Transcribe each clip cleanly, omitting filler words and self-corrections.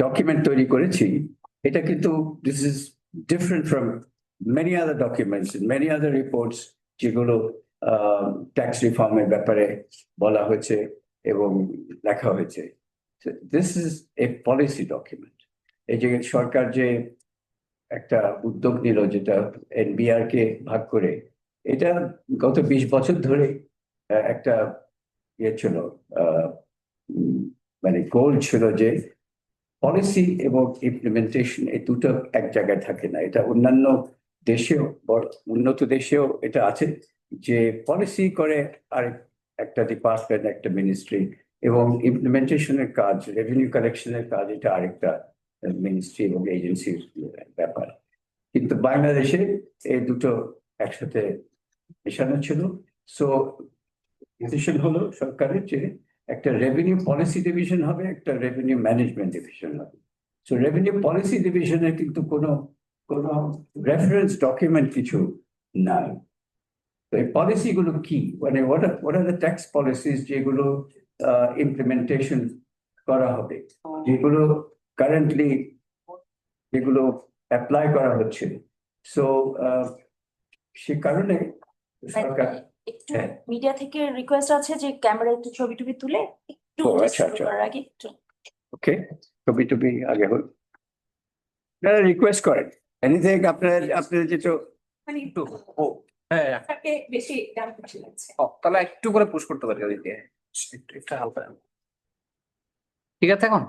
Document তৈরি করেছি, এটা কিন্তু this is different from many other documents, many other reports যেগুলো ট্যাক্স রিফর্মের ব্যাপারে বলা হয়েছে এবং লেখা হয়েছে। This is a policy document. এই যে সরকার যে একটা উদ্যোগ নিল, যেটা এনবিআর কে ভাগ করে, এটা গত 20 বছর ধরে একটা ইয়ে ছিল, মানে গোল ছিল যে পলিসি এবং ইমপ্লিমেন্টেশন এই দুটো এক জায়গায় থাকে না। এটা অন্যান্য দেশেও, উন্নত দেশেও এটা আছে যে পলিসি করে আর একটা ডিপার্টমেন্ট, একটা মিনিস্ট্রি, এবং ইমপ্লিমেন্টেশনের কাজ, রেভিনিউ কালেকশনের কাজ, এটা আরেকটা মিনিস্ট্রি এবং এজেন্সির ব্যাপার। কিন্তু বাংলাদেশে এই দুটো একসাথে মেশানো ছিল। সো ডিসিশন হলো সরকারের যে একটা রেভিনিউ পলিসি ডিভিশন হবে, একটা রেভিনিউ ম্যানেজমেন্ট ডিভিশন হবে। সো রেভিনিউ পলিসি ডিভিশনের কিন্তু কোনো কোনো রেফারেন্স ডকুমেন্ট কিছু নাই। তো এই পলিসি গুলো কি, মানে what are the tax policies যেগুলো ইমপ্লিমেন্টেশন করা হবে, যেগুলো কারেন্টলি যেগুলো অ্যাপ্লাই করা হচ্ছে। সো সে কারণে সরকার একটু মিডিয়া থেকে রিকোয়েস্ট আছে যে ক্যামেরা একটু ছবি টবি তুলে একটু আচ্ছা শুরু করার আগে একটু ওকে ছবি টবি আগে হোক, আপনারা রিকোয়েস্ট করেন এনিথিং, আপনার যেটা মানে একটু হ্যাঁ তাকে বেশি জানতে লাগছে। তাহলে একটু করে পুশ করতে পারি ওই দিয়ে একটু হালকা। ঠিক আছে এখন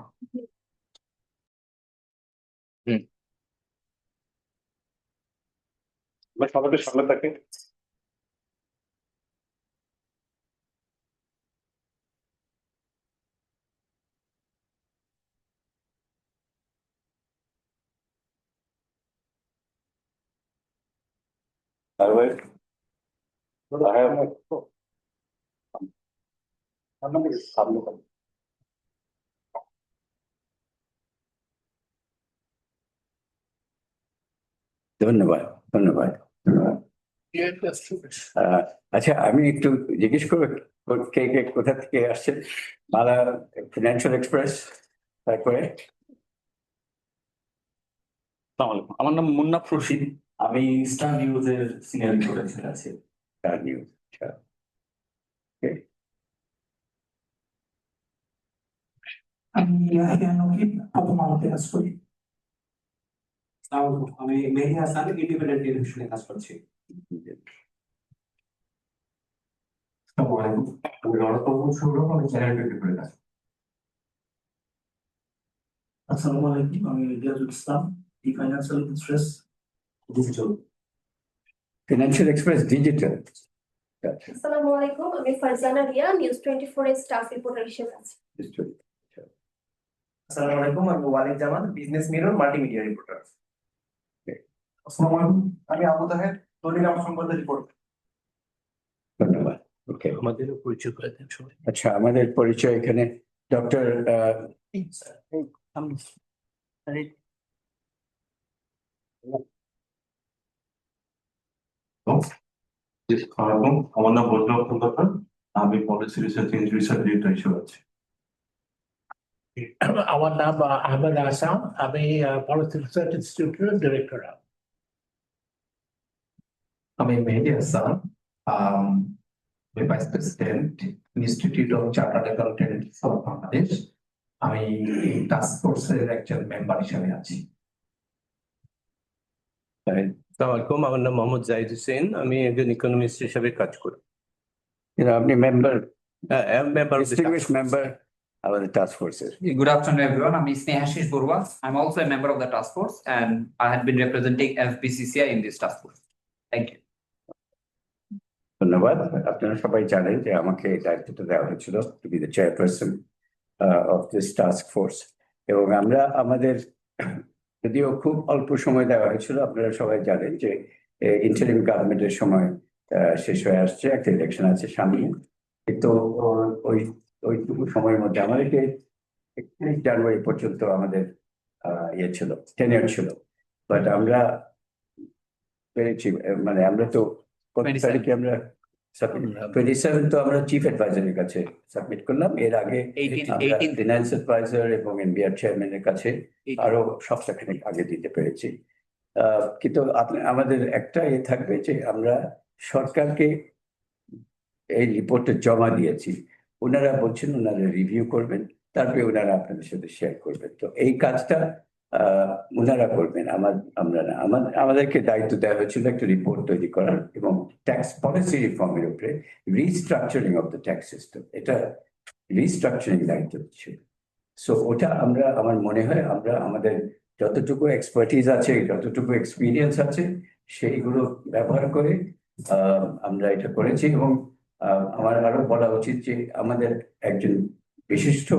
সবাইকে সামনে থাকে। ধন্যবাদ ধন্যবাদ ধন্যবাদ। আচ্ছা, আমি একটু জিজ্ঞেস করবো কে কে কোথা থেকে আসছেন? মালা ফিনান্সিয়াল এক্সপ্রেস, তারপরে আমার নাম মুন্না রশিদ, আমি স্টার নিউজের সিনিয়র রিপোর্টার আছি। Star news. আমি ইয়াহিয়া নকিব, প্রথম আলোতে কাজ করি। আমি মেহেদি হাসান, ইন্ডিপেন্ডেন্ট টেলিভিশনে কাজ করছি। আমি রণতন্ত্র সৌরভ, আমি চ্যানেল 24 কাজ করি। আসসালামু আলাইকুম, আমি Riazul Islam, The Financial Express Digital. Financial Express Digital. আসসালামু আলাইকুম, আমি ফারজানা রিয়া, নিউজ 24 এর স্টাফ রিপোর্টার হিসেবে আছি। আসসালামু আলাইকুম, আমি ওয়ালিদ জামান, বিজনেস মিরর মাল্টিমিডিয়া রিপোর্টার। আসসালামু আলাইকুম, আমি আবু তাহের, দলিল সংবাদ রিপোর্টার। ধন্যবাদ। ওকে, আমাদের পরিচয় করে দেন সবাই। আচ্ছা, আমাদের পরিচয় এখানে ডক্টর আমার নাম বৈষ্ণব খন্দকার, আমি পলিসি রিসার্চ রিসার্চ ডিরেক্টর হিসেবে আছি। আমার নাম আহমেদ আসাম, আমি পলিসি রিসার্চ ইনস্টিটিউটের ডিরেক্টর। আমি Mehedi Hasan, vice president institute of chartered accountants of Bangladesh. আমি এই টাস্ক ফোর্সের একজন মেম্বার হিসেবে আছি। আসসালামু আলাইকুম, আমার নাম মোহাম্মদ জাহিদ হোসেন, আমি একজন ইকোনমিস্ট হিসেবে কাজ করি। আপনি মেম্বার, মেম্বার distinguished member আমাদের টাস্ক ফোর্সের। Good afternoon, everyone. I'm Snehashish Borua. I'm also a member of the task force, and I had been representing FBCCI in this task force. Thank you. ধন্যবাদ। আপনারা সবাই জানেন যে আমাকে এই দায়িত্বটা দেওয়া হয়েছিল to be the chairperson of this task force, এবং আমরা আমাদের যদিও খুব অল্প সময় দেওয়া হয়েছিল, আপনারা সবাই জানেন যে ইন্টারিম গভর্নমেন্টের সময় শেষ হয়ে আসছে, একটা ইলেকশন আছে সামনে। কিন্তু ওইটুকু সময়ের মধ্যে আমাদেরকে 31 জানুয়ারি পর্যন্ত আমাদের ইয়ে ছিল, টেনিয়র ছিল। বাট আমরা পেরেছি, মানে আমরা তো কত তারিখে আমরা 27 তো আমরা চিফ অ্যাডভাইজারের কাছে সাবমিট করলাম। এর আগে 18 ফিনান্স অ্যাডভাইজার এবং এনবিআর চেয়ারম্যানের কাছে আরো সপ্তাহখানেক আগে দিতে পেরেছি। কিন্তু আমাদের একটা থাকবে যে আমরা সরকারকে এই রিপোর্টটা জমা দিয়েছি, ওনারা বলছেন ওনারা রিভিউ করবেন, তারপরে ওনারা আপনাদের সাথে শেয়ার করবেন। তো এই কাজটা ওনারা করবেন, আমরা না। আমাদেরকে দায়িত্ব দেওয়া হয়েছিল একটা রিপোর্ট তৈরি করার এবং ট্যাক্স পলিসি রিফর্মের উপরে, restructuring of the tax system, এটা রিস্ট্রাকচারিং দায়িত্ব ছিল। সো ওটা আমার মনে হয় আমরা আমাদের যতটুকু এক্সপার্টিজ আছে, যতটুকু এক্সপিরিয়েন্স আছে, সেইগুলো ব্যবহার করে আমরা এটা করেছি। এবং আমার আরো বলা উচিত যে আমাদের একজন বিশিষ্ট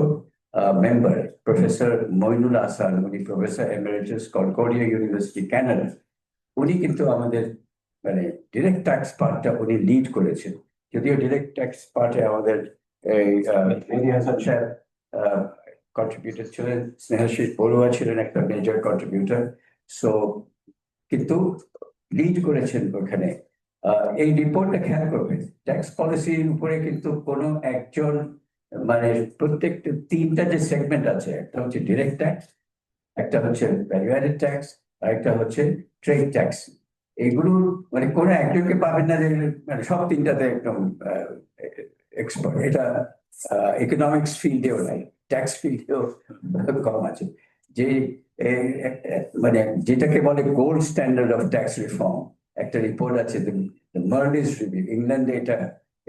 মেম্বার প্রফেসর মইনুল আহসান, উনি professor emeritus Concordia university Canada, উনি কিন্তু আমাদের মানে ডিরেক্ট ট্যাক্স পার্টটা উনি লিড করেছেন। যদিও ডিরেক্ট ট্যাক্স পার্টে আমাদের এই মেহেদী হাসান সাহেব কন্ট্রিবিউটর ছিলেন, স্নেহাশিস বড়ুয়া ছিলেন একটা মেজর কন্ট্রিবিউটর, সো কিন্তু লিড করেছেন ওখানে। এই রিপোর্টটা খেয়াল করবেন, ট্যাক্স পলিসির উপরে কিন্তু কোনো একজন মানে প্রত্যেকটা 3টা যে সেগমেন্ট আছে, একটা হচ্ছে ডিরেক্ট ট্যাক্স, একটা হচ্ছে ভ্যালু অ্যাডেড ট্যাক্স, আর একটা হচ্ছে ট্রেড ট্যাক্স। এগুলো মানে কোনো একজনকে পাবেন না যে মানে সব 3টাতে একদম এক্সপার্ট। এটা ইকোনমিক্স ফিল্ডেও নাই, ট্যাক্স ফিল্ডেও কম আছে। যে মানে যেটাকে বলে gold standard of tax reform, একটা রিপোর্ট আছে মার্লিস রিভিউ, ইংল্যান্ডে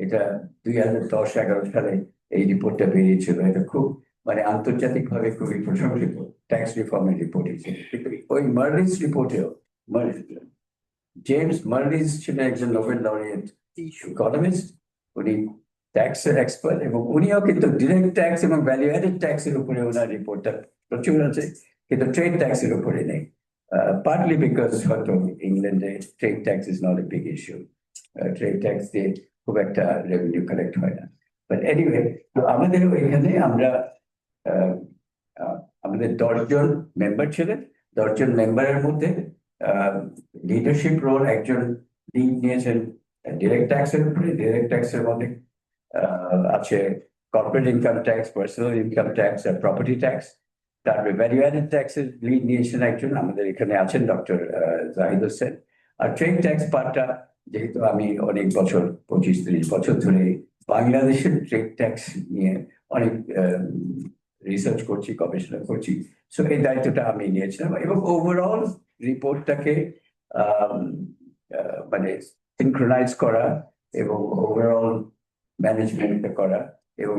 এটা 2010-11 সালে এই রিপোর্টটা বেরিয়েছিল। এটা খুব মানে আন্তর্জাতিকভাবে খুবই প্রশংসিত ট্যাক্স রিফর্মের রিপোর্ট হিসেবে। কিন্তু ওই মার্লিস রিপোর্টেও জেমস মার্লিস ছিলেন একজন নোবেল লরিয়েট ইকোনমিস্ট, উনি ট্যাক্সের এক্সপার্ট, এবং উনিও কিন্তু ডিরেক্ট ট্যাক্স এবং ভ্যালু অ্যাডেড ট্যাক্সের উপরে ওনার রিপোর্টটা প্রচুর আছে, কিন্তু ট্রেড ট্যাক্সের উপরে নেই। Partly because হয়তো ইংল্যান্ডে trade tax is not a big issue, trade tax দিয়ে খুব একটা রেভিনিউ কালেক্ট হয় না। বাট এনিওয়ে, তো আমাদেরও এখানে আমরা আমাদের 10 জন মেম্বার ছিলেন। 10 জন মেম্বারের মধ্যে লিডারশিপ রোল একজন লিড নিয়েছেন ডিরেক্ট ট্যাক্সের উপরে। ডিরেক্ট ট্যাক্সের মধ্যে আছে corporate income tax, personal income tax আর প্রপার্টি ট্যাক্স। তারপরে ভ্যালু অ্যাডেড ট্যাক্সের লিড নিয়েছেন একজন, আমাদের এখানে আছেন ডক্টর জাহিদ হোসেন। আর ট্রেড ট্যাক্স পার্টটা, যেহেতু আমি অনেক বছর 25-30 বছর ধরে বাংলাদেশের ট্রেড ট্যাক্স নিয়ে অনেক রিসার্চ করছি, গবেষণা করছি, সো এই দায়িত্বটা আমি নিয়েছিলাম। এবং ওভারঅল রিপোর্টটাকে মানে সিনক্রোনাইজ করা এবং ওভারঅল ম্যানেজমেন্ট করা এবং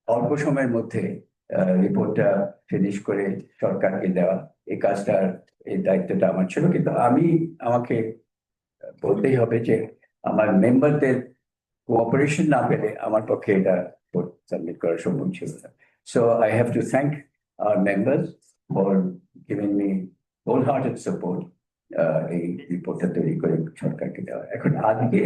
অল্প সময়ের মধ্যে রিপোর্টটা ফিনিশ করে সরকারকে দেওয়া, এই কাজটার এই দায়িত্বটা আমার ছিল। কিন্তু আমাকে বলতেই হবে যে আমার মেম্বারদের কোঅপারেশন না পেলে আমার পক্ষে এটা সাবমিট করা সম্ভব ছিল না। So I have to thank our members for giving me whole hearted support এই রিপোর্টটা তৈরি করে সরকারকে দেওয়া। এখন আজকে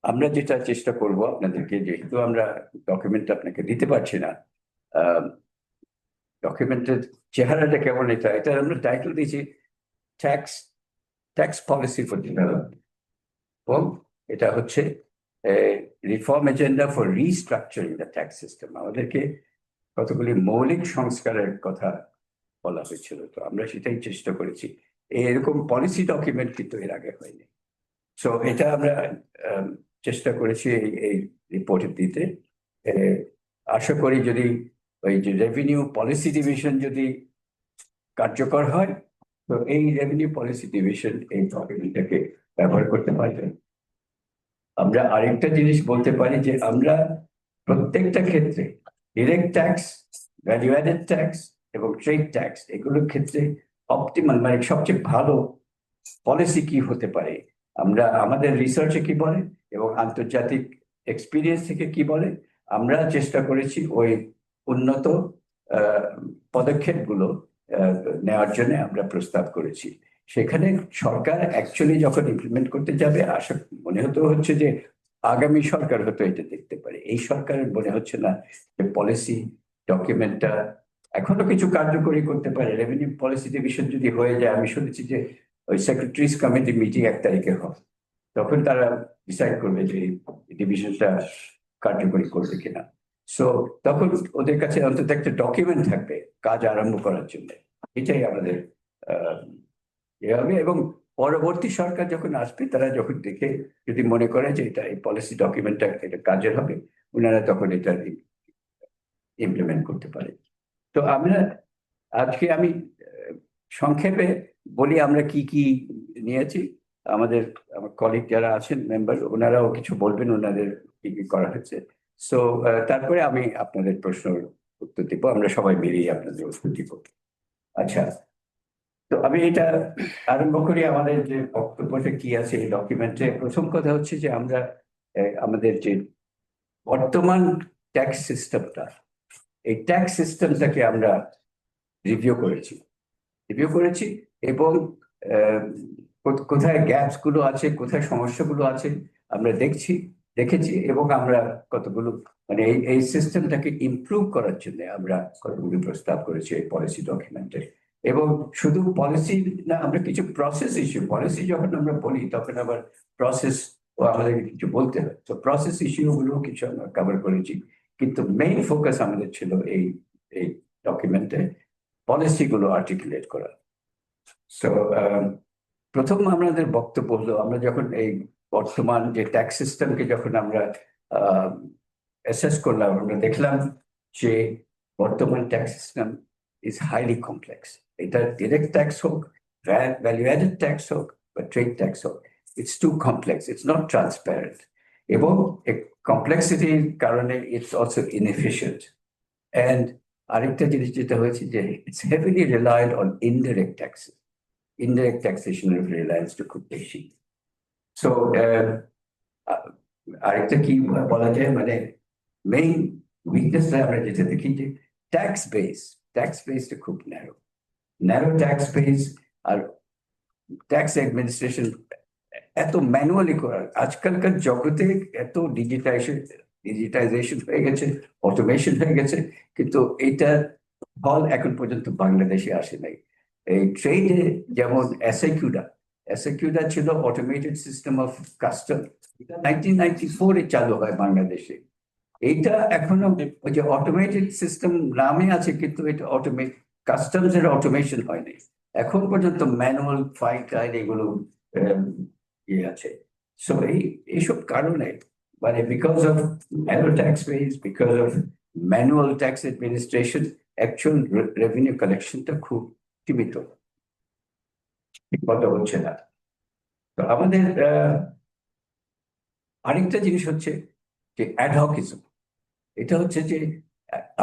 আমরা যেটা চেষ্টা করব আপনাদেরকে, যেহেতু আমরা ডকুমেন্ট আপনাকে দিতে পারছি না, ডকুমেন্টের চেহারাটা কেমন, এটা আমরা টাইটেল দিয়েছি ট্যাক্স পলিসি ফর ডেভেলপমেন্ট, এবং এটা হচ্ছে reform agenda for restructuring the tax system. আমাদেরকে কতগুলি মৌলিক সংস্কারের কথা বলা হয়েছিল, তো আমরা সেটাই চেষ্টা করেছি। এরকম পলিসি ডকুমেন্ট কিন্তু এর আগে হয়নি। সো এটা আমরা চেষ্টা করেছি এই রিপোর্টে দিতে। আশা করি যদি ওই যে রেভিনিউ পলিসি ডিভিশন যদি কার্যকর হয়, তো এই রেভিনিউ পলিসি ডিভিশন এই ডকুমেন্টটাকে ব্যবহার করতে পারবে। আমরা আরেকটা জিনিস বলতে পারি যে আমরা প্রত্যেকটা ক্ষেত্রে direct tax, value added tax এবং ট্রেড ট্যাক্স, এগুলোর ক্ষেত্রে অপটিমাল মানে সবচেয়ে ভালো পলিসি কি হতে পারে, আমরা আমাদের রিসার্চে কি বলে এবং আন্তর্জাতিক এক্সপিরিয়েন্স থেকে কি বলে, আমরা চেষ্টা করেছি ওই উন্নত পদক্ষেপগুলো নেওয়ার জন্য আমরা প্রস্তাব করেছি। সেখানে সরকার অ্যাকচুয়ালি যখন ইমপ্লিমেন্ট করতে যাবে, মনে হচ্ছে যে আগামী সরকার হয়তো এটা দেখতে পারে। এই সরকারের মনে হচ্ছে না যে পলিসি ডকুমেন্টটা এখনো কিছু কার্যকরী করতে পারে। রেভিনিউ পলিসি ডিভিশন যদি হয়ে যায়, আমি শুনেছি যে ওই সেক্রেটারিজ কমিটি মিটিং 1 তারিখে হবে, তখন তারা ডিসাইড করবে যে ডিভিশনটা কার্যকরী করবে কিনা। সো তখন ওদের কাছে অন্তত একটা ডকুমেন্ট থাকবে কাজ আরম্ভ করার জন্য। এটাই আমাদের ইয়ে হবে, এবং পরবর্তী সরকার যখন আসবে তারা যখন দেখে যদি মনে করে যে এটা এই পলিসি ডকুমেন্টটা এটা কাজের হবে, ওনারা তখন এটা ইমপ্লিমেন্ট করতে পারে। তো আমরা আজকে আমি সংক্ষেপে বলি আমরা কি কি নিয়েছি। আমার কলিগ যারা আছেন মেম্বার, ওনারাও কিছু বলবেন ওনাদের কি কি করা হয়েছে। সো তারপরে আমি আপনাদের প্রশ্নের উত্তর দিব, আমরা সবাই মিলিয়ে আপনাদের উত্তর দিব। আচ্ছা, তো আমি এটা আরম্ভ করি। আমাদের যে বক্তব্যটা কি আছে এই ডকুমেন্টে, প্রথম কথা হচ্ছে যে আমরা আমাদের যে বর্তমান ট্যাক্স সিস্টেমটা, এই ট্যাক্স সিস্টেমটাকে আমরা রিভিউ করেছি এবং কোথায় গ্যাপস গুলো আছে, কোথায় সমস্যাগুলো আছে আমরা দেখেছি, এবং আমরা কতগুলো মানে এই সিস্টেমটাকে ইমপ্রুভ করার জন্য আমরা কতগুলো প্রস্তাব করেছি এই পলিসি ডকুমেন্টে। এবং শুধু পলিসি না, আমরা কিছু প্রসেস ইস্যু, পলিসি যখন আমরা বলি তখন আবার প্রসেস ও আমাদেরকে কিছু বলতে হয়, তো প্রসেস ইস্যু গুলো কিছু আমরা কভার করেছি, কিন্তু মেইন ফোকাস আমাদের ছিল এই ডকুমেন্টে পলিসি গুলো আর্টিকুলেট করা। সো প্রথম আমাদের বক্তব্য হলো, আমরা যখন এই বর্তমান যে ট্যাক্স সিস্টেমকে যখন আমরা অ্যাসেস করলাম, আমরা দেখলাম যে বর্তমান tax system is highly complex. এটা ডিরেক্ট ট্যাক্স হোক, ভ্যালু অ্যাডেড ট্যাক্স হোক বা ট্রেড ট্যাক্স হোক, it's too complex, it's not transparent, এবং কমপ্লেক্সিটির কারণে ইটস অলসো ইনএফিশিয়েন্ট। অ্যান্ড আরেকটা জিনিস যেটা হয়েছে যে it's heavily relied on indirect taxes, indirect taxation এর রিলায়েন্স টা খুব বেশি। সো আরেকটা কি বলা যায়, মানে মেইন উইকনেসটা আমরা যেটা দেখি যে ট্যাক্স বেসটা খুব ন্যারো ট্যাক্স বেস, আর ট্যাক্স অ্যাডমিনিস্ট্রেশন এত ম্যানুয়ালি করার, আজকালকার জগতে এত ডিজিটাইজেশন হয়ে গেছে, অটোমেশন হয়ে গেছে, কিন্তু এইটার ফল এখন পর্যন্ত বাংলাদেশে আসে নাই। এই ট্রেডে যেমন এসএকিউডা ছিল অটোমেটেড সিস্টেম অফ কাস্টম, 1994 চালু হয় বাংলাদেশে। এইটা এখনো ওই যে অটোমেটেড সিস্টেম নামে আছে, কিন্তু এটা কাস্টমস এর অটোমেশন হয়নি এখন পর্যন্ত, ম্যানুয়াল ফাইল এগুলো ইয়ে আছে। সো এইসব কারণে মানে because of narrow tax base, because of manual tax administration, actual revenue কালেকশনটা খুব সীমিত, ঠিকমতো হচ্ছে না। তো আমাদের আরেকটা জিনিস হচ্ছে যে অ্যাডহকিজম। এটা হচ্ছে যে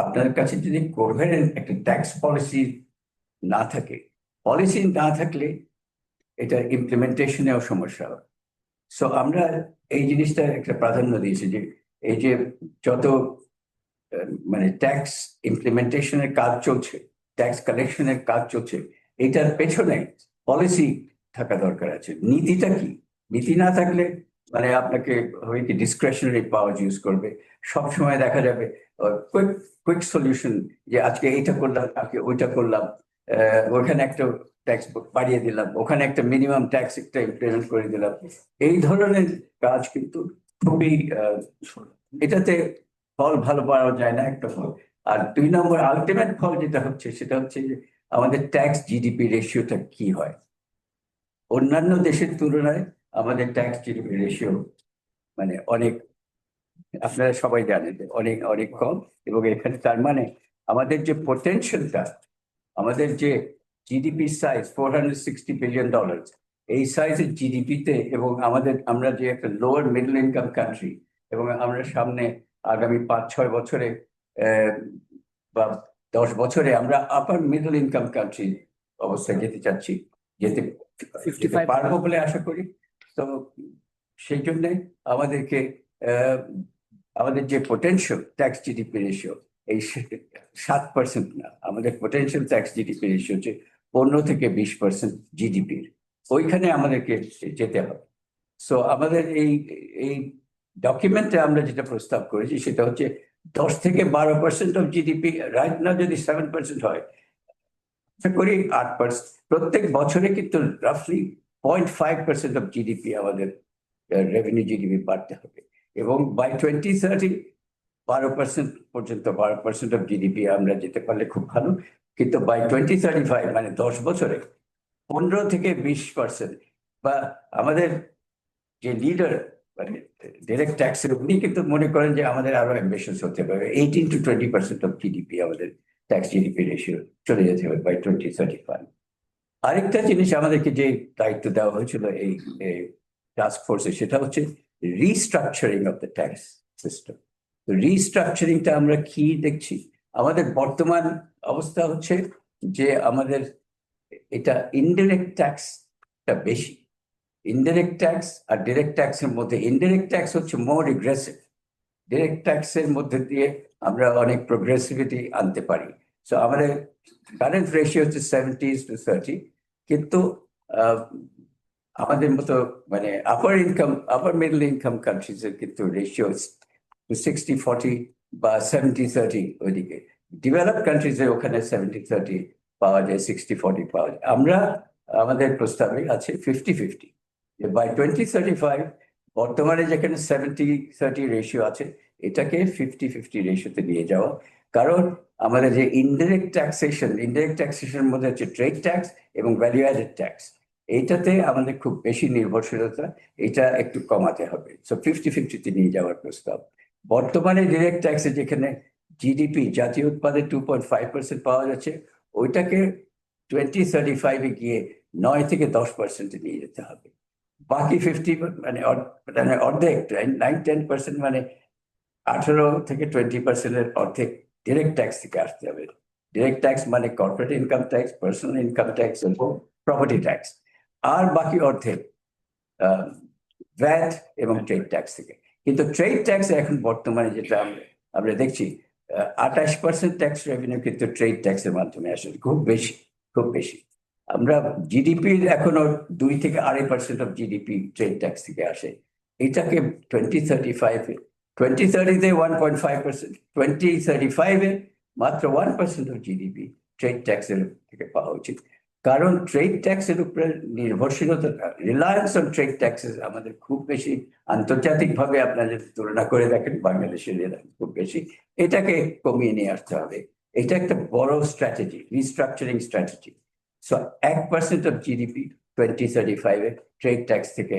আপনার কাছে যদি কোহেরেন্ট একটা ট্যাক্স পলিসি না থাকলে এটা ইমপ্লিমেন্টেশনেও সমস্যা হয়। সো আমরা এই জিনিসটা একটা প্রাধান্য দিয়েছি যে এই যে যত মানে ট্যাক্স ইমপ্লিমেন্টেশনের কাজ চলছে, ট্যাক্স কালেকশনের কাজ চলছে, এটার পেছনে পলিসি থাকা দরকার আছে। নীতিটা কি? নীতি না থাকলে মানে আপনাকে হয়তো ডিসক্রিশনারি পাওয়ার ইউজ করবে, সবসময় দেখা যাবে কুইক সলিউশন, যে আজকে এইটা করলাম, আজকে ওইটা করলাম, ওইখানে একটা ট্যাক্স বাড়িয়ে দিলাম, ওখানে একটা মিনিমাম ট্যাক্স একটা ইমপ্লিমেন্ট করে দিলাম। এই ধরনের কাজ কিন্তু খুবই এটাতে ফল ভালো পাওয়া যায় না, একটা ফল। আর 2 নম্বর আলটিমেট ফল যেটা হচ্ছে সেটা হচ্ছে যে আমাদের ট্যাক্স জিডিপি রেশিওটা কি হয়। অন্যান্য দেশের তুলনায় আমাদের ট্যাক্স জিডিপি রেশিও মানে অনেক, আপনারা সবাই জানেন অনেক অনেক কম। এবং এখানে তার মানে আমাদের যে পোটেনশিয়ালটা, আমাদের যে জিডিপি সাইজ $460 বিলিয়ন, এই সাইজের জিডিপিতে, এবং আমরা যে একটা লোয়ার মিডল ইনকাম কান্ট্রি, এবং আমরা সামনে আগামী 5-6 বছরে বা 10 বছরে আমরা আপার মিডল ইনকাম কান্ট্রি অবস্থায় যেতে পারবো বলে আশা করি। তো সেই জন্যে আমাদেরকে আমাদের যে পোটেনশিয়াল ট্যাক্স জিডিপি রেশিও এই 7% না, আমাদের পোটেনশিয়াল ট্যাক্স জিডিপি রেশিও হচ্ছে 15-20% জিডিপির, ওইখানে আমাদেরকে যেতে হবে। সো আমাদের এই ডকুমেন্টে আমরা যেটা প্রস্তাব করেছি সেটা হচ্ছে 10-12% অফ জিডিপি, রাইট না যদি 7% হয়, আশা করি 8%, প্রত্যেক বছরে কিন্তু রাফলি 0.5% অফ জিডিপি আমাদের রেভিনিউ জিডিপি বাড়তে হবে এবং বাই 2030 12% পর্যন্ত 12% অফ জিডিপি আমরা যেতে পারলে খুব ভালো, কিন্তু বাই 2035 মানে 10 বছরে 15 থেকে 20%, বা আমাদের যে লিডার মানে ডিরেক্ট ট্যাক্সের উনি কিন্তু মনে করেন যে আমাদের আরো অ্যাম্বিশনস হতে পারে 18 to 20% অফ জিডিপি আমাদের ট্যাক্স জিডিপি রেশিও চলে যেতে হবে বাই 2035। আরেকটা জিনিস আমাদেরকে যে দায়িত্ব দেওয়া হয়েছিল এই টাস্ক ফোর্সে, সেটা হচ্ছে restructuring of the tax system. তো রিস্ট্রাকচারিংটা আমরা কি দেখছি, আমাদের বর্তমান অবস্থা হচ্ছে যে আমাদের এটা ইনডিরেক্ট ট্যাক্সটা বেশি। ইনডিরেক্ট ট্যাক্স আর ডিরেক্ট ট্যাক্সের মধ্যে ইনডিরেক্ট ট্যাক্স হচ্ছে মোর রিগ্রেসিভ, ডিরেক্ট ট্যাক্সের মধ্যে দিয়ে আমরা অনেক প্রোগ্রেসিভিটি আনতে পারি। সো আমাদের কারেন্ট রেশিও হচ্ছে 70:30, কিন্তু আমাদের মতো মানে আপার মিডল ইনকাম কান্ট্রিজের কিন্তু রেশিও 60-40 বা 70-30 ওইদিকে। ডেভেলপ কান্ট্রিজে ওখানে 70-30 পাওয়া যায়, 60-40 পাওয়া যায়। আমরা আমাদের প্রস্তাবে আছে 50-50, যে বাই 2035 বর্তমানে যেখানে 70-30 রেশিও আছে এটাকে 50-50 রেশিওতে নিয়ে যাওয়া। কারণ আমাদের যে ইনডিরেক্ট ট্যাক্সেশনের মধ্যে হচ্ছে ট্রেড ট্যাক্স এবং ভ্যালু অ্যাডেড ট্যাক্স, এইটাতে আমাদের খুব বেশি নির্ভরশীলতা, এটা একটু কমাতে হবে। সো 50-50-তে নিয়ে যাওয়ার প্রস্তাব। বর্তমানে ডিরেক্ট ট্যাক্সে যেখানে জিডিপি জাতীয় উৎপাদনের 2.5% পাওয়া যাচ্ছে, ওইটাকে 2035-এ গিয়ে 9-10% নিয়ে যেতে হবে। বাকি 50 মানে অর্ধেক 9-10% মানে 18-20%-এর অর্ধেক ডিরেক্ট ট্যাক্স থেকে আসতে হবে। ডিরেক্ট ট্যাক্স মানে corporate income tax, personal income tax এবং প্রপার্টি ট্যাক্স। আর বাকি অর্ধেক ভ্যাট এবং ট্রেড ট্যাক্স থেকে। কিন্তু ট্রেড ট্যাক্স এখন বর্তমানে যেটা আমরা দেখছি 28% ট্যাক্স রেভিনিউ কিন্তু ট্রেড ট্যাক্সের মাধ্যমে আসে, খুব বেশি। আমরা জিডিপির এখনো 2-2.5% অফ জিডিপি ট্রেড ট্যাক্স থেকে আসে। এটাকে 2030-তে 1.5%, 2035-এ মাত্র 1% অফ জিডিপি ট্রেড ট্যাক্সের থেকে পাওয়া উচিত। কারণ ট্রেড ট্যাক্সের উপরে নির্ভরশীলতা, রিলায়েন্স অন ট্রেড ট্যাক্সেস আমাদের খুব বেশি। আন্তর্জাতিকভাবে আপনারা যদি তুলনা করে দেখেন বাংলাদেশের খুব বেশি, এটাকে কমিয়ে নিয়ে আসতে হবে। এটা একটা বড় strategy, restructuring strategy. So 1% of GDP 2035-এ ট্রেড ট্যাক্স থেকে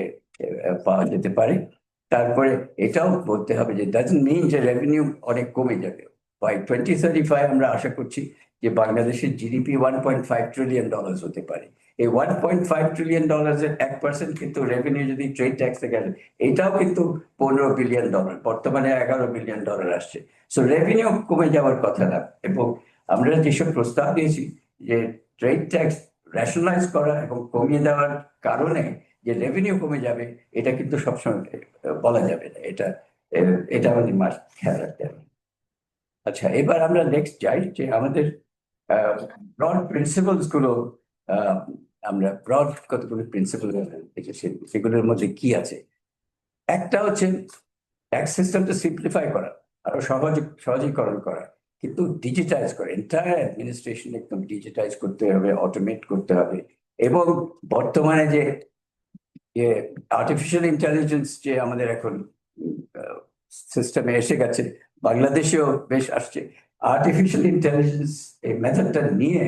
পাওয়া যেতে পারে। তারপরে এটাও বলতে হবে যে ডাজন্ট মিন যে রেভিনিউ অনেক কমে যাবে। বাই 2035 আমরা আশা করছি যে বাংলাদেশের জিডিপি $1.5 ট্রিলিয়ন হতে পারে। এই $1.5 ট্রিলিয়ন এর 1% কিন্তু রেভিনিউ যদি ট্রেড ট্যাক্স থেকে আসে, এটাও কিন্তু $15 বিলিয়ন, বর্তমানে $11 বিলিয়ন আসছে। সো রেভিনিউ কমে যাওয়ার কথা না। এবং আমরা যেসব প্রস্তাব দিয়েছি যে ট্রেড ট্যাক্স রেশনালাইজ করা এবং কমিয়ে দেওয়ার কারণে যে রেভিনিউ কমে যাবে, এটা কিন্তু সবসময় বলা যাবে না। এটা আমাদের খেয়াল রাখতে হবে। আচ্ছা, এবার আমরা নেক্সট যাই যে আমাদের ব্রড প্রিন্সিপালস গুলো, আমরা ব্রড কতগুলো প্রিন্সিপাল সেগুলোর মধ্যে কি আছে। একটা হচ্ছে ট্যাক্স সিস্টেমটা সিম্পলিফাই করা, আরো সহজীকরণ করা, কিন্তু ডিজিটাইজ করে এন্টায়ার অ্যাডমিনিস্ট্রেশন একদম ডিজিটাইজ করতে হবে, অটোমেট করতে হবে। এবং বর্তমানে যে আর্টিফিশিয়াল ইন্টেলিজেন্স যে আমাদের এখন সিস্টেমে এসে গেছে, বাংলাদেশেও বেশ আসছে। আর্টিফিশিয়াল ইন্টেলিজেন্স এই মেথডটা নিয়ে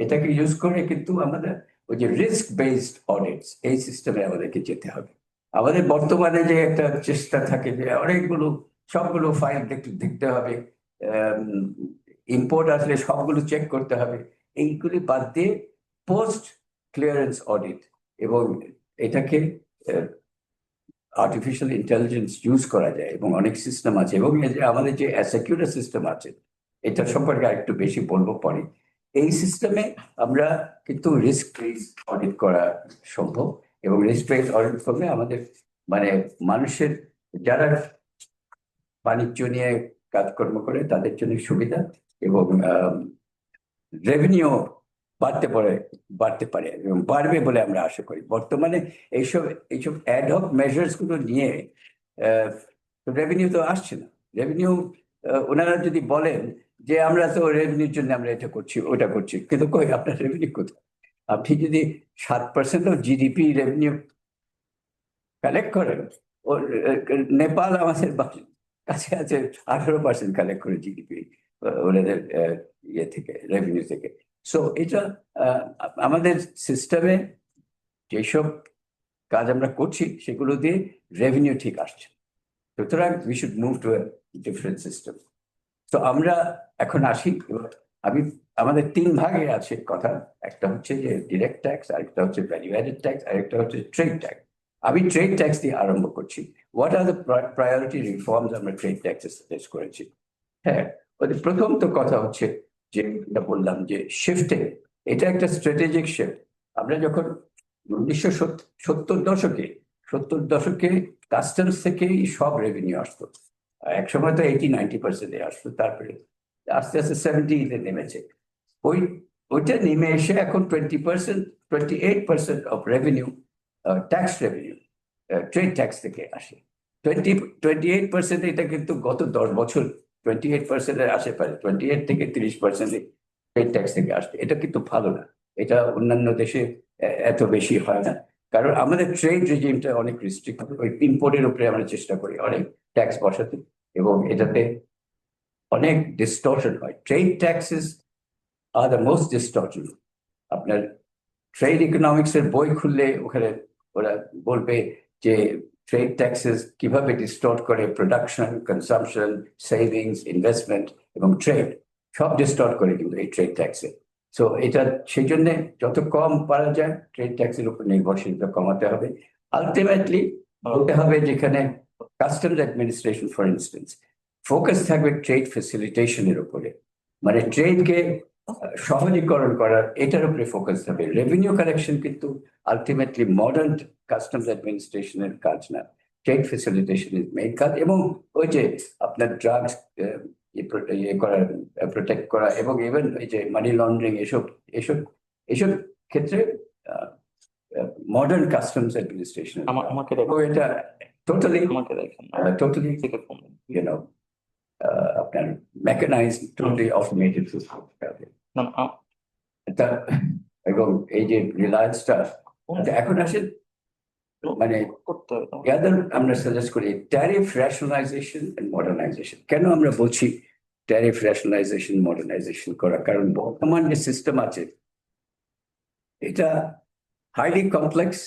এটাকে ইউজ করে কিন্তু আমাদের ওই যে রিস্ক বেসড অডিটস, এই সিস্টেমে আমাদেরকে যেতে হবে। আমাদের বর্তমানে যে একটা চেষ্টা থাকে যে সবগুলো ফাইল দেখতে হবে, ইম্পোর্ট আসলে সবগুলো চেক করতে হবে, এইগুলি বাদ দিয়ে পোস্ট ক্লিয়ারেন্স অডিট, এবং এটাকে আর্টিফিশিয়াল ইন্টেলিজেন্স ইউজ করা যায় এবং অনেক সিস্টেম আছে। এবং আমাদের যে সিকিউরিটি সিস্টেম আছে, এটা সম্পর্কে আরেকটু বেশি বলবো পরে। এই সিস্টেমে আমরা কিন্তু রিস্ক বেস অডিট করা সম্ভব, এবং রিস্ক বেস অডিট করলে আমাদের মানে মানুষের যারা বাণিজ্য নিয়ে কাজকর্ম করে তাদের জন্য সুবিধা, এবং রেভিনিউ বাড়তে পারে এবং বাড়বে বলে আমরা আশা করি। বর্তমানে এইসব অ্যাডহক মেজার্স গুলো নিয়ে রেভিনিউ তো আসছে না। রেভিনিউ ওনারা যদি বলেন যে আমরা তো রেভিনিউর জন্য আমরা এটা করছি ওটা করছি, কিন্তু কই আপনার রেভিনিউ কোথায়? আপনি যদি 7% অফ জিডিপি রেভিনিউ কালেক্ট করেন, নেপাল আমাদের কাছে আছে 18% কালেক্ট করে জিডিপি ওনাদের ইয়ে থেকে, রেভিনিউ থেকে। সো এটা আমাদের সিস্টেমে যেসব কাজ আমরা করছি সেগুলো দিয়ে রেভিনিউ ঠিক আসছে, সুতরাং we should move to a different system. তো আমরা এখন আসি, আমাদের 3 ভাগে আছে কথা। একটা হচ্ছে যে ডিরেক্ট ট্যাক্স, আরেকটা হচ্ছে ভ্যালু অ্যাডেড ট্যাক্স, আরেকটা হচ্ছে ট্রেড ট্যাক্স। আমি ট্রেড ট্যাক্স দিয়ে আরম্ভ করছি। What are the priority reforms আমরা ট্রেড ট্যাক্সে সাজেস্ট করেছি? হ্যাঁ, প্রথম তো কথা হচ্ছে যে বললাম যে শিফটে, এটা একটা স্ট্র্যাটেজিক শিফট। আমরা যখন 1970 দশকে কাস্টমস থেকেই সব রেভিনিউ আসতো, এক সময় তো 80-90% আসতো, তারপরে আস্তে আস্তে 70-তে নেমেছে। ওইটা নেমে এসে এখন 28% of revenue, tax revenue trade tax থেকে আসে। 28%, এটা কিন্তু গত 10 বছর 28% আশেপাশে, 28 থেকে 30% ট্রেড ট্যাক্স থেকে আসছে। এটা কিন্তু ভালো না, এটা অন্যান্য দেশে এত বেশি হয় না, কারণ আমাদের ট্রেড রেজিমটা অনেক রিস্ট্রিক্ট। ওই ইম্পোর্টের উপরে আমরা চেষ্টা করি অনেক ট্যাক্স বসাতে, এবং এটাতে অনেক ডিস্টর্শন হয়। Trade taxes are the most distortion. আপনার ট্রেড ইকোনমিক্স এর বই খুললে ওখানে ওরা বলবে যে ট্রেড ট্যাক্সেস কিভাবে ডিস্টর্ট করে প্রোডাকশন, কনসামশন, সেভিংস, ইনভেস্টমেন্ট এবং ট্রেড, সব ডিস্টর্ট করে কিন্তু এই ট্রেড ট্যাক্সে। সো এটা সেই জন্য যত কম পারা যায় ট্রেড ট্যাক্সের উপর নির্ভরশীলতা কমাতে হবে। আলটিমেটলি বলতে হবে যেখানে customs administration for instance focus থাকবে ট্রেড ফেসিলিটেশনের উপরে, মানে ট্রেডকে সহজীকরণ করার, এটার উপরে ফোকাস হবে। রেভিনিউ কালেকশন কিন্তু আলটিমেটলি মডার্ন কাস্টমস অ্যাডমিনিস্ট্রেশনের কাজ না, ট্রেড ফেসিলিটেশনের মেইন কাজ। এবং ওই যে আপনার ড্রাগস ইয়ে করা, প্রোটেক্ট করা, এবং ইভেন ওই যে মানি লন্ডারিং, এসব ক্ষেত্রে মডার্ন কাস্টমস অ্যাডমিনিস্ট্রেশন আমাকে এটা টোটালি দেখেন টোটালি ইউনো আপনার মেকানাইজড, টোটালি অটোমেটেড সিস্টেম হবে। এবং এই যে রিলায়েন্সটা এখন আসে, মানে আমরা সাজেস্ট করি ট্যারিফ রেশনালাইজেশন এন্ড মডার্নাইজেশন। কেন আমরা বলছি ট্যারিফ রেশনালাইজেশন, মডার্নাইজেশন করা? কারণ বর্তমান যে সিস্টেম আছে এটা হাইলি কমপ্লেক্স,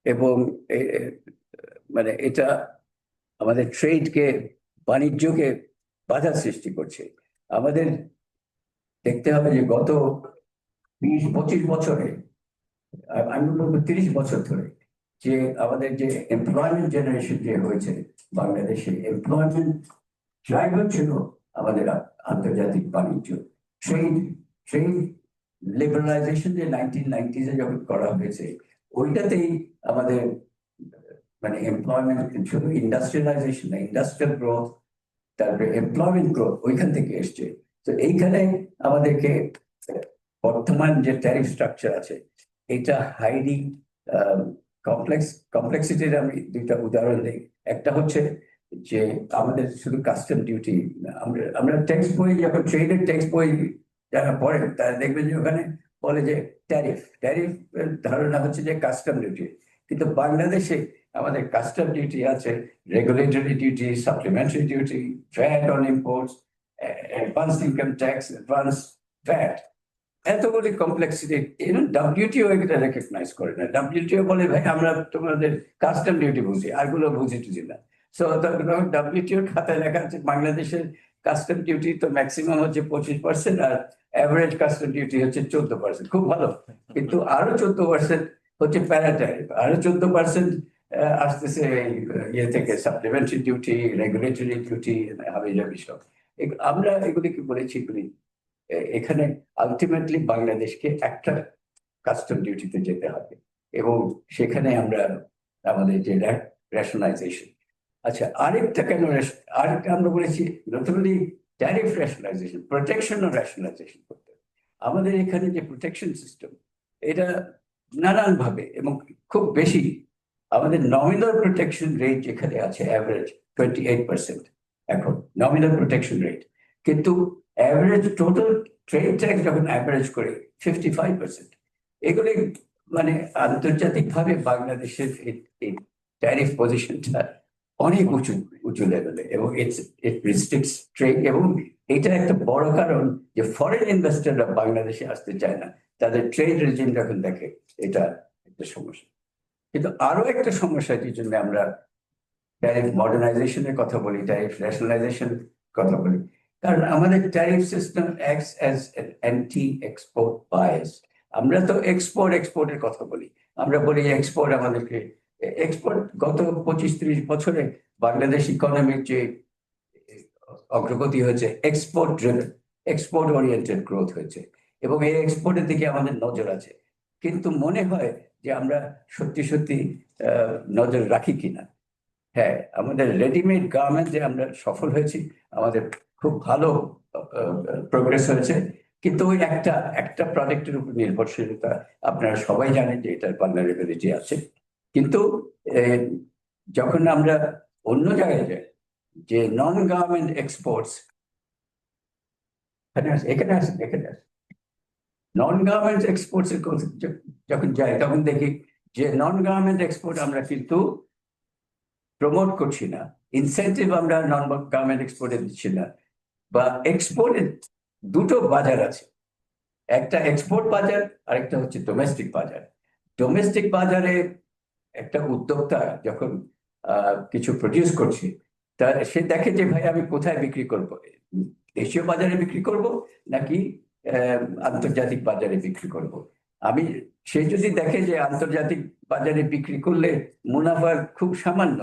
এবং মানে এটা আমাদের ট্রেডকে, বাণিজ্যকে বাধা সৃষ্টি করছে। আমাদের দেখতে হবে যে গত 20-25 বছরে, আমি বলবো 30 বছর ধরে, যে আমাদের যে এমপ্লয়মেন্ট জেনারেশন যে হয়েছে বাংলাদেশে, এমপ্লয়মেন্ট ড্রাইভার ছিল আমাদের আন্তর্জাতিক বাণিজ্য, ট্রেড লিবারালাইজেশন যে 1990s যখন করা হয়েছে, ওইটাতেই আমাদের মানে এমপ্লয়মেন্ট, শুধু ইন্ডাস্ট্রিয়ালাইজেশন না, ইন্ডাস্ট্রিয়াল গ্রোথ, তারপরে এমপ্লয়মেন্ট গ্রোথ ওইখান থেকে এসছে। তো এইখানে আমাদেরকে বর্তমান যে ট্যারিফ স্ট্রাকচার আছে এটা হাইলি কমপ্লেক্সিটির আমি 2টা উদাহরণ দিই। একটা হচ্ছে যে আমাদের শুধু কাস্টম ডিউটি, আমরা টেক্সট বই, যখন ট্রেডের টেক্সট বই যারা পড়েন তারা দেখবেন যে ওখানে বলে যে ট্যারিফ ধারণা হচ্ছে যে কাস্টম ডিউটি, কিন্তু বাংলাদেশে আমাদের কাস্টম ডিউটি আছে, regulatory duty, supplementary duty, VAT on imports, advance income tax, advance VAT, এতগুলি কমপ্লেক্সিটি। WTO এটা রেকগনাইজ করে না। WTO বলে ভাই আমরা তোমাদের কাস্টম ডিউটি বুঝি, আরগুলো বুঝি টুঝি না। সো WTO খাতায় লেখা আছে বাংলাদেশের কাস্টম ডিউটি তো ম্যাক্সিমাম হচ্ছে 25%, আর অ্যাভারেজ কাস্টম ডিউটি হচ্ছে 14%, খুব ভালো। কিন্তু আরো 14% হচ্ছে প্যারাটারিফ, আরো 14% আসতেছে ইয়ে থেকে, সাপ্লিমেন্টারি ডিউটি, রেগুলেটরি ডিউটি, হাবিজাবি সব। আমরা এগুলি কি বলেছি, এখানে আলটিমেটলি বাংলাদেশকে একটা কাস্টম ডিউটিতে যেতে হবে, এবং সেখানে আমরা আমাদের যে রেশনালাইজেশন। আচ্ছা, আরেকটা আমরা বলেছি not only tariff rationalisation, protection ও রেশনালাইজেশন করতে হবে। আমাদের এখানে যে প্রোটেকশন সিস্টেম, এটা নানান ভাবে এবং খুব বেশি, আমাদের নমিনাল প্রোটেকশন রেট যেখানে আছে অ্যাভারেজ 28% এখন নমিনাল প্রোটেকশন রেট, কিন্তু অ্যাভারেজ টোটাল ট্রেড ট্যাক্স যখন অ্যাভারেজ করে 55%। এগুলি মানে আন্তর্জাতিক ভাবে বাংলাদেশের এই ট্যারিফ পজিশনটা অনেক উঁচু উঁচু লেভেলে, এবং ইট রিস্ট্রিক্টস ট্রেড, এবং এটা একটা বড় কারণ যে ফরেন ইনভেস্টররা বাংলাদেশে আসতে চায় না, তাদের ট্রেড রেজিম যখন দেখে, এটা একটা সমস্যা। কিন্তু আরো একটা সমস্যা, যে জন্য আমরা ট্যারিফ মডার্নাইজেশনের কথা বলি, ট্যারিফ ন্যাশনালাইজেশন কথা বলি, কারণ আমাদের tariff system acts as anti export bias. আমরা তো এক্সপোর্টের কথা বলি, আমরা বলি এক্সপোর্ট আমাদেরকে এক্সপোর্ট। গত 25-30 বছরে বাংলাদেশ ইকোনমির যে অগ্রগতি হয়েছে, এক্সপোর্ট ওরিয়েন্টেড গ্রোথ হয়েছে, এবং এই এক্সপোর্টের দিকে আমাদের নজর আছে। কিন্তু মনে হয় যে আমরা সত্যি সত্যি নজর রাখি কিনা। হ্যাঁ, আমাদের রেডিমেড গার্মেন্টে আমরা সফল হয়েছি, আমাদের খুব ভালো প্রোগ্রেস হয়েছে, কিন্তু ওই একটা প্রোডাক্টের উপর নির্ভরশীলতা, আপনারা সবাই জানেন যে এটার ভালনারেবিলিটি আছে। কিন্তু যখন আমরা অন্য জায়গায় যাই, যে নন গার্মেন্ট এক্সপোর্টস, এখানে আছে নন গার্মেন্ট এক্সপোর্টস এর যখন যাই, তখন দেখি যে নন গার্মেন্ট এক্সপোর্ট আমরা কিন্তু প্রমোট করছি না, ইনসেন্টিভ আমরা নন গার্মেন্ট এক্সপোর্টে দিচ্ছি না। বা এক্সপোর্টের দুটো বাজার আছে, একটা এক্সপোর্ট বাজার, আরেকটা হচ্ছে ডোমেস্টিক বাজার। ডোমেস্টিক বাজারে একটা উদ্যোক্তা যখন কিছু প্রডিউস করছে, তা সে দেখে যে ভাই আমি কোথায় বিক্রি করব, দেশীয় বাজারে বিক্রি করব নাকি আন্তর্জাতিক বাজারে বিক্রি করব। সে যদি দেখে যে আন্তর্জাতিক বাজারে বিক্রি করলে মুনাফার খুব সামান্য,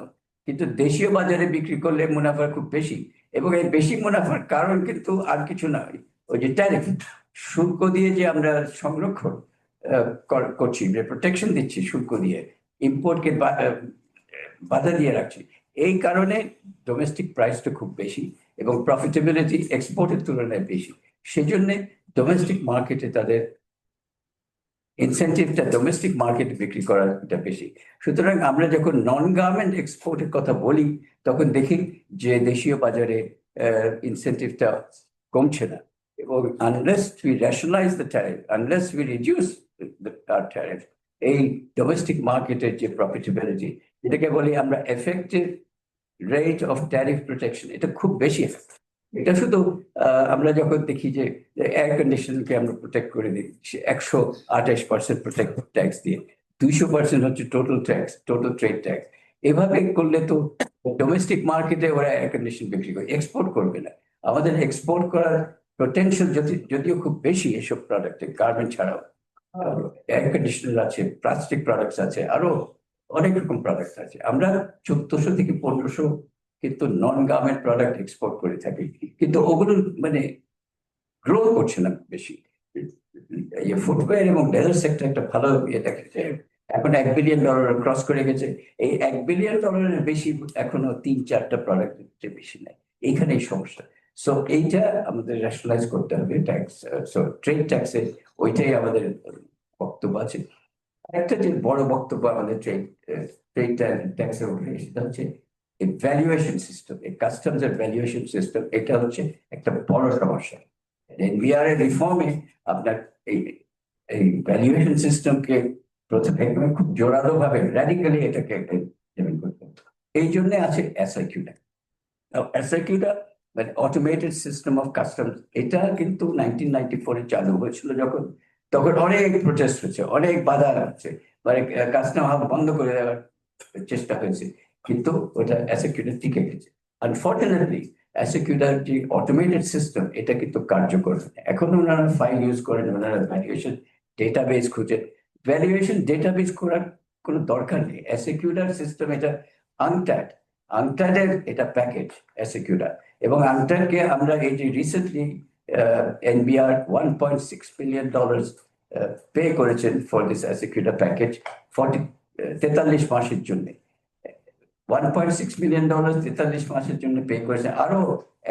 কিন্তু দেশীয় বাজারে বিক্রি করলে মুনাফা খুব বেশি, এবং এই বেশি মুনাফার কারণ কিন্তু আর কিছু নয়, ওই যে ট্যারিফ, শুল্ক দিয়ে যে আমরা সংরক্ষণ করছি, যে প্রোটেকশন দিচ্ছি শুল্ক দিয়ে, ইম্পোর্টকে বাধা দিয়ে রাখছি, এই কারণে ডোমেস্টিক প্রাইসটা খুব বেশি এবং প্রফিটেবিলিটি এক্সপোর্টের তুলনায় বেশি। সেই জন্য ডোমেস্টিক মার্কেটে তাদের ইনসেন্টিভটা ডোমেস্টিক মার্কেটে বিক্রি করাটা বেশি। সুতরাং আমরা যখন নন গার্মেন্ট এক্সপোর্টের কথা বলি, তখন দেখি যে দেশীয় বাজারে ইনসেন্টিভটা কমছে না, এবং unless we rationalise the tariff, unless we reduce our tariff, এই ডোমেস্টিক মার্কেটের যে প্রফিটেবিলিটি, এটাকে বলি আমরা effective rate of tariff protection, এটা খুব বেশি। এটা শুধু আমরা যখন দেখি যে এয়ার কন্ডিশনকে আমরা প্রোটেক্ট করে দিই 128% প্রোটেক্ট ট্যাক্স দিয়ে, 200% হচ্ছে টোটাল ট্রেড ট্যাক্স, এভাবে করলে তো ডোমেস্টিক মার্কেটে ওরা এয়ার কন্ডিশন বিক্রি করে, এক্সপোর্ট করবে না। আমাদের এক্সপোর্ট করার পোটেনশিয়াল যদিও খুব বেশি এসব প্রোডাক্টে, গার্মেন্ট ছাড়াও এয়ার কন্ডিশনার আছে, প্লাস্টিক প্রোডাক্টস আছে, আরো অনেক রকম প্রোডাক্ট আছে। আমরা 1400 থেকে 1500 কিন্তু নন গার্মেন্ট প্রোডাক্ট এক্সপোর্ট করে থাকি, কিন্তু ওগুলো মানে গ্রো করছে না বেশি। ফুটওয়্যার এবং লেদার সেক্টর একটা ভালো দেখেছে, এখন $1 বিলিয়ন ক্রস করে গেছে। এই $1 বিলিয়ন বেশি এখনো 3-4টা প্রোডাক্টের বেশি নাই, এইখানেই সমস্যা। সো এইটা আমাদের রেশনালাইজ করতে হবে ট্যাক্স, সো ট্রেড ট্যাক্সে ওইটাই আমাদের বক্তব্য আছে। একটা যে বড় বক্তব্য আমাদের ট্রেড ট্যাক্সের উপরে, সেটা হচ্ছে ভ্যালুয়েশন সিস্টেম, এই কাস্টমস এর ভ্যালুয়েশন সিস্টেম, এটা হচ্ছে একটা বড় সমস্যা। এনবিআর এর রিফর্মে আপনার এই ভ্যালুয়েশন সিস্টেমকে প্রথমে খুব জোরালো ভাবে র্যাডিক্যালি এটাকে ইমপ্লিমেন্ট করতে হবে। এই জন্য আছে এসআইকিউটা। এসআইকিউটা মানে অটোমেটেড সিস্টেম অফ কাস্টমস, এটা কিন্তু 1994 চালু হয়েছিল যখন, তখন অনেক প্রোটেস্ট হয়েছে, অনেক বাধা আছে, মানে কাস্টম হাব বন্ধ করে দেওয়ার চেষ্টা হয়েছে, কিন্তু ওটা এসআইকিউটা টিকে গেছে। আনফর্চুনেটলি এসআইকিউটার যে অটোমেটেড সিস্টেম, এটা কিন্তু কার্যকর। এখন ওনারা ফাইল ইউজ করেন, ওনারা ভ্যালুয়েশন ডেটাবেস খুঁজে, ভ্যালুয়েশন ডেটাবেস করার কোনো দরকার নেই। এসআইকিউটার সিস্টেম এটা আংটাডের এটা প্যাকেজ এসআইকিউটার, এবং আংটাডকে আমরা এই যে রিসেন্টলি এনবিআর $1.6 বিলিয়ন পে করেছেন ফর দিস এসআইকিউটার প্যাকেজ 43 মাসের জন্য। $1.6 বিলিয়ন 43 মাসের জন্য পে করেছে, আরো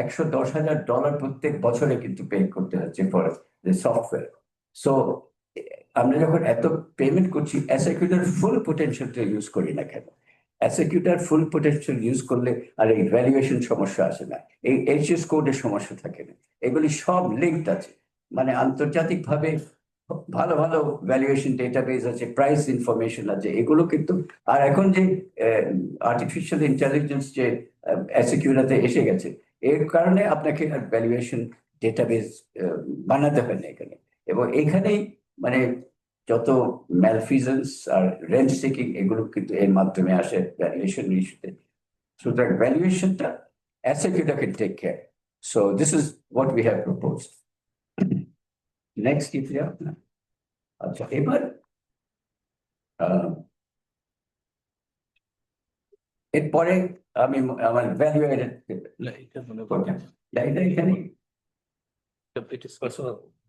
$110,000 প্রত্যেক বছরে কিন্তু পে করতে হচ্ছে ফর দ্য সফটওয়্যার। সো আমরা যখন এত পেমেন্ট করছি, এসআইকিউটার ফুল পোটেনশিয়ালটা ইউজ করি না কেন? এসআইকিউটার ফুল পোটেনশিয়াল ইউজ করলে আর এই ভ্যালুয়েশন সমস্যা আসে না, এই এইচএস কোডের সমস্যা থাকে না, এগুলি সব লিঙ্কড আছে, মানে আন্তর্জাতিক ভাবে ভালো ভালো ভ্যালুয়েশন ডেটাবেস আছে, প্রাইস ইনফরমেশন আছে, এগুলো কিন্তু। আর এখন যে আর্টিফিশিয়াল ইন্টেলিজেন্স যে এসিকিউরাতে এসে গেছে, এর কারণে আপনাকে আর ভ্যালুয়েশন ডেটাবেস বানাতে হয় না এখানে। এবং এখানেই মানে যত ম্যালফিজেন্স আর রেন্ট সিকিং এগুলো কিন্তু এর মাধ্যমে আসে ভ্যালুয়েশন ইস্যুতে। সুতরাং ভ্যালুয়েশনটা এসিকিউরা can take care. So this is what we have proposed. Next ইফিয়া। আচ্ছা, এবার এরপরে আমি আমার ভ্যালু এডেড এখানে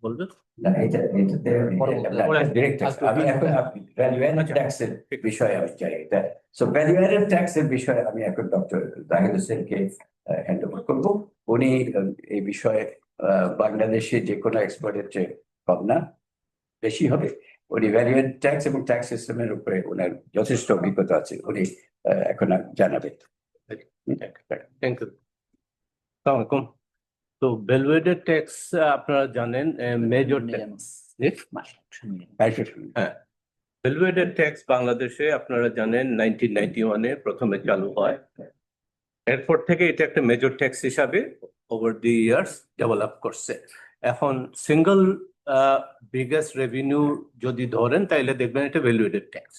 বলবেন? না, এটাতে direct tax। আমি এখন ভ্যালু এডেড ট্যাক্সের বিষয়ে আমি চাই এটা। সো ভ্যালু এডেড ট্যাক্সের বিষয়ে আমি এখন ডক্টর জাহিদ হোসেনকে হ্যান্ড ওভার করবো। উনি এই বিষয়ে বাংলাদেশে যে কোনো এক্সপার্টের চেয়ে কম না, বেশি হবে। উনি ভ্যালু এডেড ট্যাক্স এবং ট্যাক্স সিস্টেমের উপরে ওনার যথেষ্ট অভিজ্ঞতা আছে, উনি এখন জানাবেন। Thank you. আসসালামু আলাইকুম। তো ভ্যালুয়েটেড ট্যাক্স আপনারা জানেন মেজর ট্যাক্স। হ্যাঁ, ভ্যালুয়েটেড ট্যাক্স বাংলাদেশে আপনারা জানেন 1991-এ প্রথমে চালু হয়। এরপর থেকে এটা একটা মেজর ট্যাক্স হিসাবে ওভার দি ইয়ার্স ডেভেলপ করছে। এখন সিঙ্গল বিগেস্ট রেভিনিউ যদি ধরেন তাইলে দেখবেন এটা ভ্যালুয়েটেড ট্যাক্স।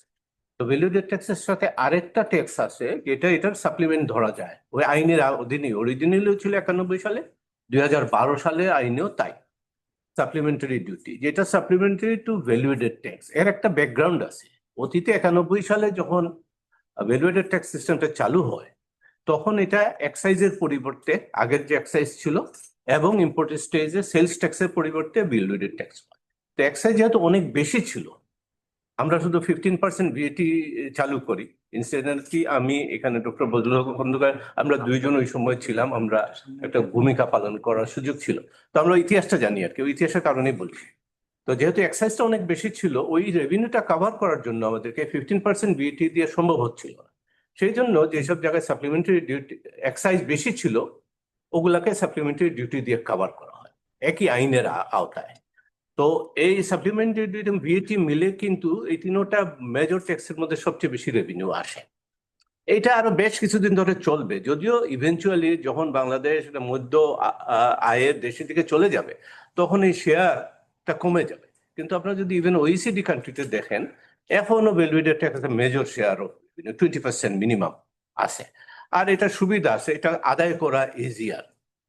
তো ভ্যালুয়েটেড ট্যাক্সের সাথে আরেকটা ট্যাক্স আছে যেটা এটার সাপ্লিমেন্ট ধরা যায় ওই আইনের অধীনে। অরিজিনালিও ছিল 91 সালে, 2012 সালে আইনেও তাই, সাপ্লিমেন্টারি ডিউটি, যেটা সাপ্লিমেন্টারি টু ভ্যালুয়েটেড ট্যাক্স। এর একটা ব্যাকগ্রাউন্ড আছে। অতীতে 91 সালে যখন ভ্যালুয়েটেড ট্যাক্স সিস্টেমটা চালু হয় তখন এটা এক্সাইজের পরিবর্তে, আগের যে এক্সাইজ ছিল এবং ইম্পোর্ট স্টেজে সেলস ট্যাক্সের পরিবর্তে ভ্যালুয়েটেড ট্যাক্স হয়। তো এক্সাইজ যেহেতু অনেক বেশি ছিল, আমরা শুধু 15% ভিএটি চালু করি। ইনসিডেন্টলি আমি এখানে ডক্টর বজলুল হক খন্দকার, আমরা দুইজন ওই সময় ছিলাম, আমরা একটা ভূমিকা পালন করার সুযোগ ছিল। তো আমরা ইতিহাসটা জানি আর কি, ওই ইতিহাসের কারণেই বলছি। তো যেহেতু এক্সাইজটা অনেক বেশি ছিল, ওই রেভিনিউটা কভার করার জন্য আমাদেরকে 15% ভিএটি দিয়ে সম্ভব হচ্ছিল না। সেই জন্য যেসব জায়গায় সাপ্লিমেন্টারি ডিউটি এক্সাইজ বেশি ছিল ওগুলাকে সাপ্লিমেন্টারি ডিউটি দিয়ে কভার করা হয় একই আইনের আওতায়। তো এই সাপ্লিমেন্টারি ডিউটি ভিএটি মিলে কিন্তু এই তিনটা মেজর ট্যাক্সের মধ্যে সবচেয়ে বেশি রেভিনিউ আসে। এটা আরো বেশ কিছুদিন ধরে চলবে, যদিও ইভেন্চুয়ালি যখন বাংলাদেশ মধ্য আয়ের দেশের দিকে চলে যাবে তখন এই শেয়ারটা কমে যাবে। কিন্তু আপনারা যদি ইভেন ওইসিডি কান্ট্রিতে দেখেন এখনো ভ্যালুয়েটেড ট্যাক্সের মেজর শেয়ারও 20% মিনিমাম আছে। আর এটা সুবিধা আছে, এটা আদায় করা ইজিয়ার।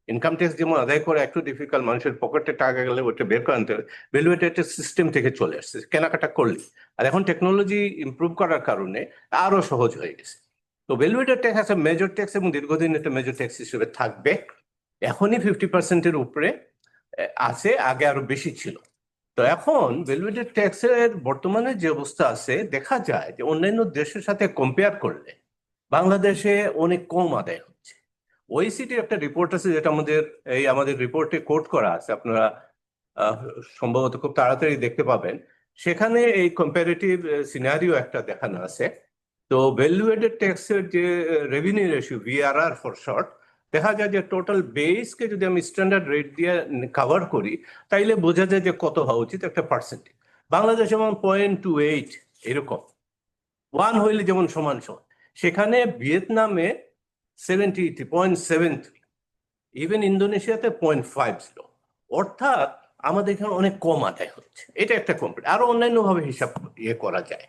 ইনকাম ট্যাক্স যেমন আদায় করা একটু ডিফিকাল্ট, মানুষের পকেটে টাকা গেলে ওটা বের করে আনতে হবে, ভ্যালুয়েটেড সিস্টেম থেকে চলে আসছে কেনাকাটা করলে। আর এখন টেকনোলজি ইমপ্রুভ করার কারণে আরো সহজ হয়ে গেছে। তো ভ্যালুয়েটেড ট্যাক্স আছে মেজর ট্যাক্স এবং দীর্ঘদিন এটা মেজর ট্যাক্স হিসেবে থাকবে। এখনই 50%-এর উপরে আছে, আগে আরো বেশি ছিল। তো এখন ভ্যালুয়েটেড ট্যাক্সের বর্তমানে যে অবস্থা আছে, দেখা যায় যে অন্যান্য দেশের সাথে কম্পেয়ার করলে বাংলাদেশে অনেক কম আদায় হচ্ছে। ওইসিটির একটা রিপোর্ট আছে যেটা আমাদের রিপোর্টে কোট করা আছে, আপনারা সম্ভবত খুব তাড়াতাড়ি দেখতে পাবেন। সেখানে এই কম্পারেটিভ সিনারিও একটা দেখানো আছে। তো ভ্যালুয়েটেড ট্যাক্সের যে রেভিনিউ রেশিও, ভিআরআর ফর শর্ট, দেখা যায় যে টোটাল বেসকে যদি আমি স্ট্যান্ডার্ড রেট দিয়ে কভার করি তাইলে বোঝা যায় যে কত হওয়া উচিত একটা পার্সেন্টেজ। বাংলাদেশ যেমন 0.28 এরকম, 1 হইলে যেমন সমান সমান, সেখানে ভিয়েতনামে 0.73, ইভেন ইন্দোনেশিয়াতে 0.50। অর্থাৎ আমাদের এখানে অনেক কম আদায় হচ্ছে। এটা একটা কম্পেয়ার, আরো অন্যান্য ভাবে হিসাব করা যায়।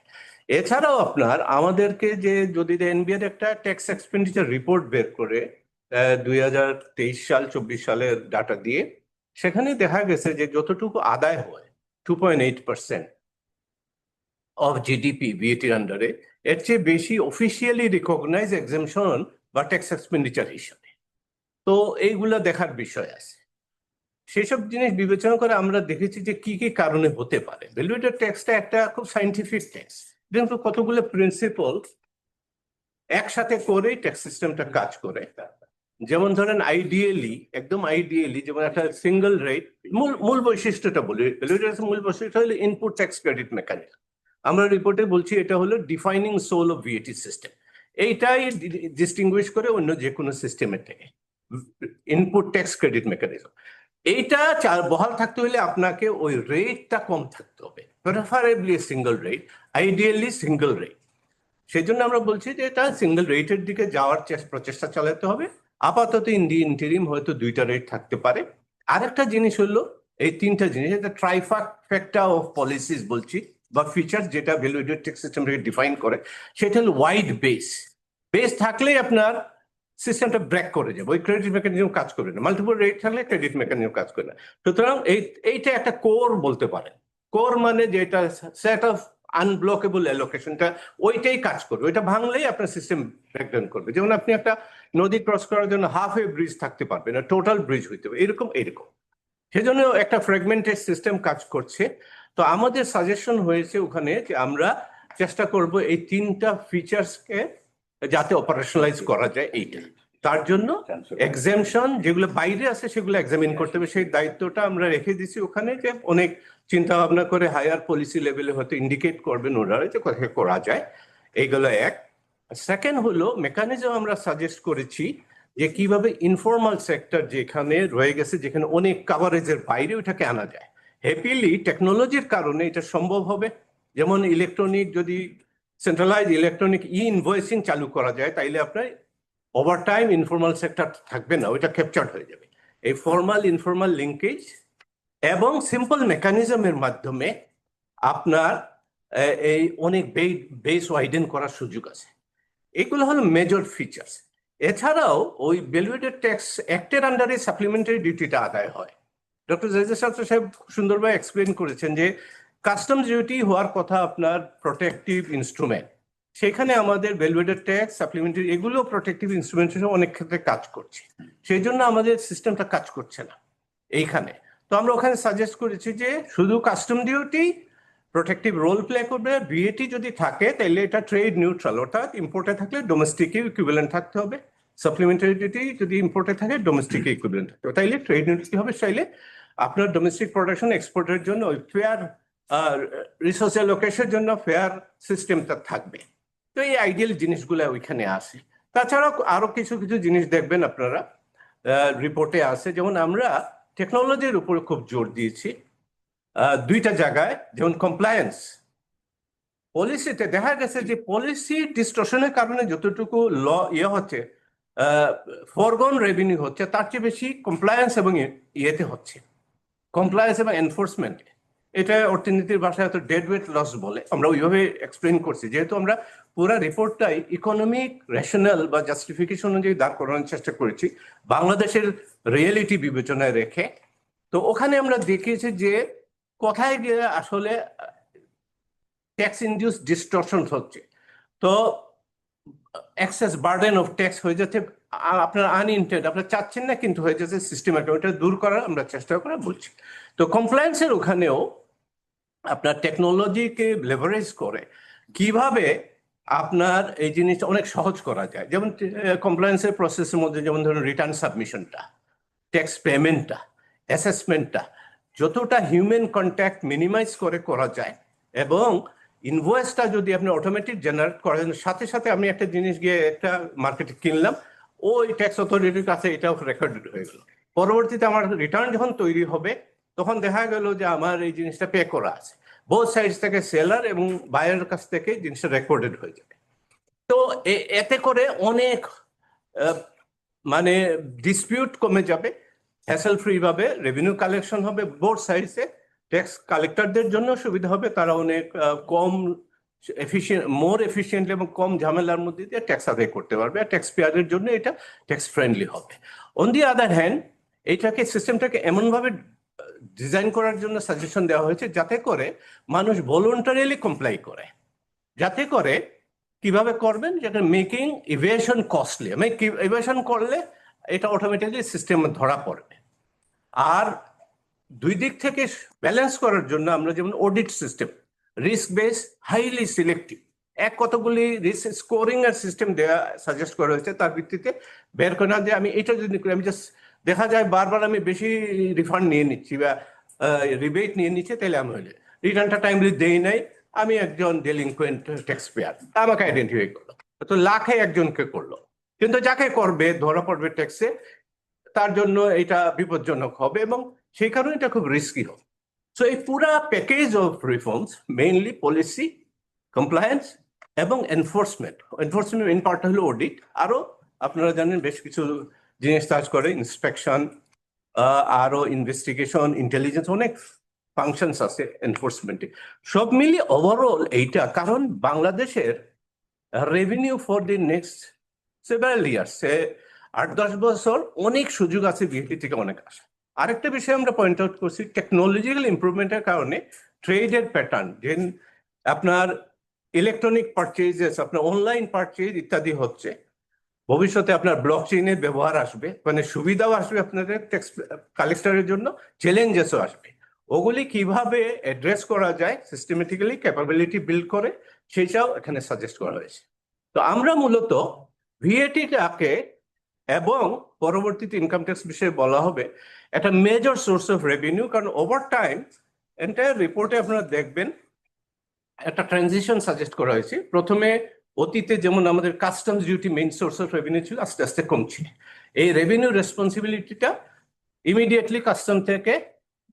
এছাড়াও আপনার আমাদেরকে যে যদি এনবিআর একটা ট্যাক্স এক্সপেন্ডিচার রিপোর্ট বের করে 2023 সাল 24 সালের ডাটা দিয়ে, সেখানে দেখা গেছে যে যতটুকু আদায় হয় 2.8% অফ জিডিপি ভিএটির আন্ডারে, এর চেয়ে বেশি অফিসিয়ালি রিকগনাইজ এক্সেমশন বা ট্যাক্স এক্সপেন্ডিচার হিসাবে। তো এইগুলা দেখার বিষয় আছে। সেসব জিনিস বিবেচনা করে আমরা দেখেছি যে কি কি কারণে হতে পারে। ভ্যালুয়েটেড ট্যাক্সটা একটা খুব সাইন্টিফিক ট্যাক্স, কিন্তু কতগুলো প্রিন্সিপাল একসাথে করে ট্যাক্স সিস্টেমটা কাজ করে। যেমন ধরেন একদম আইডিয়ালি যেমন একটা সিঙ্গেল রেট, মূল বৈশিষ্ট্যটা বলি, ভ্যালুয়েটেড ট্যাক্সের মূল বৈশিষ্ট্য হলো ইনপুট ট্যাক্স ক্রেডিট মেকানিজম। আমরা রিপোর্টে বলছি এটা হলো defining soul of VAT system. এইটাই ডিস্টিংগুইশ করে অন্য যে কোনো সিস্টেমের থেকে, ইনপুট ট্যাক্স ক্রেডিট মেকানিজম। এইটা বহাল থাকতে হলে আপনাকে ওই রেটটা কম থাকতে হবে, preferably single rate, ideally single rate. সেই জন্য আমরা বলছি যে এটা সিঙ্গেল রেটের দিকে যাওয়ার প্রচেষ্টা চালাতে হবে। আপাতত ইন্টারিম হয়তো 2টা রেট থাকতে পারে। আরেকটা জিনিস হলো এই 3টা জিনিস, এটা ট্রাইফ্যাক্টা অফ পলিসিস বলছি বা ফিচার, যেটা ভ্যালুয়েটেড ট্যাক্স সিস্টেমটাকে ডিফাইন করে, সেটা হলো ওয়াইড বেস থাকলেই আপনার সিস্টেমটা ব্রেক করে যাবে, ওই ক্রেডিট মেকানিজম কাজ করবে না। মাল্টিপল রেট থাকলে ক্রেডিট মেকানিজম কাজ করে না। সুতরাং এইটা একটা কোর বলতে পারেন। কোর মানে যেটা সেট অফ আনব্লকেবল অ্যালোকেশনটা, ওইটাই কাজ করবে। ওইটা ভাঙলেই আপনার সিস্টেম ব্রেকডাউন করবে। যেমন আপনি একটা নদী ক্রস করার জন্য হাফ এ ব্রিজ থাকতে পারবে না, টোটাল ব্রিজ হইতে হবে, এরকম। সেজন্য একটা ফ্র্যাগমেন্টেড সিস্টেম কাজ করছে। তো আমাদের সাজেশন হয়েছে ওখানে যে আমরা চেষ্টা করব এই 3টা ফিচার্সকে যাতে অপারেশনালাইজ করা যায়। এইটা তার জন্য এক্সামশন যেগুলো বাইরে আছে সেগুলো এক্সামিন করতে হবে, সেই দায়িত্বটা আমরা রেখে দিছি ওখানে। যে অনেক চিন্তা ভাবনা করে হায়ার পলিসি লেভেলে হয়তো ইন্ডিকেট করবেন ওরা যে কোথায় করা যায়। এইগুলো এক। সেকেন্ড হলো মেকানিজম আমরা সাজেস্ট করেছি যে কিভাবে ইনফর্মাল সেক্টর যেখানে রয়ে গেছে, যেখানে অনেক কাভারেজের বাইরে ওইটাকে আনা যায়। হ্যাপিলি টেকনোলজির কারণে এটা সম্ভব হবে। যেমন ইলেকট্রনিক, যদি সেন্ট্রালাইজ ইলেকট্রনিক ইনভয়েসিং চালু করা যায়, তাইলে আপনার ওভার টাইম ইনফর্মাল সেক্টর থাকবে না, ওইটা ক্যাপচার্ড হয়ে যাবে। এই ফর্মাল ইনফর্মাল লিঙ্কেজ এবং সিম্পল মেকানিজমের মাধ্যমে আপনার এই অনেক বেস ওয়াইডেন করার সুযোগ আছে। এগুলো হলো মেজর ফিচার্স। এছাড়াও ওই ভ্যালুয়েটেড ট্যাক্স অ্যাক্টের আন্ডারে সাপ্লিমেন্টারি ডিউটিটা আদায় হয়। ডক্টর জাহিদুল সাহেব সুন্দরভাবে এক্সপ্লেন করেছেন যে কাস্টমস ডিউটি হওয়ার কথা আপনার প্রোটেক্টিভ ইনস্ট্রুমেন্ট, সেখানে আমাদের ভ্যালুয়েটেড ট্যাক্স সাপ্লিমেন্টারি এগুলো প্রোটেক্টিভ ইনস্ট্রুমেন্ট হিসেবে অনেক ক্ষেত্রে কাজ করছে। সেই জন্য আমাদের সিস্টেমটা কাজ করছে না এইখানে। তো আমরা ওখানে সাজেস্ট করেছি যে শুধু custom duty protective role play করবে। বিএটি যদি থাকে তাহলে এটা ট্রেড নিউট্রাল, অর্থাৎ ইম্পোর্টে থাকলে ডোমেস্টিকে ইকুইভ্যালেন্ট থাকতে হবে। সাপ্লিমেন্টারি ডিউটি যদি ইম্পোর্টে থাকে ডোমেস্টিকে ইকুইভ্যালেন্ট থাকতে হবে, তাইলে ট্রেড নিউট্রাল হবে। চাইলে আপনার ডোমেস্টিক প্রোডাকশন এক্সপোর্টের জন্য ওই ফেয়ার রিসোর্স অ্যালোকেশনের জন্য ফেয়ার সিস্টেমটা থাকবে। তো এই আইডিয়াল জিনিসগুলো ওইখানে আসে। তাছাড়াও আরো কিছু কিছু জিনিস দেখবেন আপনারা রিপোর্টে আছে। যেমন আমরা টেকনোলজির উপরে খুব জোর দিয়েছি 2টা জায়গায়। যেমন কমপ্লায়েন্স পলিসিতে দেখা গেছে যে পলিসি ডিস্টর্শনের কারণে যতটুকু হচ্ছে, ফরগন রেভিনিউ হচ্ছে, তার চেয়ে বেশি কমপ্লায়েন্স এবং ইয়েতে হচ্ছে, কমপ্লায়েন্স এবং এনফোর্সমেন্ট। এটা অর্থনীতির ভাষায় হয়তো ডেড ওয়েট লস বলে, আমরা ওইভাবে এক্সপ্লেন করছি। যেহেতু আমরা পুরো রিপোর্টটাই ইকোনমিক রেশনাল বা জাস্টিফিকেশন অনুযায়ী দাঁড় করানোর চেষ্টা করেছি বাংলাদেশের রিয়েলিটি বিবেচনায় রেখে। তো ওখানে আমরা দেখিয়েছি যে কোথায় গিয়ে আসলে ট্যাক্স ইনডিউস ডিস্টর্শন হচ্ছে। তো এক্সেস বার্ডেন অফ ট্যাক্স হয়ে যাচ্ছে, আপনার আনইনটেন্ড, আপনার চাচ্ছেন না কিন্তু হয়ে যাচ্ছে সিস্টেমেটিক, ওটা দূর করার আমরা চেষ্টা করে বলছি। তো কমপ্লায়েন্সের ওখানেও আপনার টেকনোলজিকে লেভারেজ করে কিভাবে আপনার এই জিনিসটা অনেক সহজ করা যায়। যেমন কমপ্লায়েন্সের প্রসেসের মধ্যে যেমন ধরুন রিটার্ন সাবমিশনটা, ট্যাক্স পেমেন্টটা, অ্যাসেসমেন্টটা যতটা হিউম্যান কন্ট্যাক্ট মিনিমাইজ করে করা যায়, এবং ইনভয়েসটা যদি আপনি অটোমেটিক জেনারেট করেন, সাথে সাথে আমি একটা জিনিস গিয়ে একটা মার্কেটে কিনলাম, ওই ট্যাক্স অথরিটির কাছে এটাও রেকর্ডেড হয়ে গেল। পরবর্তীতে আমার রিটার্ন যখন তৈরি হবে তখন দেখা গেল যে আমার এই জিনিসটা পে করা আছে, বোথ সাইডস থেকে সেলার এবং বায়ারের কাছ থেকে জিনিসটা রেকর্ডেড হয়ে যাবে। তো এতে করে অনেক মানে ডিসপিউট কমে যাবে, হ্যাসেল ফ্রি ভাবে রেভিনিউ কালেকশন হবে, বোথ সাইডসে ট্যাক্স কালেক্টরদের জন্য সুবিধা হবে, তারা অনেক কম মোর এফিসিয়েন্টলি এবং কম ঝামেলার মধ্যে দিয়ে ট্যাক্স আদায় করতে পারবে, আর ট্যাক্স পেয়ারের জন্য এটা ট্যাক্স ফ্রেন্ডলি হবে। অন দি আদার হ্যান্ড এইটাকে সিস্টেমটাকে এমনভাবে ডিজাইন করার জন্য সাজেশন দেওয়া হয়েছে যাতে করে মানুষ ভলেন্টারিলি কমপ্লাই করে, যাতে করে কিভাবে করবেন, যেটা মেকিং ইভেশন কস্টলি, মানে ইভেশন করলে এটা অটোমেটিকলি সিস্টেমে ধরা পড়বে। আর দুই দিক থেকে ব্যালেন্স করার জন্য আমরা যেমন audit system, risk base, highly selective, কতগুলি রিস্ক স্কোরিং এর সিস্টেম দেওয়া সাজেস্ট করা হয়েছে, তার ভিত্তিতে বের করে না যে আমি এটা যদি করি, আমি জাস্ট দেখা যায় বারবার আমি বেশি রিফান্ড নিয়ে নিচ্ছি বা রিবেট নিয়ে নিচ্ছি, তাহলে আমি হলে রিটার্নটা টাইমলি দেই নাই, আমি একজন ডেলিনকুয়েন্ট ট্যাক্স পেয়ার, আমাকে আইডেন্টিফাই করলো, তো লাখে একজনকে করলো, কিন্তু যাকে করবে ধরা পড়বে ট্যাক্সে তার জন্য এটা বিপজ্জনক হবে এবং সেই কারণে এটা খুব রিস্কি হবে। সো এই পুরা package of reforms mainly policy, compliance এবং এনফোর্সমেন্ট মেইন পার্টটা হলো অডিট, আরো আপনারা জানেন বেশ কিছু জিনিস কাজ করে, ইন্সপেকশন, আরো ইনভেস্টিগেশন, ইন্টেলিজেন্স, অনেক ফাংশনস আছে এনফোর্সমেন্টে। সব মিলিয়ে ওভারঅল এইটা, কারণ বাংলাদেশের revenue for the next several years, 8-10 বছর অনেক সুযোগ আছে ভিএটি থেকে অনেক আসে। আরেকটা বিষয় আমরা পয়েন্ট আউট করছি, টেকনোলজিক্যাল ইমপ্রুভমেন্টের কারণে ট্রেডের প্যাটার্ন, যে আপনার ইলেকট্রনিক পারচেজেস, আপনার অনলাইন পারচেজ ইত্যাদি হচ্ছে, ভবিষ্যতে আপনার ব্লক চেইনের ব্যবহার আসবে, মানে সুবিধাও আসবে আপনাদের ট্যাক্স কালেক্টরের জন্য, চ্যালেঞ্জেসও আসবে। ওগুলি কিভাবে অ্যাড্রেস করা যায় সিস্টেমেটিক্যালি, ক্যাপাবিলিটি বিল্ড করে, সেইটাও এখানে সাজেস্ট করা হয়েছে। তো আমরা মূলত ভিএটিটাকে এবং পরবর্তীতে ইনকাম ট্যাক্স বিষয়ে বলা হবে একটা মেজর সোর্স অফ রেভিনিউ, কারণ ওভার টাইম এন্টায়ার রিপোর্টে আপনারা দেখবেন একটা ট্রানজিশন সাজেস্ট করা হয়েছে। প্রথমে অতীতে যেমন আমাদের customs duty main source of revenue ছিল, আস্তে আস্তে কমছে। এই রেভিনিউ রেসপন্সিবিলিটিটা ইমিডিয়েটলি কাস্টম থেকে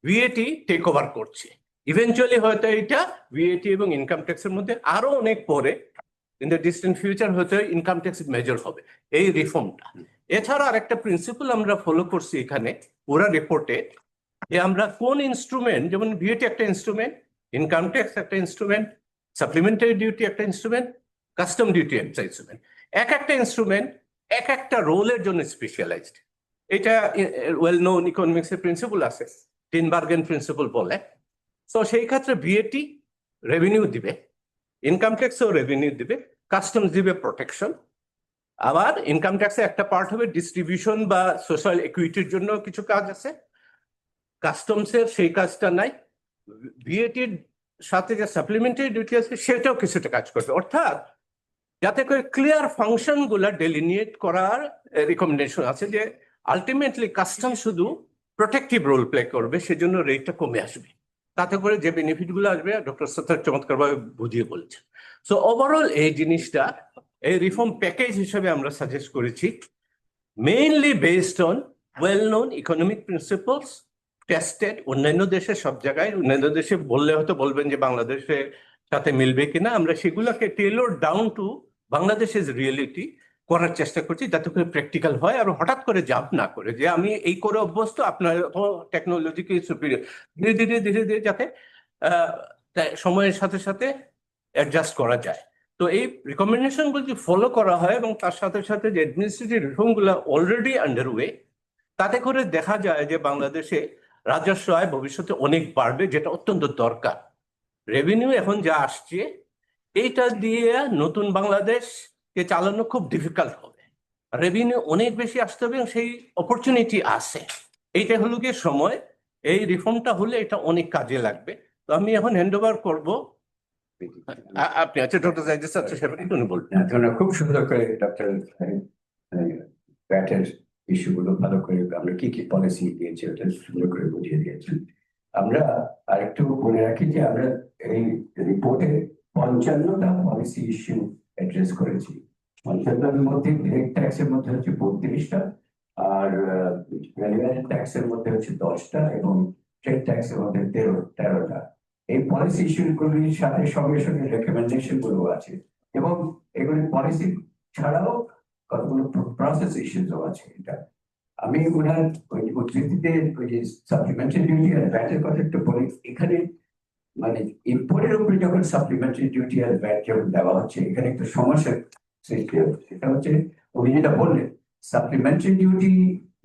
ভিএটি টেক ওভার করছে। ইভেনচুয়ালি হয়তো এটা ভিএটি এবং ইনকাম ট্যাক্সের মধ্যে আরো অনেক পরে ইন দ্য ডিস্টেন্ট ফিউচার হয়তো ইনকাম ট্যাক্স মেজর হবে এই রিফর্মটা। এছাড়া আরেকটা প্রিন্সিপাল আমরা ফলো করছি এখানে পুরা রিপোর্টে, যে আমরা কোন ইনস্ট্রুমেন্ট, যেমন ভিএটি একটা ইনস্ট্রুমেন্ট, ইনকাম ট্যাক্স একটা ইনস্ট্রুমেন্ট, সাপ্লিমেন্টারি ডিউটি একটা ইনস্ট্রুমেন্ট, কাস্টম ডিউটি একটা ইনস্ট্রুমেন্ট, এক একটা ইনস্ট্রুমেন্ট এক একটা রোলের জন্য স্পেশালাইজড। এটা ওয়েল নোন ইকোনমিক্স এর প্রিন্সিপাল আছে, টিনবার্গেন প্রিন্সিপাল বলে। তো সেই ক্ষেত্রে ভিএটি রেভিনিউ দিবে, ইনকাম ট্যাক্সও রেভিনিউ দিবে, কাস্টমস দিবে প্রোটেকশন, আবার ইনকাম ট্যাক্সে একটা পার্ট হবে ডিস্ট্রিবিউশন বা সোশ্যাল ইকুইটির জন্য কিছু কাজ আছে, কাস্টমসের সেই কাজটা নাই। ভিএটির সাথে যে সাপ্লিমেন্টারি ডিউটি আছে সেটাও কিছুটা কাজ করবে, অর্থাৎ যাতে করে ক্লিয়ার ফাংশন গুলা ডেলিনিয়েট করার রিকমেন্ডেশন আছে, যে আলটিমেটলি কাস্টম শুধু প্রোটেক্টিভ রোল প্লে করবে, সেজন্য রেটটা কমে আসবে। তাতে করে যে বেনিফিট গুলো আসবে ডক্টর সত্তার চমৎকার ভাবে বুঝিয়ে বলছেন। সো ওভারঅল এই জিনিসটা এই রিফর্ম প্যাকেজ হিসেবে আমরা সাজেস্ট করেছি, mainly based on well known economic principles, tested অন্যান্য দেশে, সব জায়গায় অন্যান্য দেশে বললে হয়তো বলবেন যে বাংলাদেশের সাথে মিলবে কিনা, আমরা সেগুলোকে টেইলর ডাউন টু বাংলাদেশের রিয়েলিটি করার চেষ্টা করছি, যাতে করে প্র্যাকটিক্যাল হয় আর হঠাৎ করে জাম্প না করে যে আমি এই করে অভ্যস্ত, আপনার টেকনোলজিকে সুপিরিয়র, ধীরে ধীরে ধীরে ধীরে যাতে সময়ের সাথে সাথে অ্যাডজাস্ট করা যায়। তো এই রিকমেন্ডেশন গুলো যদি ফলো করা হয় এবং তার সাথে সাথে যে অ্যাডমিনিস্ট্রেটিভ রিফর্ম গুলো অলরেডি আন্ডারওয়ে, তাতে করে দেখা যায় যে বাংলাদেশে রাজস্ব আয় ভবিষ্যতে অনেক বাড়বে, যেটা অত্যন্ত দরকার। রেভিনিউ এখন যা আসছে এইটা দিয়ে নতুন বাংলাদেশকে চালানো খুব ডিফিকাল্ট হবে, রেভিনিউ অনেক বেশি আসতে হবে এবং সেই অপরচুনিটি আছে। এইটা হলো গিয়ে সময়, এই রিফর্মটা হলে এটা অনেক কাজে লাগবে। তো আমি এখন হ্যান্ড ওভার করবো আপনি, আচ্ছা ডক্টর জাহিদ স্যার সেটা উনি বলবেন। ধন্যবাদ, খুব সুন্দর করে ডক্টর ব্যাটের ইস্যুগুলো ভালো করে আমরা কি কি পলিসি দিয়েছি ওটা সুন্দর করে বুঝিয়ে দিয়েছেন। আমরা আরেকটু মনে রাখি যে আমরা এই রিপোর্টে 55টা পলিসি ইস্যু অ্যাড্রেস করেছি। 55টার মধ্যে ডিরেক্ট ট্যাক্সের মধ্যে হচ্ছে 32টা, আর ভ্যালু ট্যাক্সের মধ্যে হচ্ছে 10টা এবং ট্রেড ট্যাক্সের মধ্যে 13টা। এই পলিসি ইস্যুগুলির সাথে সঙ্গে সঙ্গে রেকমেন্ডেশন গুলো আছে এবং এগুলি পলিসি ছাড়াও কতগুলো প্রসেস ইস্যুসও আছে। এটা আমি ওনার উদ্ধৃতিতে ওই যে সাপ্লিমেন্টারি ডিউটি আর ভ্যাটের কথা একটু বলি। এখানে মানে ইম্পোর্টের উপরে যখন সাপ্লিমেন্টারি ডিউটি আর ভ্যাট যখন দেওয়া হচ্ছে, এখানে একটা সমস্যার সৃষ্টি হচ্ছে। সেটা হচ্ছে উনি যেটা বললেন, সাপ্লিমেন্টারি ডিউটি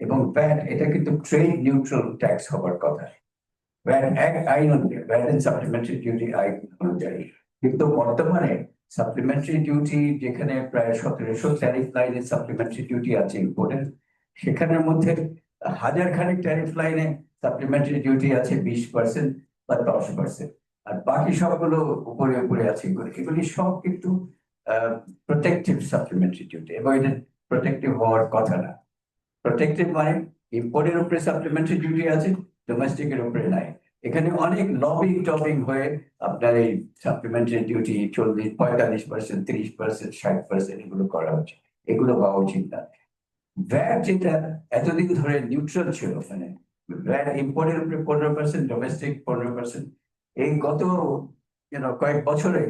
এবং ভ্যাট এটা কিন্তু ট্রেড নিউট্রাল ট্যাক্স হবার কথা, ভ্যাট এক আইন অনুযায়ী, ভ্যাট এন্ড সাপ্লিমেন্টারি ডিউটি আইন অনুযায়ী। কিন্তু বর্তমানে সাপ্লিমেন্টারি ডিউটি যেখানে প্রায় 1700 ট্যারিফ লাইনে সাপ্লিমেন্টারি ডিউটি আছে ইম্পোর্টের, সেখানের মধ্যে 1000 খানেক ট্যারিফ লাইনে সাপ্লিমেন্টারি ডিউটি আছে 20% বা 10%, আর বাকি সবগুলো উপরে উপরে আছে। এগুলি সব কিন্তু প্রোটেক্টিভ সাপ্লিমেন্টারি ডিউটি এবং এটা প্রোটেক্টিভ হওয়ার কথা না। প্রোটেক্টিভ মানে ইম্পোর্টের উপরে সাপ্লিমেন্টারি ডিউটি আছে, ডোমেস্টিকের উপরে নাই। এখানে অনেক লবিং টবিং হয়ে আপনার এই সাপ্লিমেন্টারি ডিউটি 40, 45%, 30%, 60% এগুলো করা হচ্ছে। এগুলো হওয়া উচিত না। ভ্যাট যেটা এতদিন ধরে নিউট্রাল ছিল, মানে ভ্যাট ইম্পোর্টের উপরে 15%, ডোমেস্টিক 15%, এই গত কয়েক বছরে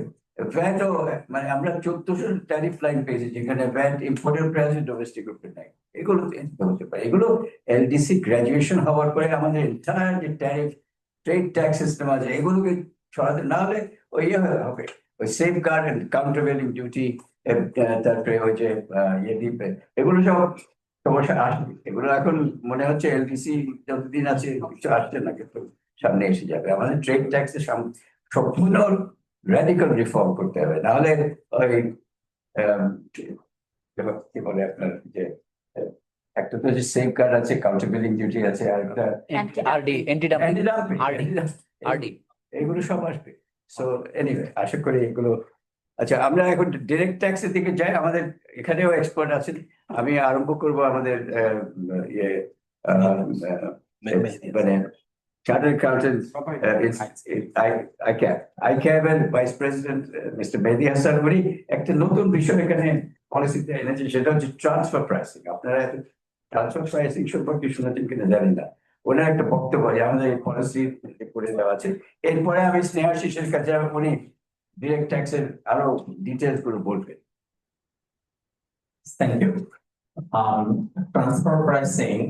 ভ্যাটও, মানে আমরা 1400 ট্যারিফ লাইন পেয়েছি যেখানে ভ্যাট ইম্পোর্টের উপরে আছে, ডোমেস্টিক উপরে নাই। এগুলো হতে পারে, এগুলো এলডিসি গ্রাজুয়েশন হওয়ার পরে আমাদের এন্টায়ার যে ট্যারিফ ট্রেড ট্যাক্স সিস্টেম আছে এগুলোকে ছড়াতে না হলে ওই হবে, ওই সেফ গার্ড এন্ড কাউন্টারভেলিং ডিউটি, তারপরে ওই যে দিবে, এগুলো সব সমস্যা আসবে। এগুলো এখন মনে হচ্ছে এলডিসি যতদিন আছে কিছু আসছে না, কিন্তু সামনে এসে যাবে। আমাদের ট্রেড ট্যাক্সের সম্পূর্ণ র্যাডিক্যাল রিফর্ম করতে হবে, নাহলে ওই কি বলে আপনার যে একটা তো যে সেফ গার্ড আছে, কাউন্টারভেলিং ডিউটি আছে, আর একটা RD, RD. এগুলো সব আসবে। সো এনিওয়ে, আশা করি এগুলো। আচ্ছা, আমরা এখন ডিরেক্ট ট্যাক্সের দিকে যাই। আমাদের এখানেও এক্সপার্ট আছেন। আমি আরম্ভ করব আমাদের ইয়ে মানে চার্টার্ড অ্যাকাউন্টেন্ট আইক্যাব এর ভাইস প্রেসিডেন্ট মিস্টার মেহেদী হাসান উনি একটা নতুন বিষয় এখানে পলিসিতে এনেছে, সেটা হচ্ছে ট্রান্সফার প্রাইসিং। আপনারা ট্রান্সফার প্রাইসিং সম্পর্কে শুনেছেন কিনা জানি না। ওনার একটা বক্তব্য আমাদের এই পলিসি করে দেওয়া আছে। এরপরে আমি স্নেহাশিসের কাছে উনি ডিরেক্ট ট্যাক্সের আরো ডিটেলস গুলো বলবেন। Thank you. Transfer pricing,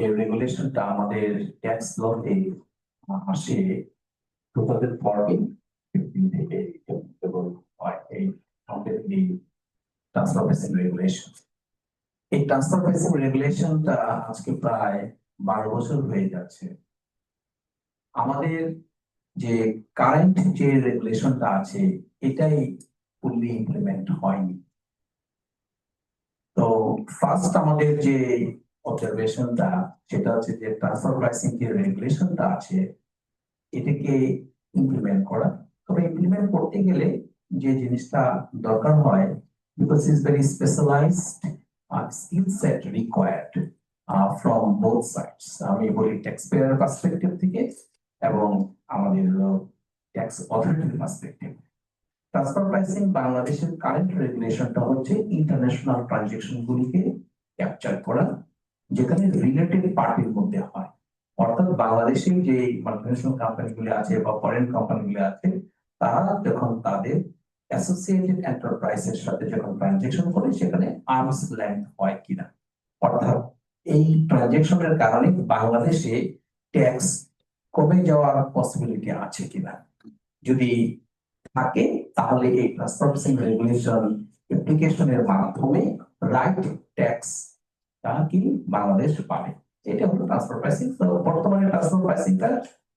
এই রেগুলেশনটা আমাদের ট্যাক্স লতে আসে 2014-15 থেকে এবং হয় এই ট্রান্সফার প্রাইসিং রেগুলেশন। এই ট্রান্সফার প্রাইসিং রেগুলেশনটা আজকে প্রায় 12 বছর হয়ে যাচ্ছে। আমাদের যে কারেন্ট যে রেগুলেশনটা আছে এটাই ফুললি ইমপ্লিমেন্ট হয়নি। তো ফার্স্ট আমাদের যে অবজারভেশনটা সেটা হচ্ছে যে ট্রান্সফার প্রাইসিং যে রেগুলেশনটা আছে এটাকে ইমপ্লিমেন্ট করা। তবে ইমপ্লিমেন্ট করতে গেলে যে জিনিসটা দরকার হয়, because is very specialised skill set required from both sides. আমি বলি ট্যাক্স পেয়ার পার্সপেক্টিভ থেকে এবং আমাদের ট্যাক্স অথরিটির পার্সপেক্টিভ। ট্রান্সফার প্রাইসিং বাংলাদেশের কারেন্ট রেগুলেশনটা হচ্ছে ইন্টারন্যাশনাল ট্রানজেকশন গুলিকে ক্যাপচার করা, যেখানে রিলেটেড পার্টির মধ্যে হয়। অর্থাৎ বাংলাদেশে যে মাল্টিন্যাশনাল কোম্পানিগুলি আছে বা ফরেন কোম্পানিগুলি আছে, তারা যখন তাদের অ্যাসোসিয়েটেড এন্টারপ্রাইজের সাথে যখন ট্রানজেকশন করে সেখানে আর্মস লেন্থ হয় কিনা, অর্থাৎ এই ট্রানজেকশনের কারণে বাংলাদেশে ট্যাক্স কমে যাওয়ার পসিবিলিটি আছে কিনা। যদি থাকে তাহলে এই ট্রান্সফার প্রাইসিং রেগুলেশন অ্যাপ্লিকেশনের মাধ্যমে রাইট ট্যাক্স কি বাংলাদেশ পাবে। এটা হলো ট্রান্সফার প্রাইসিং। তো বর্তমানে ট্রান্সফার প্রাইসিংটা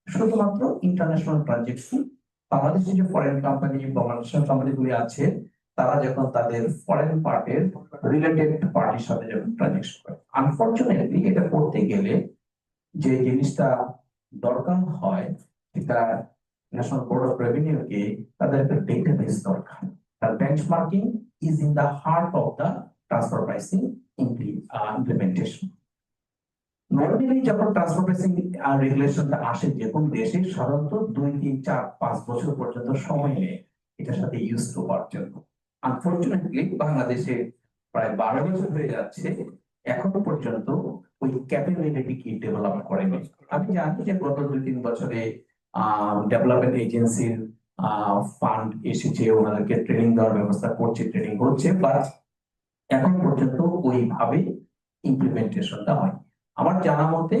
শুধুমাত্র ইন্টারন্যাশনাল ট্রানজেকশন। বাংলাদেশে যে ফরেন কোম্পানি বা মাল্টিন্যাশনাল কোম্পানিগুলি আছে তারা যখন তাদের ফরেন পার্টের রিলেটেড পার্টির সাথে যখন ট্রানজেকশন করে, আনফরচুনেটলি এটা করতে গেলে যে জিনিসটা দরকার হয় সেটা ন্যাশনাল বোর্ড অফ রেভিনিউ কে তাদের একটা ডেটাবেস দরকার। তার benchmarking is in the heart of the transfer pricing implementation. Normally যখন ট্রান্সফার প্রাইসিং রেগুলেশনটা আসে যে কোন দেশে সাধারণত 2, 3, 4, 5 বছর পর্যন্ত সময় নেয় এটার সাথে ইউজ টু হওয়ার জন্য। আনফরচুনেটলি বাংলাদেশে প্রায় 12 বছর হয়ে যাচ্ছে, এখনো পর্যন্ত ওই ক্যাপাবিলিটি কি ডেভেলপ করেনি। আমি জানি যে গত 2-3 বছরে ডেভেলপমেন্ট এজেন্সির ফান্ড এসেছে, ওনাদেরকে ট্রেনিং দেওয়ার ব্যবস্থা করছে, ট্রেনিং হচ্ছে, বাট এখন পর্যন্ত ওইভাবে ইমপ্লিমেন্টেশনটা হয়। আমার জানা মতে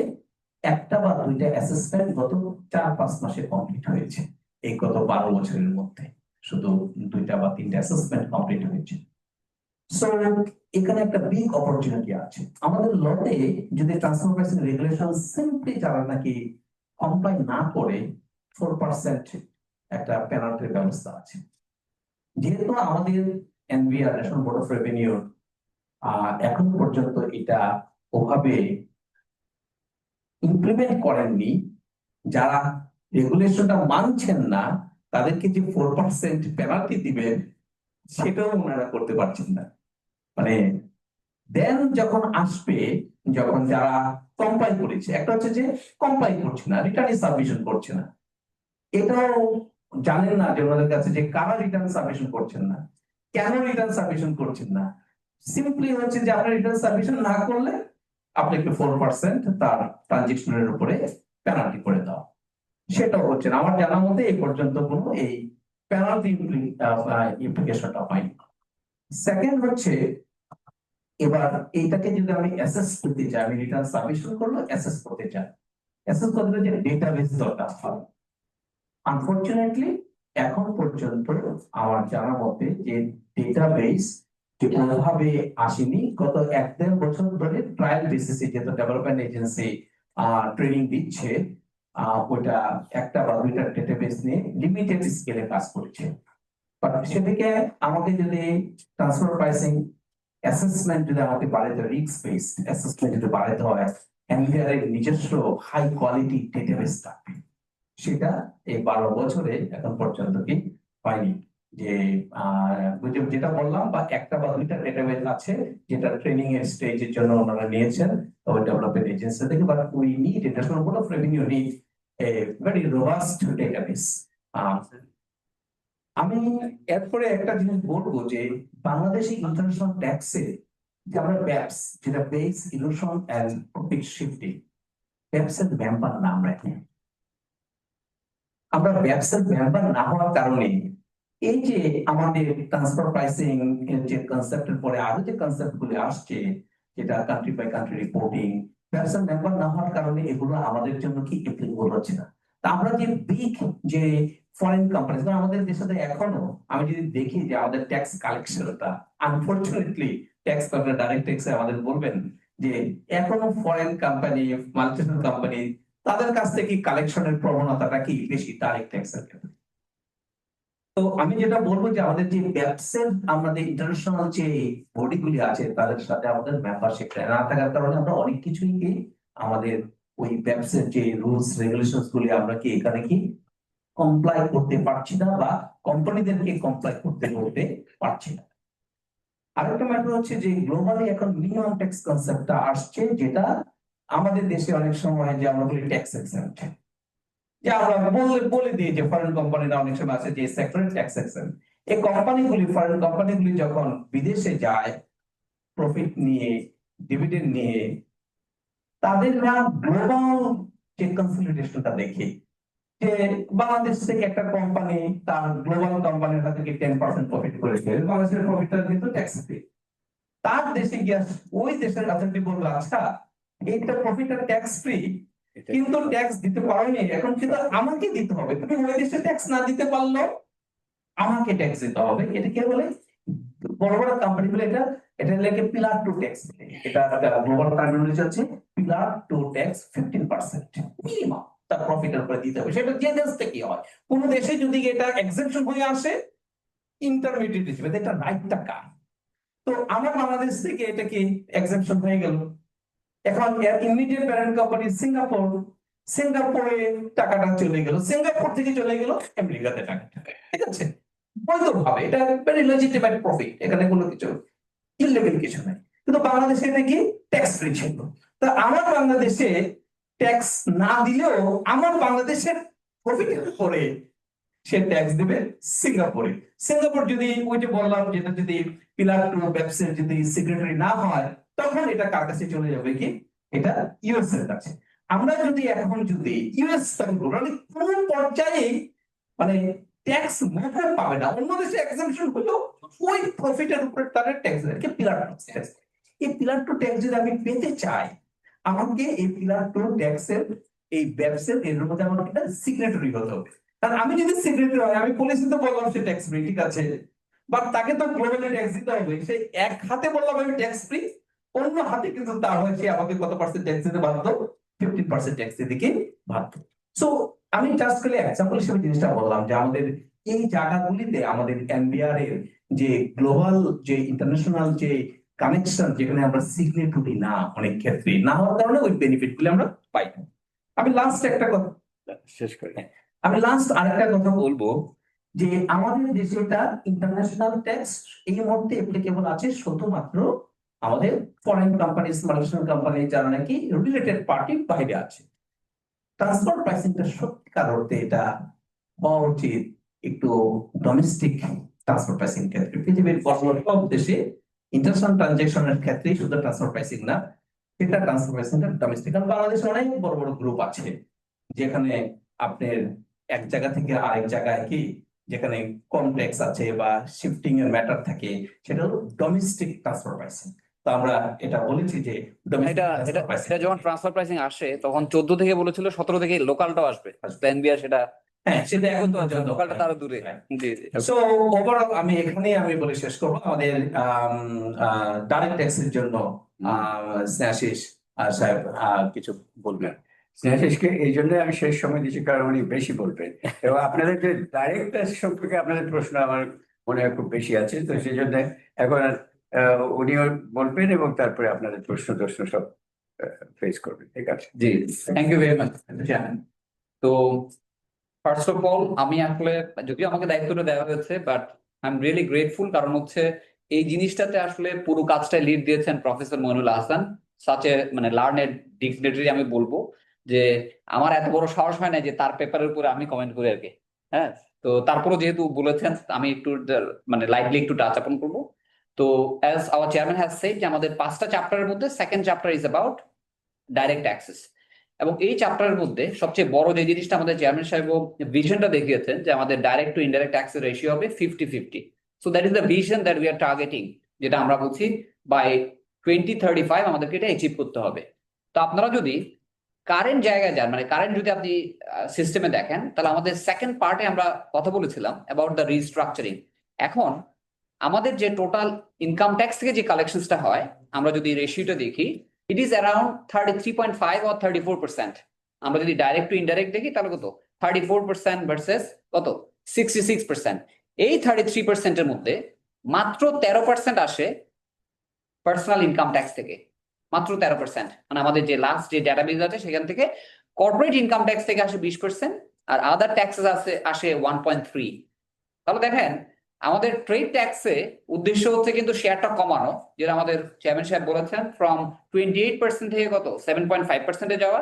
1টা বা 2টা অ্যাসেসমেন্ট গত 4-5 মাসে কমপ্লিট হয়েছে। এই গত 12 বছরের মধ্যে শুধু 2টা বা 3টা অ্যাসেসমেন্ট কমপ্লিট হয়েছে। সো এখানে একটা বিগ অপরচুনিটি আছে আমাদের লতে। যদি ট্রান্সফার প্রাইসিং রেগুলেশন সিম্পলি যারা নাকি কমপ্লাই না করে 4% একটা পেনাল্টির ব্যবস্থা আছে। যেহেতু আমাদের NBR national board of revenue এখন পর্যন্ত এটা ওভাবে ইমপ্লিমেন্ট করেননি, যারা রেগুলেশনটা মানছেন না তাদেরকে যে 4% পেনাল্টি দিবেন সেটাও ওনারা করতে পারছেন না। মানে দেন যখন আসবে, যখন যারা কমপ্লাই করেছে, একটা হচ্ছে যে কমপ্লাই করছে না, রিটার্ন সাবমিশন করছে না, এটাও জানেন না যে ওনাদের কাছে যে কারা রিটার্ন সাবমিশন করছেন না, কেন রিটার্ন সাবমিশন করছেন না, সিম্পলি হচ্ছে যে আপনার রিটার্ন সাবমিশন না করলে আপনাকে 4% তার ট্রানজেকশনের উপরে পেনাল্টি করে দাও, সেটাও হচ্ছে না। আমার জানা মতে এই পর্যন্ত কোনো এই পেনাল্টি ইমপ্লিকেশনটা হয়নি। সেকেন্ড হচ্ছে, এবার এইটাকে যদি আমি অ্যাসেস করতে চাই, আমি রিটার্ন সাবমিশন করলো অ্যাসেস করতে চাই, অ্যাসেস করতে যে ডেটাবেস দরকার হয়। আনফরচুনেটলি এখন পর্যন্ত আমার জানা মতে যে ডেটাবেস ওভাবে আসেনি। গত 1-1.5 বছর ধরে ট্রায়াল বেসিসে যেহেতু ডেভেলপমেন্ট এজেন্সি ট্রেনিং দিচ্ছে, ওইটা একটা বা দুইটা ডেটাবেস নিয়ে লিমিটেড স্কেলে কাজ করছে। বাট সেদিকে আমাকে যদি ট্রান্সফার প্রাইসিং অ্যাসেসমেন্ট যদি আমাকে বাড়াতে, রিস্ক বেসড অ্যাসেসমেন্ট যদি বাড়াতে হয়, এনবিআর এর নিজস্ব হাই কোয়ালিটি ডেটাবেস থাকবে, সেটা এই 12 বছরে এখন পর্যন্ত কি হয়নি। যে যেটা বললাম, বা একটা বা দুইটা ডেটাবেস আছে যেটা ট্রেনিং এর স্টেজের জন্য ওনারা নিয়েছেন ওই ডেভেলপমেন্ট এজেন্সি থেকে, but we need national board of revenue need a very robust database. আমি এরপরে একটা জিনিস বলবো যে বাংলাদেশি ইন্টারন্যাশনাল ট্যাক্সে যে আমরা ব্যাপস, যেটা base erosion and profit shifting, ব্যাপসের মেম্বার নাম রাখি। আমরা ব্যবসার মেম্বার না হওয়ার কারণে এই যে আমাদের ট্রান্সফার প্রাইসিং এর যে কনসেপ্টের পরে আরো যে কনসেপ্ট গুলো আসছে, যেটা কান্ট্রি বাই কান্ট্রি রিপোর্টিং, ব্যবসার মেম্বার না হওয়ার কারণে এগুলো আমাদের জন্য কি অ্যাপ্লিকেবল হচ্ছে না। তা আমরা যে বিগ যে ফরেন কোম্পানি, আমাদের দেশে এখনো আমি যদি দেখি যে আমাদের ট্যাক্স কালেকশনটা, আনফরচুনেটলি ট্যাক্স কালেক্টর ডাইরেক্ট ট্যাক্সে আমাদের বলবেন যে এখনো ফরেন কোম্পানি, মাল্টিনেশনাল কোম্পানি, তাদের কাছ থেকে কালেকশনের প্রবণতাটা কি বেশি ডাইরেক্ট ট্যাক্সের ক্ষেত্রে। তো আমি যেটা বলবো যে আমাদের যে ব্যবসার, আমাদের ইন্টারন্যাশনাল যে বডিগুলি আছে তাদের সাথে আমাদের মেম্বারশিপ না থাকার কারণে আমরা অনেক কিছুই কি আমাদের ওই ব্যবসার যে রুলস রেগুলেশন গুলি আমরা কি এখানে কি কমপ্লাই করতে পারছি না, বা কোম্পানিদেরকে কমপ্লাই করতে পারছি না। আরেকটা ম্যাটার হচ্ছে যে গ্লোবালি এখন মিনিমাম ট্যাক্স কনসেপ্টটা আসছে, যেটা আমাদের দেশে অনেক সময় যে আমরা বলি ট্যাক্স এক্সেম্পট, যে আমরা বলে দিই যে ফরেন কোম্পানিরা অনেক সময় আছে যে সেক্টরের ট্যাক্স এক্সেম্পট। এই কোম্পানিগুলি, ফরেন কোম্পানিগুলি যখন বিদেশে যায় প্রফিট নিয়ে, ডিভিডেন্ড নিয়ে, তাদের না গ্লোবাল যে কনসলিডেশনটা দেখে যে বাংলাদেশ থেকে একটা কোম্পানি তার গ্লোবাল কোম্পানির হাতে 10% প্রফিট করেছে, বাংলাদেশের প্রফিটটা কিন্তু ট্যাক্স ফ্রি। তার দেশে গিয়ে ওই দেশের অথরিটি বললো আচ্ছা এইটা প্রফিটটা ট্যাক্স ফ্রি, কিন্তু ট্যাক্স দিতে পারোনি, এখন কিন্তু আমাকে দিতে হবে। তুমি ওই দেশে ট্যাক্স না দিতে পারলো আমাকে ট্যাক্স দিতে হবে। এটা কে বলে? বড় বড় কোম্পানি বলে এটা, এটা লাগে পিলার টু ট্যাক্স। এটা গ্লোবাল টার্মিনোলজি আছে, পিলার টু ট্যাক্স 15% মিনিমাম তার প্রফিটের উপরে দিতে হবে। সেটা যে দেশ থেকে হয়, কোন দেশে যদি এটা এক্সেপশন হয়ে আসে ইন্টারমিডিয়েট হিসেবে, এটা রাইটটা কার? তো আমার বাংলাদেশ থেকে এটা কি এক্সেপশন হয়ে গেল। এখন ইমিডিয়েট প্যারেন্ট কোম্পানি সিঙ্গাপুর, সিঙ্গাপুরে টাকাটা চলে গেল, সিঙ্গাপুর থেকে চলে গেল আমেরিকাতে টাকাটা, ঠিক আছে, বৈধভাবে। এটা ভেরি লেজিটিমেট প্রফিট, এখানে কোনো কিছু ইললিগাল কিছু নাই। কিন্তু বাংলাদেশে এটা কি ট্যাক্স ফ্রি ছিল। তা আমার বাংলাদেশে ট্যাক্স না দিলেও আমার বাংলাদেশের প্রফিটের উপরে সে ট্যাক্স দেবে সিঙ্গাপুরে। সিঙ্গাপুর যদি ওই যে বললাম যেটা যদি পিলার টু ব্যবসার যদি সিগনেটারি না হয়, তখন এটা কার কাছে চলে যাবে? কি এটা ইউএস এর কাছে। আমরা যদি এখন যদি ইউএস মানে কোন পর্যায়ে মানে ট্যাক্স মুখে পাবে না, অন্য দেশে এক্সাম্পশন হলো ওই প্রফিটের উপরে তাদের ট্যাক্স দেয়, পিলার টু ট্যাক্স। এই পিলার টু ট্যাক্স যদি আমি পেতে চাই, আমাকে এই পিলার টু ট্যাক্সের এই ব্যবসার এর মধ্যে আমার একটা সিগনেটারি হতে হবে। কারণ আমি যদি সিগনেটারি হয়, আমি পলিসিতে বললাম সে ট্যাক্স ফ্রি, ঠিক আছে, বাট তাকে তো গ্লোবালি ট্যাক্স দিতে হবে। সে এক হাতে বললাম আমি ট্যাক্স ফ্রি, অন্য হাতে কিন্তু তার হয় সে আমাকে কত পার্সেন্ট ট্যাক্স দিতে বাধ্য? 15% ট্যাক্স দিতে কি বাধ্য। সো আমি জাস্ট খালি এক্সাম্পল হিসেবে জিনিসটা বললাম যে আমাদের এই জায়গাগুলিতে আমাদের এনবিআর এর যে গ্লোবাল যে ইন্টারন্যাশনাল যে কানেকশন, যেখানে আমরা সিগনেটরি না, অনেক ক্ষেত্রে না হওয়ার কারণে ওই বেনিফিট গুলো আমরা পাই না। আমি লাস্ট একটা কথা শেষ করি। আমি লাস্ট আরেকটা কথা বলবো যে আমাদের দেশে এটা ইন্টারন্যাশনাল ট্যাক্স এই মুহূর্তে অ্যাপ্লিকেবল আছে শুধুমাত্র আমাদের ফরেন কোম্পানি, মাল্টিনেশনাল কোম্পানি যারা নাকি রিলেটেড পার্টি বাইরে আছে। ট্রান্সফার প্রাইসিংটা সত্যিকার অর্থে এটা হওয়া উচিত একটু ডোমেস্টিক ট্রান্সফার প্রাইসিং ক্ষেত্রে। পৃথিবীর সব দেশে ইন্টারন্যাশনাল ট্রানজাকশনের ক্ষেত্রে শুধু ট্রান্সফার প্রাইসিং না, সেটা ট্রান্সফার প্রাইসিংটা ডোমেস্টিক, কারণ বাংলাদেশে অনেক বড় বড় গ্রুপ আছে যেখানে আপনার এক জায়গা থেকে আরেক জায়গায় কি, যেখানে কম ট্যাক্স আছে বা শিফটিং এর ম্যাটার থাকে, সেটা হলো ডোমেস্টিক ট্রান্সফার প্রাইসিং। তো আমরা এটা বলেছি যে এটা এটা এটা যখন ট্রান্সফার প্রাইসিং আসে তখন 14 থেকে বলেছিল, 17 থেকে লোকালটাও আসবে, এনবিআর সেটা হ্যাঁ, সেটা এখন লোকালটা তারও দূরে। জি জি। সো ওভারঅল আমি বলে শেষ করবো আমাদের ডাইরেক্ট ট্যাক্সের জন্য স্নেহাশিস সাহেব কিছু বলবেন। স্নেহাশিসকে এই জন্য আমি শেষ সময় দিচ্ছি কারণ উনি বেশি বলবেন, এবং আপনাদের যে ডাইরেক্ট ট্যাক্স সম্পর্কে আপনাদের প্রশ্ন আমার মনে হয় খুব বেশি আছে, তো সেই জন্য এখন উনিও বলবেন এবং তারপরে আপনাদের প্রশ্ন সব ফেস করবেন, ঠিক আছে? জি, থ্যাংক ইউ ভেরি মাচ। তো ফার্স্ট অফ অল আমি আসলে, যদিও আমাকে দায়িত্বটা দেওয়া হয়েছে, but I am really grateful, কারণ হচ্ছে এই জিনিসটাতে আসলে পুরো কাজটা লিড দিয়েছেন প্রফেসর মইনুল আহসান, সাচে মানে লার্নেড ডিগনিটারি। আমি বলবো যে আমার এত বড় সাহস হয় না যে তার পেপারের উপরে আমি কমেন্ট করি আর কি। হ্যাঁ, তো তারপরও যেহেতু বলেছেন আমি একটু মানে লাইটলি একটু টাচ আপন করবো। তো as our chairman has said যে আমাদের 5টা চ্যাপ্টারের মধ্যে second chapter is about direct access, এবং এই চ্যাপ্টারের মধ্যে সবচেয়ে বড় যে জিনিসটা আমাদের চেয়ারম্যান সাহেব ভিশনটা দেখিয়েছেন যে আমাদের ডাইরেক্ট টু ইনডাইরেক্ট ট্যাক্সের রেশিও হবে 50-50। So that is the vision that we are targeting, যেটা আমরা বলছি বাই 2035 আমাদেরকে এটা অ্যাচিভ করতে হবে। তো আপনারা যদি কারেন্ট জায়গায় যান, মানে কারেন্ট যদি আপনি সিস্টেমে দেখেন, তাহলে আমাদের সেকেন্ড পার্টে আমরা কথা বলেছিলাম অ্যাবাউট দ্য রিস্ট্রাকচারিং। এখন আমাদের যে টোটাল ইনকাম ট্যাক্স থেকে যে কালেকশনসটা হয়, আমরা যদি রেশিওটা দেখি, ইট ইজ অ্যারাউন্ড 33.5 or 34%। আমরা যদি ডাইরেক্ট টু ইনডাইরেক্ট দেখি তাহলে কত, 34% ভার্সেস কত 66%। এই 33% এর মধ্যে মাত্র 13% আসে পার্সোনাল ইনকাম ট্যাক্স থেকে, মাত্র 13%। মানে আমাদের যে লাস্ট যে ডেটাবেজ আছে সেখান থেকে কর্পোরেট ইনকাম ট্যাক্স থেকে আসে 20%, আর আদার ট্যাক্সেস আসে 1.3। তাহলে দেখেন আমাদের ট্রেড ট্যাক্সে উদ্দেশ্য হচ্ছে কিন্তু শেয়ারটা কমানো, যেটা আমাদের চেয়ারম্যান সাহেব বলেছেন, ফ্রম 28% থেকে কত 7.5% যাওয়া,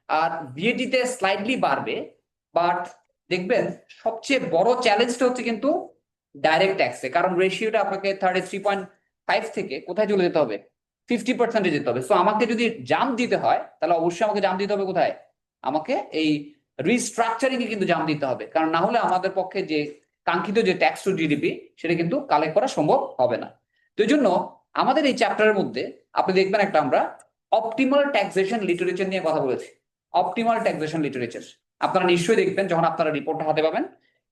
আর ভিএটিতে স্লাইটলি বাড়বে। বাট দেখবেন সবচেয়ে বড় চ্যালেঞ্জটা হচ্ছে কিন্তু ডাইরেক্ট ট্যাক্সে, কারণ রেশিওটা আপনাকে 33.5 থেকে কোথায় চলে যেতে হবে, 50% যেতে হবে। সো আমাকে যদি জাম্প দিতে হয় তাহলে অবশ্যই আমাকে জাম্প দিতে হবে কোথায়, আমাকে এই রিস্ট্রাকচারিং এ কিন্তু জাম্প দিতে হবে, কারণ না হলে আমাদের পক্ষে যে কাঙ্ক্ষিত যে ট্যাক্স টু জিডিপি সেটা কিন্তু কালেক্ট করা সম্ভব হবে না। তো এই জন্য আমাদের এই চ্যাপ্টারের মধ্যে আপনি দেখবেন একটা আমরা অপটিমাল ট্যাক্সেশন লিটারেচার নিয়ে কথা বলেছি। অপটিমাল ট্যাক্সেশন লিটারেচার আপনারা নিশ্চয়ই দেখবেন যখন আপনারা রিপোর্টটা হাতে পাবেন।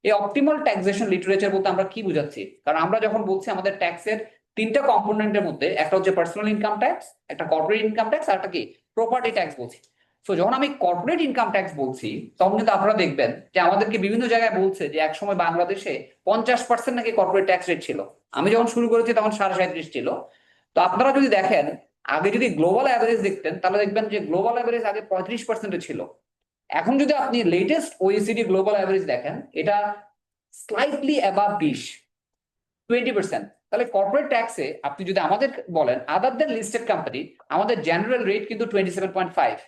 এই অপটিমাল ট্যাক্সেশন লিটারেচার বলতে আমরা কি বুঝাচ্ছি, কারণ আমরা যখন বলছি আমাদের ট্যাক্সের 3টা কম্পোনেন্টের মধ্যে একটা হচ্ছে পার্সোনাল ইনকাম ট্যাক্স, একটা কর্পোরেট ইনকাম ট্যাক্স, আর একটা কি প্রপার্টি ট্যাক্স বলছি। সো যখন আমি কর্পোরেট ইনকাম ট্যাক্স বলছি তখন কিন্তু আপনারা দেখবেন যে আমাদেরকে বিভিন্ন জায়গায় বলছে যে একসময় বাংলাদেশে 50% নাকি কর্পোরেট ট্যাক্স রেট ছিল। আমি যখন শুরু করেছি তখন 37.5 ছিল। তো আপনারা যদি দেখেন আগে যদি গ্লোবাল অ্যাভারেজ দেখতেন তাহলে দেখবেন যে গ্লোবাল অ্যাভারেজ আগে 35% ছিল। এখন যদি আপনি লেটেস্ট ওইসিডি গ্লোবাল অ্যাভারেজ দেখেন, এটা স্লাইটলি অ্যাবাভ 20% তাহলে কর্পোরেট ট্যাক্সে আপনি যদি আমাদের বলেন আদার দেন লিস্টেড কোম্পানি, আমাদের জেনারেল রেট কিন্তু 27.5।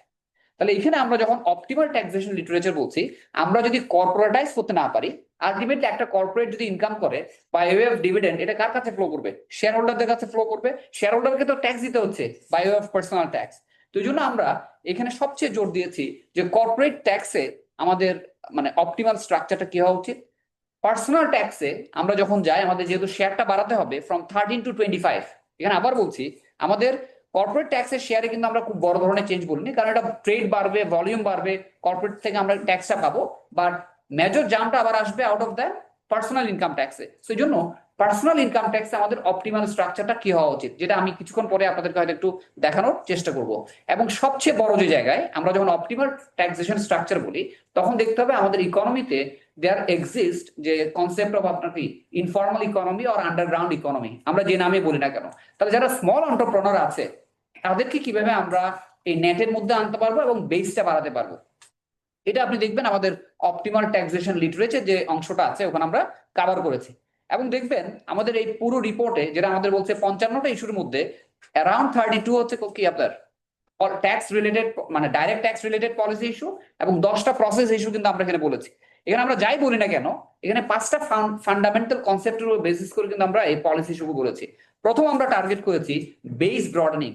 তাহলে এখানে আমরা যখন অপটিমাল ট্যাক্সেশন লিটারেচার বলছি, আমরা যদি কর্পোরেটাইজ করতে না পারি, আলটিমেটলি একটা কর্পোরেট যদি ইনকাম করে বাই ওয়ে অফ ডিভিডেন্ড, এটা কার কাছে ফ্লো করবে, শেয়ার হোল্ডারদের কাছে ফ্লো করবে। শেয়ার হোল্ডারকে তো ট্যাক্স দিতে হচ্ছে by way of personal tax. তো এই জন্য আমরা এখানে সবচেয়ে জোর দিয়েছি যে কর্পোরেট ট্যাক্সে আমাদের মানে অপটিমাল স্ট্রাকচারটা কি হওয়া উচিত। পার্সোনাল ট্যাক্সে আমরা যখন যাই, আমাদের যেহেতু শেয়ারটা বাড়াতে হবে ফ্রম 13 to 25, এখানে আবার বলছি আমাদের কর্পোরেট ট্যাক্সের শেয়ারে কিন্তু আমরা খুব বড় ধরনের চেঞ্জ বলিনি, কারণ এটা ট্রেড বাড়বে, ভলিউম বাড়বে, কর্পোরেট থেকে আমরা ট্যাক্সটা পাবো, বাট মেজর জাম্পটা আবার আসবে out of the personal income ট্যাক্সে। সেই জন্য পার্সোনাল ইনকাম ট্যাক্সে আমাদের অপটিমাল স্ট্রাকচারটা কি হওয়া উচিত, যেটা আমি কিছুক্ষণ পরে আপনাদেরকে হয়তো একটু দেখানোর চেষ্টা করব। এবং সবচেয়ে বড় যে জায়গায় আমরা যখন অপটিমাল ট্যাক্সেশন স্ট্রাকচার বলি, তখন দেখতে হবে আমাদের ইকোনমিতে দেয়ার এক্সিস্ট যে কনসেপ্ট অফ আপনার কি informal economy or underground economy, আমরা যে নামে বলি না কেন। তাহলে যারা স্মল এন্টারপ্রেনার আছে তাদেরকে কিভাবে আমরা এই নেটের মধ্যে আনতে পারবো এবং বেসটা বাড়াতে পারবো, এটা আপনি দেখবেন আমাদের অপটিমাল ট্যাক্সেশন লিটারেচার যে অংশটা আছে ওখানে আমরা কভার করেছি। এবং দেখবেন আমাদের এই পুরো রিপোর্টে যেটা আমাদের বলছে 55টা ইস্যুর মধ্যে অ্যারাউন্ড 32 হচ্ছে কি আপনার ট্যাক্স রিলেটেড, মানে direct tax related policy issue, এবং 10টা প্রসেস ইস্যু কিন্তু আমরা এখানে বলেছি। এখানে আমরা যাই বলি না কেন, এখানে 5টা ফান্ডামেন্টাল কনসেপ্টের উপর বেসিস করে কিন্তু আমরা এই পলিসি ইস্যু বলেছি। প্রথম আমরা টার্গেট করেছি বেস ব্রডেনিং।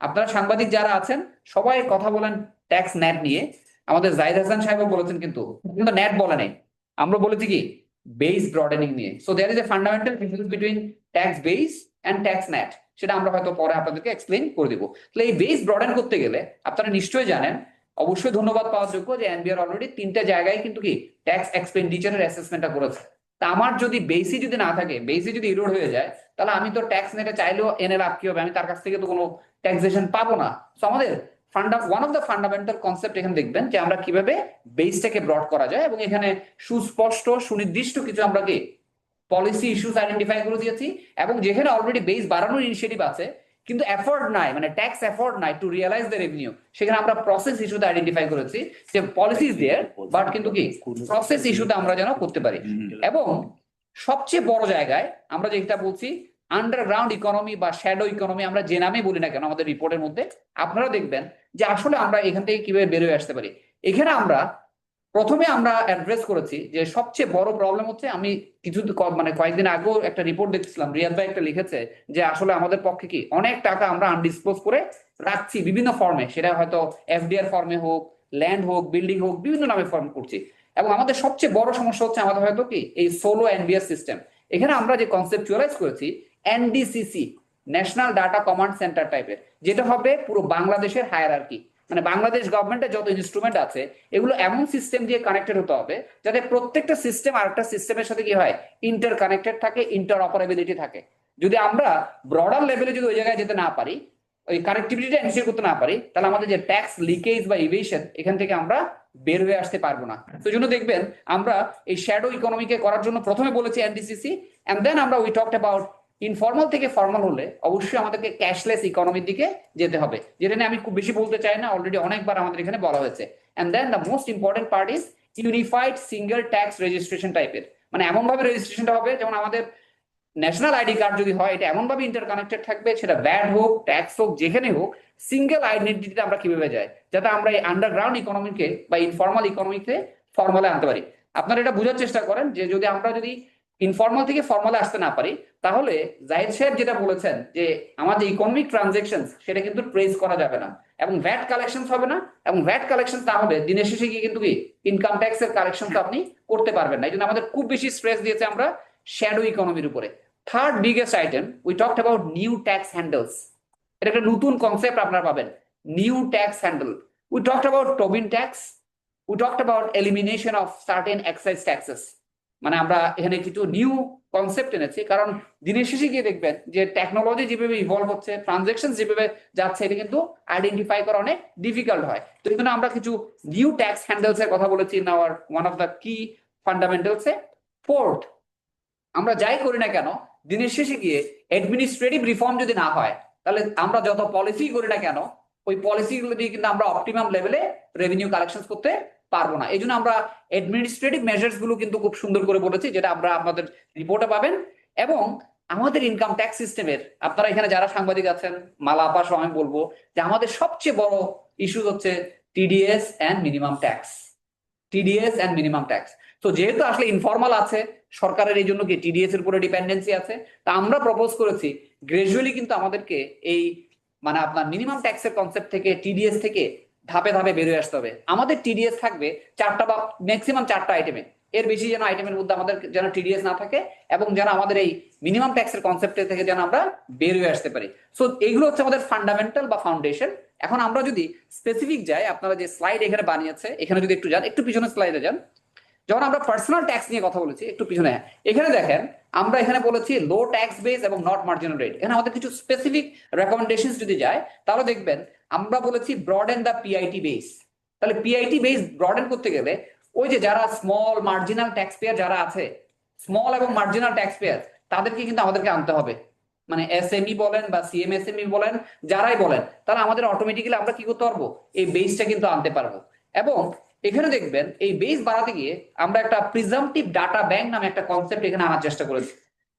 আপনারা সাংবাদিক যারা আছেন সবাই কথা বলেন ট্যাক্স নেট নিয়ে, আমাদের জাহিদ হাসান সাহেবও বলেছেন, কিন্তু নেট বলে নাই, আমরা বলেছি কি বেস ব্রডেনিং নিয়ে। So there is a fundamental difference between tax base and tax net, সেটা আমরা হয়তো পরে আপনাদেরকে এক্সপ্লেইন করে দিব। তাহলে এই বেস ব্রডেন করতে গেলে আপনারা নিশ্চয়ই জানেন, অবশ্যই ধন্যবাদ পাওয়ার যোগ্য যে এনবিআর অলরেডি 3টে জায়গায় কিন্তু কি ট্যাক্স এক্সপেন্ডিচারের অ্যাসেসমেন্টটা করেছে। তা আমার যদি বেসই যদি না থাকে, বেসই যদি ইরোড হয়ে যায়, তাহলে আমি তো ট্যাক্স নেটে চাইলেও এনে লাভ কি হবে, আমি তার কাছ থেকে তো কোনো ট্যাক্সেশন পাবো না। সো আমাদের one of the fundamental concept এখানে দেখবেন যে আমরা কিভাবে বেসটাকে ব্রড করা যায়, এবং এখানে সুস্পষ্ট সুনির্দিষ্ট কিছু আমরা কি পলিসি ইস্যুস আইডেন্টিফাই করে দিয়েছি, এবং যেখানে অলরেডি বেস বাড়ানোর ইনিশিয়েটিভ আছে কিন্তু এফোর্ড নাই, মানে ট্যাক্স এফোর্ড নাই টু রিয়েলাইজ দ্য রেভিনিউ, সেখানে আমরা প্রসেস ইস্যুতে আইডেন্টিফাই করেছি যে পলিসি ইজ দেয়ার বাট কিন্তু কি প্রসেস ইস্যুতে আমরা যেন করতে পারি। এবং সবচেয়ে বড় জায়গায় আমরা যেটা বলছি আন্ডারগ্রাউন্ড ইকোনমি বা শ্যাডো ইকোনমি, আমরা যে নামে বলি না কেন আমাদের রিপোর্টের মধ্যে, আপনারা দেখবেন যে আসলে আমরা এখান থেকে কিভাবে বেরোয় আসতে পারি। এখানে আমরা প্রথমে আমরা অ্যাড্রেস করেছি যে সবচেয়ে বড় প্রবলেম হচ্ছে, আমি কয়েকদিন আগেও একটা রিপোর্ট দেখছিলাম, রিয়াদ ভাই একটা লিখেছে যে আসলে আমাদের পক্ষে কি অনেক টাকা আমরা আনডিসক্লোজ করে রাখছি বিভিন্ন ফর্মে, সেটা হয়তো এফডিআর ফর্মে হোক, ল্যান্ড হোক, বিল্ডিং হোক, বিভিন্ন নামে ফর্ম করছি। এবং আমাদের সবচেয়ে বড় সমস্যা হচ্ছে আমাদের হয়তো কি এই সোলো এনবিআর সিস্টেম। এখানে আমরা যে কনসেপচুয়ালাইজ করেছি এনডিসিসি, ন্যাশনাল ডাটা কমান্ড সেন্টার টাইপের, যেটা হবে পুরো বাংলাদেশের হায়ারার্কি, মানে বাংলাদেশ গভর্নমেন্টের যত ইনস্ট্রুমেন্ট আছে এগুলো এমন সিস্টেম দিয়ে কানেক্টেড হতে হবে যাতে প্রত্যেকটা সিস্টেম আরেকটা সিস্টেমের সাথে কি হয় ইন্টার কানেক্টেড থাকে, ইন্টার অপারেবিলিটি থাকে। যদি আমরা ব্রডার লেভেলে যদি ওই জায়গায় যেতে না পারি, ওই কানেক্টিভিটিটা এনশিওর করতে না পারি, তাহলে আমাদের যে ট্যাক্স লিকেজ বা ইভেশন এখান থেকে আমরা বের হয়ে আসতে পারবো না। তো জন্য দেখবেন আমরা এই শ্যাডো ইকোনমিকে করার জন্য প্রথমে বলেছি এনডিসিসি, এন্ড দেন আমরা উই টকড অ্যাবাউট ইনফর্মাল থেকে ফর্মাল হলে অবশ্যই আমাদেরকে ক্যাশলেস ইকোনমির দিকে যেতে হবে, যেটা নিয়ে আমি খুব বেশি বলতে চাই না, অলরেডি অনেকবার আমাদের এখানে বলা হয়েছে। And then the most important part is unified single tax registration টাইপের, মানে এমন ভাবে রেজিস্ট্রেশনটা হবে যেমন আমাদের ন্যাশনাল আইডি কার্ড যদি হয় এটা এমন ভাবে ইন্টারকানেক্টেড থাকবে, সেটা ভ্যাট হোক, ট্যাক্স হোক, যেখানে হোক, সিঙ্গেল আইডেন্টিটিতে আমরা কিভাবে যাই যাতে আমরা এই আন্ডারগ্রাউন্ড ইকোনমিকে বা ইনফর্মাল ইকোনমিকে ফর্মালে আনতে পারি। আপনারা এটা বোঝার চেষ্টা করেন যে আমরা যদি ইনফর্মাল থেকে ফর্মালে আসতে না পারি, তাহলে জাহিদ সাহেব যেটা বলেছেন যে আমাদের ইকোনমিক ট্রানজেকশন সেটা কিন্তু ট্রেস করা যাবে না, এবং ভ্যাট কালেকশন হবে না, এবং ভ্যাট কালেকশন তাহলে দিনের শেষে গিয়ে কিন্তু কি ইনকাম ট্যাক্সের কালেকশন তো আপনি করতে পারবেন না। এই জন্য আমাদের খুব বেশি স্ট্রেস দিয়েছে আমরা শ্যাডো ইকোনমির উপরে। Third biggest item we talked about new tax handles, এটা একটা নতুন কনসেপ্ট আপনারা পাবেন, new tax handle. We talked about টোবিন tax, we talked about elimination of certain excise taxes, মানে আমরা এখানে কিছু নিউ কনসেপ্ট এনেছি, কারণ দিনের শেষে গিয়ে দেখবেন যে টেকনোলজি যেভাবে ইভলভ হচ্ছে, ট্রানজেকশন যেভাবে যাচ্ছে, এটা কিন্তু আইডেন্টিফাই করা অনেক ডিফিকাল্ট হয়। তো এই জন্য আমরা কিছু নিউ ট্যাক্স হ্যান্ডেলস এর কথা বলেছি in our one of the কি ফান্ডামেন্টালস এ। ফোর্থ, আমরা যাই করি না কেন দিনের শেষে গিয়ে অ্যাডমিনিস্ট্রেটিভ রিফর্ম যদি না হয়, তাহলে আমরা যত পলিসি করি না কেন ওই পলিসিগুলো দিয়ে কিন্তু আমরা অপটিমাম লেভেলে রেভিনিউ কালেকশন করতে পারবো না। এই জন্য আমরা অ্যাডমিনিস্ট্রেটিভ মেজার্স গুলো কিন্তু খুব সুন্দর করে বলেছি, যেটা আমরা আমাদের রিপোর্টে পাবেন। এবং আমাদের ইনকাম ট্যাক্স সিস্টেমের, আপনারা এখানে যারা সাংবাদিক আছেন, মালা আপা সহ আমি বলবো যে আমাদের সবচেয়ে বড় ইস্যু হচ্ছে TDS and minimum tax, TDS and minimum tax. তো যেহেতু আসলে ইনফর্মাল আছে, সরকারের এই জন্য কি টিডিএস এর উপরে ডিপেন্ডেন্সি আছে, তা আমরা প্রপোজ করেছি গ্রাজুয়ালি কিন্তু আমাদেরকে এই মানে আপনার মিনিমাম ট্যাক্সের কনসেপ্ট থেকে, টিডিএস থেকে ধাপে ধাপে বেরিয়ে আসতে হবে। আমাদের টিডিএস থাকবে 4টা বা ম্যাক্সিমাম 4টা আইটেমে, এর বেশি যেন আইটেমের মধ্যে আমাদের যেন টিডিএস না থাকে, এবং যেন আমাদের এই মিনিমাম ট্যাক্সের কনসেপ্ট থেকে যেন আমরা বের হয়ে আসতে পারি। সো এইগুলো হচ্ছে আমাদের ফান্ডামেন্টাল বা ফাউন্ডেশন। এখন আমরা যদি স্পেসিফিক যাই, আপনারা যে স্লাইড এখানে বানিয়েছে এখানে যদি একটু যান, একটু পিছনে স্লাইডে যান, যখন আমরা পার্সোনাল ট্যাক্স নিয়ে কথা বলেছি একটু পিছনে, এখানে দেখেন আমরা এখানে বলেছি লো ট্যাক্স বেস এবং নট মার্জিনাল রেট। এখানে আমাদের কিছু স্পেসিফিক রেকমেন্ডেশনস যদি যায়, তাহলে দেখবেন আমরা বলেছি ব্রডেন দ্য পিআইটি বেস। তাহলে পিআইটি বেস ব্রডেন করতে গেলে ওই যে যারা স্মল মার্জিনাল ট্যাক্স পেয়ার যারা আছে, স্মল এবং মার্জিনাল ট্যাক্স পেয়ার, তাদেরকে কিন্তু আমাদেরকে আনতে হবে। মানে এসএমই বলেন বা সিএমএসএমই বলেন, যারাই বলেন, তাহলে আমাদের অটোমেটিক্যালি আমরা কি করতে পারবো, এই বেসটা কিন্তু আনতে পারবো। এবং এখানে দেখবেন এই বেস বাড়াতে গিয়ে আমরা একটা প্রিজাম্পটিভ ডাটা ব্যাংক নামে একটা কনসেপ্ট এখানে আনার চেষ্টা করেছি।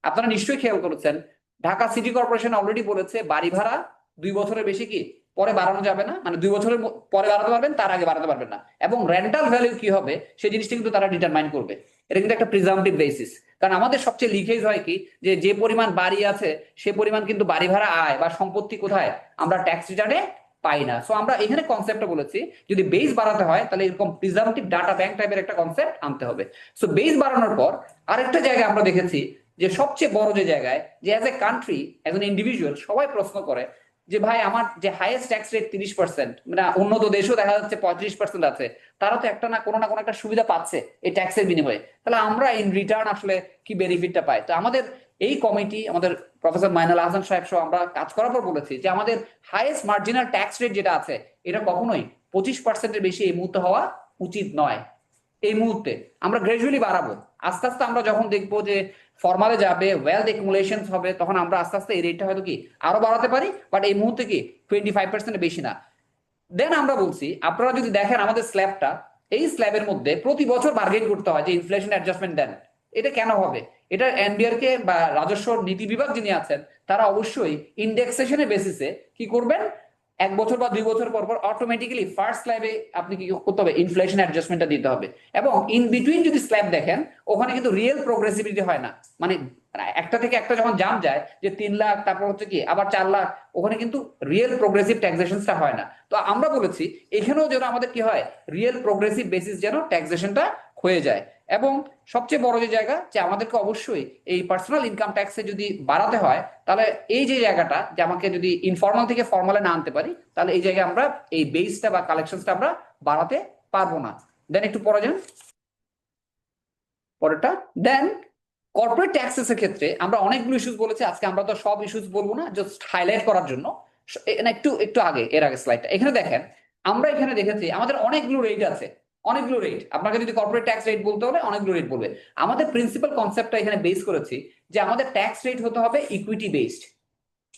আপনারা নিশ্চয়ই খেয়াল করেছেন ঢাকা সিটি কর্পোরেশন অলরেডি বলেছে বাড়ি ভাড়া 2 বছরের বেশি কি পরে বাড়ানো যাবে না, মানে 2 বছরের পরে বাড়াতে পারবেন, তার আগে বাড়াতে পারবেন না। এবং রেন্টাল ভ্যালু কি হবে সেই জিনিসটা কিন্তু তারা ডিটারমাইন করবে। এটা কিন্তু একটা প্রিজাম্পটিভ বেসিস, কারণ আমাদের সবচেয়ে লিকেজ হয় কি যে পরিমাণ বাড়ি আছে সে পরিমাণ কিন্তু বাড়ি ভাড়া আয় বা সম্পত্তি কোথায় আমরা ট্যাক্স রিটার্নে পাই না। সো আমরা এখানে কনসেপ্টটা বলেছি যদি বেস বাড়াতে হয় তাহলে এরকম প্রিজাম্পটিভ ডাটা ব্যাংক টাইপের একটা কনসেপ্ট আনতে হবে। সো বেস বাড়ানোর পর আরেকটা জায়গায় আমরা দেখেছি যে সবচেয়ে বড় যে জায়গায় যে অ্যাজ এ কান্ট্রি একজন ইন্ডিভিজুয়াল সবাই প্রশ্ন করে যে ভাই আমার যে হাইয়েস্ট ট্যাক্স রেট 30%, মানে উন্নত দেশেও দেখা যাচ্ছে 35% আছে, তারা তো একটা না কোনো একটা সুবিধা পাচ্ছে এই ট্যাক্সের বিনিময়ে, তাহলে আমরা ইন রিটার্ন আসলে কি বেনিফিটটা পাই? তো আমাদের এই কমিটি আমাদের প্রফেসর মাইনুল আহসান সাহেব সহ আমরা কাজ করার পর বলেছি যে আমাদের হাইয়েস্ট মার্জিনাল ট্যাক্স রেট যেটা আছে এটা কখনোই 25%-এর বেশি এই মুহূর্তে হওয়া উচিত নয়। এই মুহূর্তে আমরা গ্রাজুয়ালি বাড়াবো, আস্তে আস্তে আমরা যখন দেখবো যে ফর্মালে যাবে, ওয়েলথ একুমুলেশন হবে, তখন আমরা আস্তে আস্তে এই রেটটা হয়তো কি আরো বাড়াতে পারি, বাট এই মুহূর্তে কি 25%-এর বেশি না। দেন আমরা বলছি আপনারা যদি দেখেন আমাদের স্ল্যাবটা, এই স্ল্যাবের মধ্যে প্রতি বছর বার্গেন করতে হয় যে ইনফ্লেশন অ্যাডজাস্টমেন্ট দেন। এটা কেন হবে? এটা এনবিআর কে বা রাজস্ব নীতি বিভাগ যিনি আছেন তারা অবশ্যই ইন্ডেক্সেশনের বেসিসে কি করবেন, 1 বছর বা 2 বছর পর পর অটোমেটিক্যালি ফার্স্ট স্ল্যাবে আপনি কি করতে হবে, ইনফ্লেশন অ্যাডজাস্টমেন্টটা দিতে হবে। এবং ইন বিটুইন যদি স্ল্যাব দেখেন ওখানে কিন্তু রিয়েল প্রোগ্রেসিভিটি হয় না, মানে একটা থেকে একটা যখন জাম্প যায় যে 3 লাখ তারপর হচ্ছে কি আবার 4 লাখ, ওখানে কিন্তু রিয়েল প্রোগ্রেসিভ ট্যাক্সেশনটা হয় না। তো আমরা বলেছি এখানেও যেন আমাদের কি হয়, রিয়েল প্রোগ্রেসিভ বেসিস যেন ট্যাক্সেশনটা হয়ে যায়। এবং সবচেয়ে বড় যে জায়গা যে আমাদেরকে অবশ্যই এই পার্সোনাল ইনকাম ট্যাক্সে যদি বাড়াতে হয় তাহলে এই যে জায়গাটা যে আমাকে যদি ইনফর্মাল থেকে ফর্মালে না আনতে পারি তাহলে এই জায়গায় আমরা এই বেসটা বা কালেকশনটা আমরা বাড়াতে পারবো না। দেন একটু পরে যান পরেরটা। দেন কর্পোরেট ট্যাক্সেস এর ক্ষেত্রে আমরা অনেকগুলো ইস্যুস বলেছি, আজকে আমরা তো সব ইস্যুস বলবো না, জাস্ট হাইলাইট করার জন্য। একটু আগে এর আগে স্লাইডটা এখানে দেখেন, আমরা এখানে দেখেছি আমাদের অনেকগুলো রেট আছে, অনেকগুলো রেট। আপনাকে যদি কর্পোরেট ট্যাক্স রেট বলতে হলে অনেকগুলো রেট বলবে। আমাদের প্রিন্সিপাল কনসেপ্টটা এখানে বেস করেছি যে আমাদের ট্যাক্স রেট হতে হবে ইকুইটি বেসড।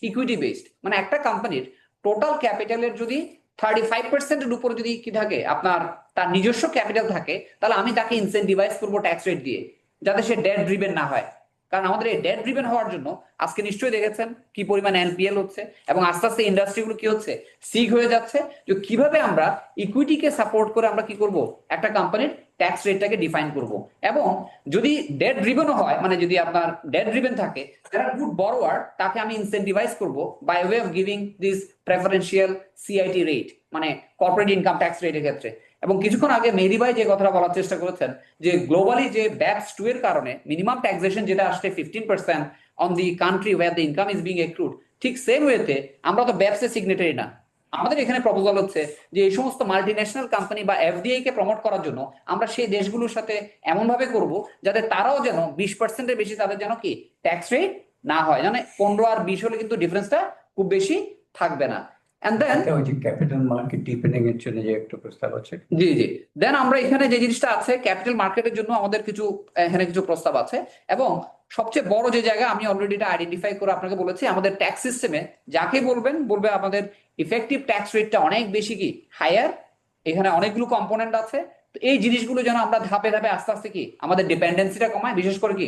ইকুইটি বেসড মানে একটা কোম্পানির টোটাল ক্যাপিটালের যদি 35%-এর উপরে যদি কি থাকে আপনার তার নিজস্ব ক্যাপিটাল থাকে, তাহলে আমি তাকে ইনসেন্টিভাইজ করবো ট্যাক্স রেট দিয়ে, যাতে সে ডেট ড্রিভেন না হয়। কারণ আমাদের এই ডেট ড্রিভেন হওয়ার জন্য আজকে নিশ্চয়ই দেখেছেন কি পরিমাণ এনপিএল হচ্ছে এবং আস্তে আস্তে ইন্ডাস্ট্রিগুলো কি হচ্ছে, সিক হয়ে যাচ্ছে। যে কিভাবে আমরা ইকুইটিকে সাপোর্ট করে আমরা কি করব, একটা কোম্পানির ট্যাক্স রেটটাকে ডিফাইন করব। এবং যদি ডেট ড্রিভেনও হয়, মানে যদি আপনার ডেট ড্রিভেন থাকে, যারা গুড বরোয়ার তাকে আমি ইনসেন্টিভাইজ করব by way of giving this preferential CIT rate, মানে কর্পোরেট ইনকাম ট্যাক্স রেটের ক্ষেত্রে। এবং কিছুক্ষণ আগে মেহেদি ভাই যে কথাটা বলার চেষ্টা করেছেন যে গ্লোবালি যে ব্যাপস 2 এর কারণে মিনিমাম ট্যাক্সেশন যেটা আসছে 15% on the country where the income is being accrued, ঠিক সেম ওয়েতে আমরা তো ব্যাপসে সিগনেটারি না। আমাদের এখানে প্রপোজাল হচ্ছে যে এই সমস্ত মাল্টিন্যাশনাল কোম্পানি বা এফডিআই কে প্রমোট করার জন্য আমরা সেই দেশগুলোর সাথে এমন ভাবে করব যাতে তারাও যেন 20%-এর বেশি তাদের যেন কি ট্যাক্স রেট না হয়, মানে 15 আর 20 হলে কিন্তু ডিফারেন্সটা খুব বেশি থাকবে না। And then ওই যে ক্যাপিটাল মার্কেট ডিপেন্ডিং এর জন্য যে একটা প্রস্তাব আছে। জি জি, দেন আমরা এখানে যে জিনিসটা আছে ক্যাপিটাল মার্কেটের জন্য আমাদের কিছু এখানে কিছু প্রস্তাব আছে। এবং সবচেয়ে বড় যে জায়গা আমি অলরেডি এটা আইডেন্টিফাই করে আপনাকে বলেছি, আমাদের ট্যাক্স সিস্টেমে যাকে বলবে আমাদের ইফেক্টিভ ট্যাক্স রেটটা অনেক বেশি কি হায়ার, এখানে অনেকগুলো কম্পোনেন্ট আছে। তো এই জিনিসগুলো যেন আমরা ধাপে ধাপে আস্তে আস্তে কি আমাদের ডিপেন্ডেন্সিটা কমায়, বিশেষ করে কি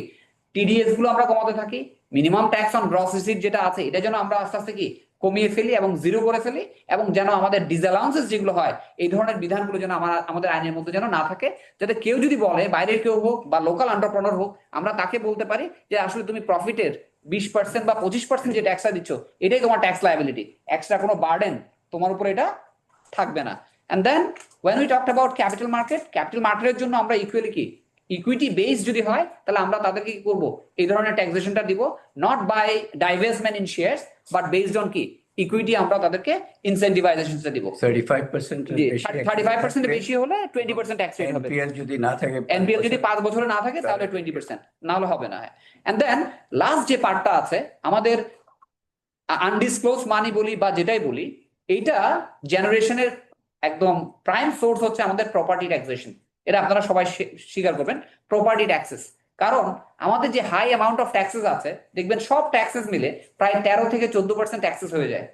টিডিএস গুলো আমরা কমাতে থাকি, minimum tax on gross receipt যেটা আছে এটা যেন আমরা আস্তে আস্তে কি কমিয়ে ফেলি এবং জিরো করে ফেলি, এবং যেন আমাদের ডিসঅ্যালাউন্সেস যেগুলো হয় এই ধরনের বিধানগুলো যেন আমাদের আইনের মধ্যে যেন না থাকে, যাতে কেউ যদি বলে বাইরের কেউ হোক বা লোকাল এন্টারপ্রেনার হোক, আমরা তাকে বলতে পারি যে আসলে তুমি প্রফিটের 20% বা 25% যে ট্যাক্সটা দিচ্ছ এটাই তোমার ট্যাক্স লায়াবিলিটি, এক্সট্রা কোনো বার্ডেন তোমার উপর এটা থাকবে না। And then when we talked about capital মার্কেটের জন্য আমরা ইকুয়ালি কি ইকুইটি বেস যদি হয় তাহলে আমরা তাদেরকে কি করব, এই ধরনের ট্যাক্সেশনটা দিব, not by divestment in shares but based on কি ইকুইটি, আমরা তাদেরকে ইনসেন্টিভাইজেশনটা দিব 35% জি, 35% বেশি হলে 20% ট্যাক্স রেট হবে। এনপিএল যদি না থাকে, এনপিএল যদি 5 বছরে না থাকে তাহলে 20%, না হলে হবে না। এন্ড দেন লাস্ট যে পার্টটা আছে আমাদের আনডিসক্লোজ মানি বলি বা যেটাই বলি, এইটা জেনারেশনের একদম প্রাইম সোর্স হচ্ছে আমাদের প্রপার্টি ট্যাক্সেশন। এটা আপনারা সবাই স্বীকার করবেন, প্রপার্টি ট্যাক্সেস। কারণ আমাদের যে হাই অ্যামাউন্ট অফ ট্যাক্সেস আছে দেখবেন সব ট্যাক্সেস মিলে প্রায় 13 থেকে 14% ট্যাক্সেস হয়ে যায়,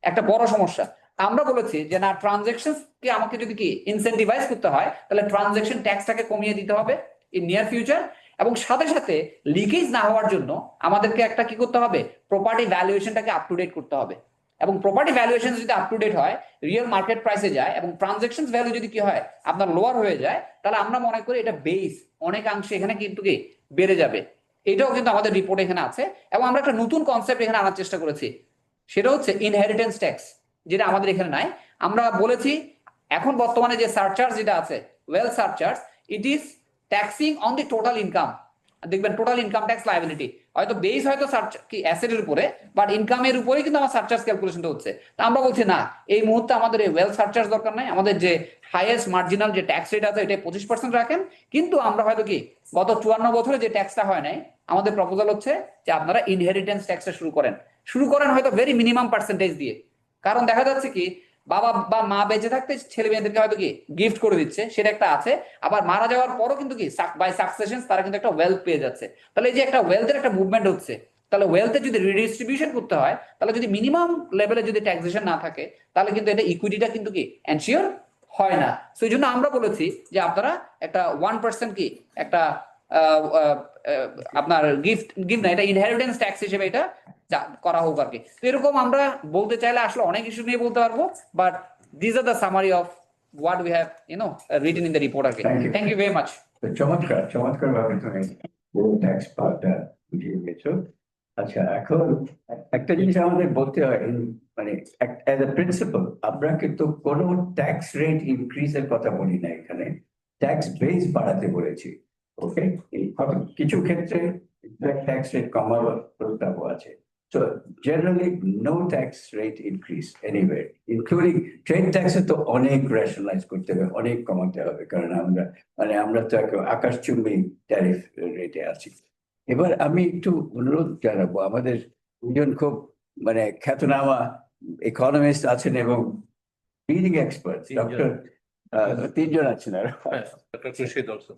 একটা বড় সমস্যা। আমরা বলেছি যে না, ট্রানজাকশন কে আমাকে যদি কি ইনসেন্টিভাইজ করতে হয় তাহলে ট্রানজাকশন ট্যাক্সটাকে কমিয়ে দিতে হবে ইন নিয়ার ফিউচার, এবং সাথে সাথে লিকেজ না হওয়ার জন্য আমাদেরকে একটা কি করতে হবে, প্রপার্টি ভ্যালুয়েশনটাকে আপ টু ডেট করতে হবে। এবং প্রপার্টি ভ্যালুয়েশন যদি আপ টু ডেট হয়, রিয়েল মার্কেট প্রাইসে যায় এবং ট্রানজাকশন ভ্যালু যদি কি হয় আপনার লোয়ার হয়ে যায়, তাহলে আমরা মনে করি এটা বেস অনেকাংশে এখানে কিন্তু কি বেড়ে যাবে। এটাও কিন্তু আমাদের রিপোর্ট এখানে আছে এবং আমরা একটা নতুন কনসেপ্ট এখানে আনার চেষ্টা করেছি, সেটা হচ্ছে ইনহেরিটেন্স ট্যাক্স, যেটা আমাদের এখানে নাই। আমরা বলেছি এখন বর্তমানে যে সারচার্জ যেটা আছে, wealth surcharge, it is taxing on the total income. দেখবেন টোটাল ইনকাম ট্যাক্স লায়াবিলিটি হয়তো বেস হয়তো কি অ্যাসেটের উপরে, বাট ইনকামের উপরেই কিন্তু আমার সারচার্জ ক্যালকুলেশনটা হচ্ছে। তা আমরা বলছি না, এই মুহূর্তে আমাদের এই ওয়েলথ সারচার্জ দরকার নাই, আমাদের যে হাইয়েস্ট মার্জিনাল যে ট্যাক্স রেট আছে এটা 25% রাখেন। কিন্তু আমরা হয়তো কি গত 54 বছরে যে ট্যাক্সটা হয় নাই, আমাদের প্রপোজাল হচ্ছে যে আপনারা ইনহেরিটেন্স ট্যাক্সটা শুরু করেন হয়তো ভেরি মিনিমাম পার্সেন্টেজ দিয়ে। কারণ দেখা যাচ্ছে কি বাবা বা মা বেঁচে থাকতে ছেলে মেয়েদেরকে হয়তো কি গিফট করে দিচ্ছে, সেটা একটা আছে। আবার মারা যাওয়ার পরও কিন্তু কি বাই সাকসেশন তারা কিন্তু একটা ওয়েলথ পেয়ে যাচ্ছে। তাহলে এই যে একটা ওয়েলথের একটা মুভমেন্ট হচ্ছে, তাহলে ওয়েলথের যদি রিডিস্ট্রিবিউশন করতে হয়, তাহলে যদি মিনিমাম লেভেলে যদি ট্যাক্সেশন না থাকে, তাহলে কিন্তু এটা ইকুইটিটা কিন্তু কি এনশিওর হয় না। তো এই জন্য আমরা বলেছি যে আপনারা একটা 1% কি একটা আপনার গিফট না, এটা ইনহেরিটেন্স ট্যাক্স হিসেবে এটা করা হোক আর কি। তো এরকম আমরা বলতে চাইলে আসলে অনেক ইস্যু নিয়ে বলতে পারবো, but this are the summary of what we have written in the report আর কি। Thank you very much. চমৎকার ভাবে তুমি পুরো ট্যাক্স পার্টটা বুঝিয়ে গেছো। আচ্ছা, এখন একটা জিনিস আমাদের বলতে হয়, মানে অ্যাজ এ প্রিন্সিপাল আমরা কিন্তু কোনো ট্যাক্স রেট ইনক্রিজের কথা বলি না, এখানে ট্যাক্স বেস বাড়াতে বলেছি। ওকে, কিছু ক্ষেত্রে ট্যাক্স রেট কমাবার প্রস্তাবও আছে। So generally no tax rate increase anywhere, including trade taxes তো অনেক রেশনালাইজ করতে হবে, অনেক কমাতে হবে, কারণ আমরা তো আকাশচুম্বী ট্যারিফ রেটে আছি। এবার আমি একটু অনুরোধ জানাবো, আমাদের দুজন খুব মানে খ্যাতনামা ইকোনমিস্ট আছেন এবং লিডিং এক্সপার্ট, ডক্টর তিনজন আছেন আর Dr. Khurshid also.